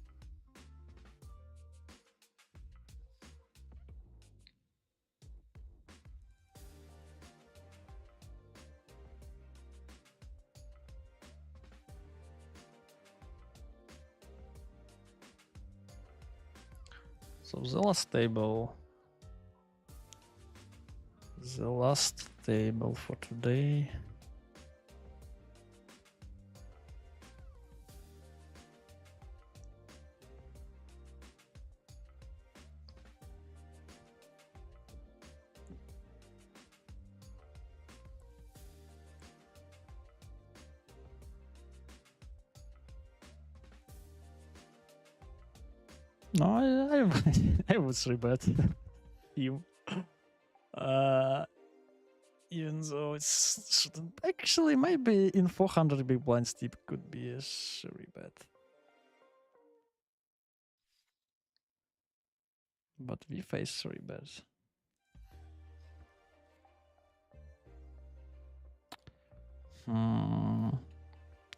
So the last table for today. No, I would 3-bet him. Even though it's shouldn't actually maybe in 400 big blinds deep could be a 3-bet. But we face 3-bets.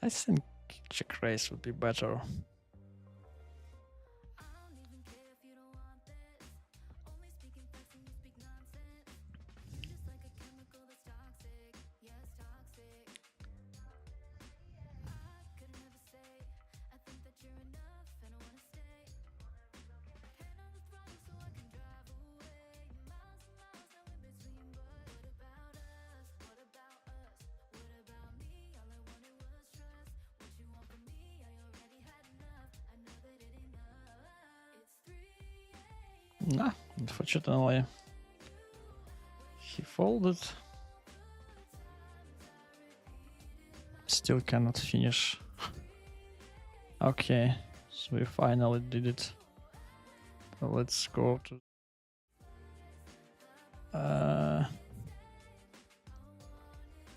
I think check raise would be better. I don't even care if you don't want this. Only speaking facts and you speak nonsense. You're just like a chemical that's toxic. Yes, toxic. I could never say. I think that you're enough and I wanna stay. Hand on the throttle so I can drive away. Miles and miles now in between, but what about us? What about us? What about me? All I wanted was trust. What you want from me? I already had enough. I know that it ain't enough. It's 3 a.m. Nah, unfortunately, he folded. Still cannot finish. Okay, so we finally did it. So let's go to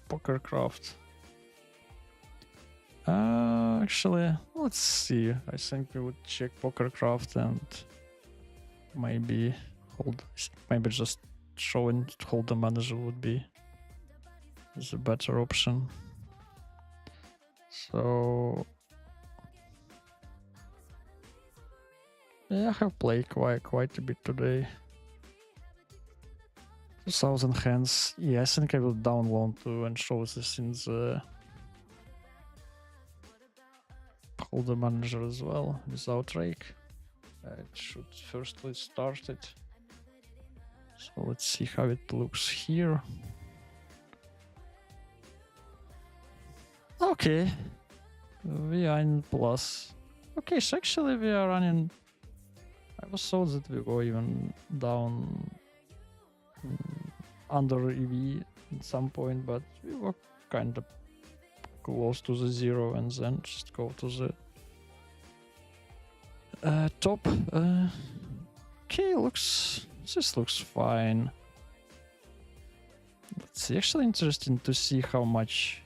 Pokercraft. Actually, let's see. I think we would check Pokercraft and maybe maybe just showing hold the manager would be the better option. So yeah, I have played quite a bit today. 2000 hands. Yeah, I think I will download too and show this in the hold the manager as well without rake. It should firstly start it. So let's see how it looks here. Okay, we are in plus. Okay, so actually we are running. I was thought that we go even down under EV at some point, but we were kind of close to the zero and then just go to the top. Okay, this looks fine. It's actually interesting to see how much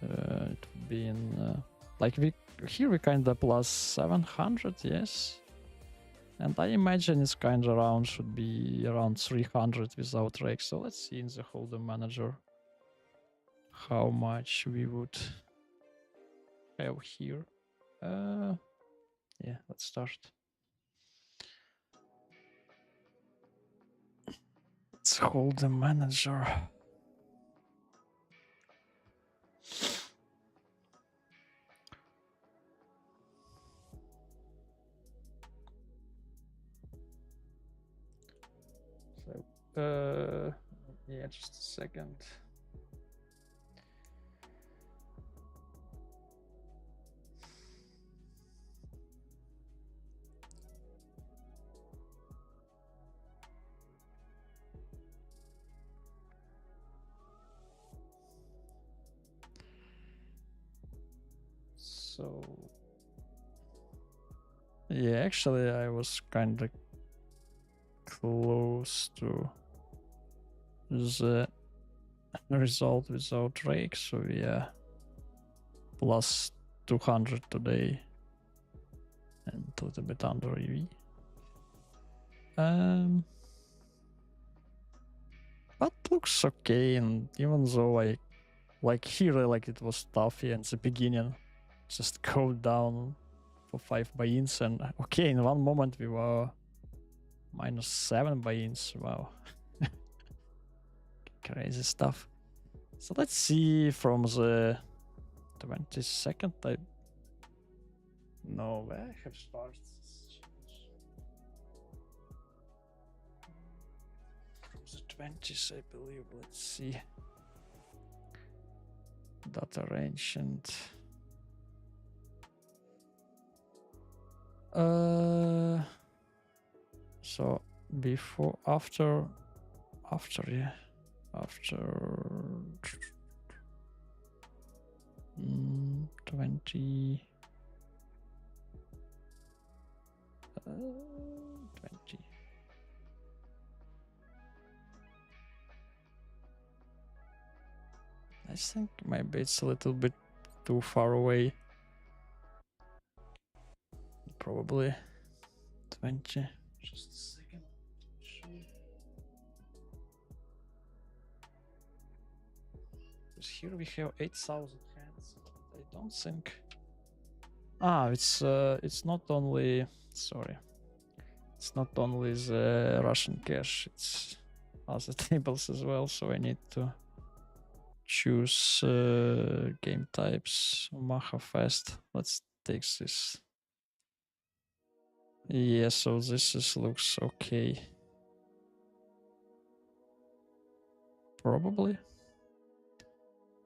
it would be in like we kind of plus 700, yes, and I imagine it's kind of around should be around 300 without rake. So let's see in the holder manager how much we would have here. Yeah, let's start. Let's hold the manager. So, yeah, just a second. So, yeah, actually, I was kind of close to the result without rake. So, yeah, plus 200 today and a little bit under EV. But looks okay, and even though I like here, like it was tough here in the beginning, just go down for 5 buy-ins, and okay, in one moment we were minus 7 buy-ins. Wow. Crazy stuff. So let's see from the 22nd. No, where I have started. From the 20s, I believe. Let's see. Data range and so before after 20 20. I think maybe it's a little bit too far away. Probably 20. Just a second. Because here we have 8,000 hands. I don't think. It's not only. Sorry. It's not only the Russian cache. It's other tables as well. So I need to choose game types. Maha fast. Let's take this. Yeah, so this looks okay. Probably.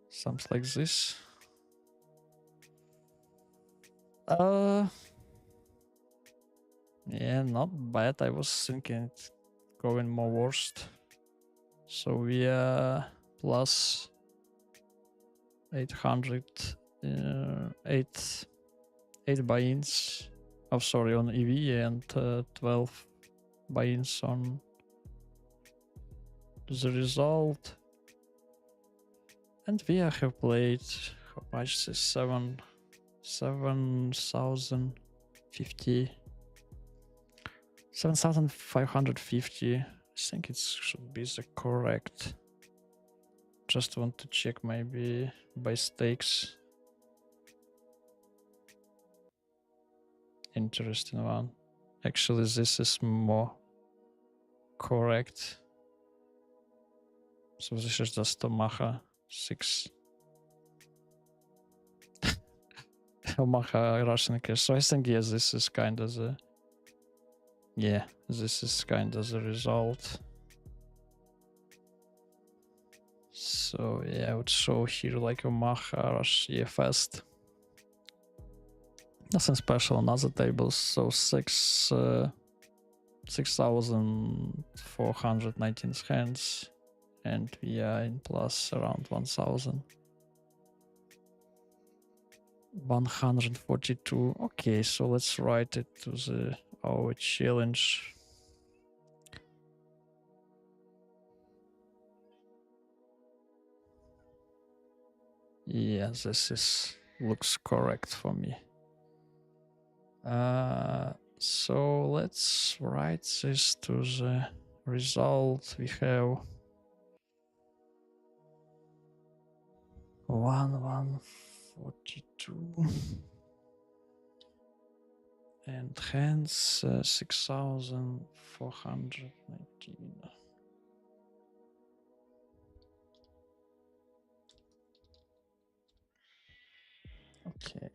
Something like this. Yeah, not bad. I was thinking it's going more worst. So we are plus 800, 8 buy-ins. Oh, sorry, on EV and 12 buy-ins on the result. And we have played, how much is this? 7,050. 7,550. I think it should be the correct. Just want to check maybe by stakes. Interesting one. Actually, this is more correct. So this is just Omaha 6. Omaha Russian cache. So I think, yes, this is kind of the... Yeah, this is kind of the result. So yeah, I would show here like Omaha Rush, yeah, fast. Nothing special on other tables. So 6,419 hands, and we are in plus around 1,000. 142. Okay, so let's write it to our challenge. Yeah, this looks correct for me. So let's write this to the result. We have 1,142 and hence 6,419. Okay.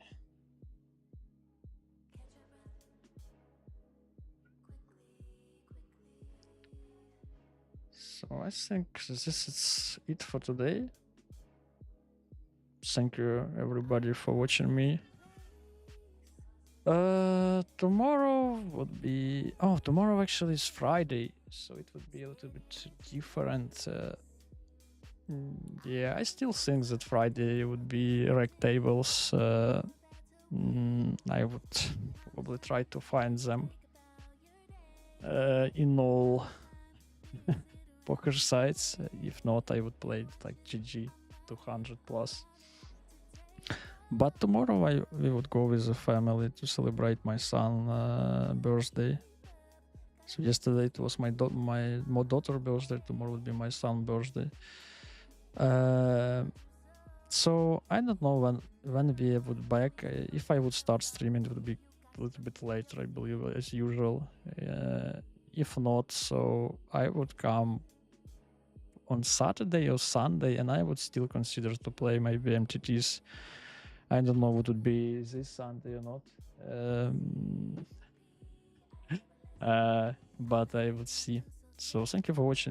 So I think this is it for today. Thank you everybody for watching me. Tomorrow would be... Oh, tomorrow actually is Friday, so it would be a little bit different. Yeah, I still think that Friday would be rec tables. I would probably try to find them in all poker sites. If not, I would play like GG 200 plus. But tomorrow we would go with the family to celebrate my son's birthday. So yesterday it was my daughter's birthday. Tomorrow would be my son's birthday. So I don't know when we would back. If I would start streaming, it would be a little bit later, I believe, as usual. If not, so I would come on Saturday or Sunday, and I would still consider to play maybe MTTs. I don't know what would be this Sunday or not. But I would see. So thank you for watching.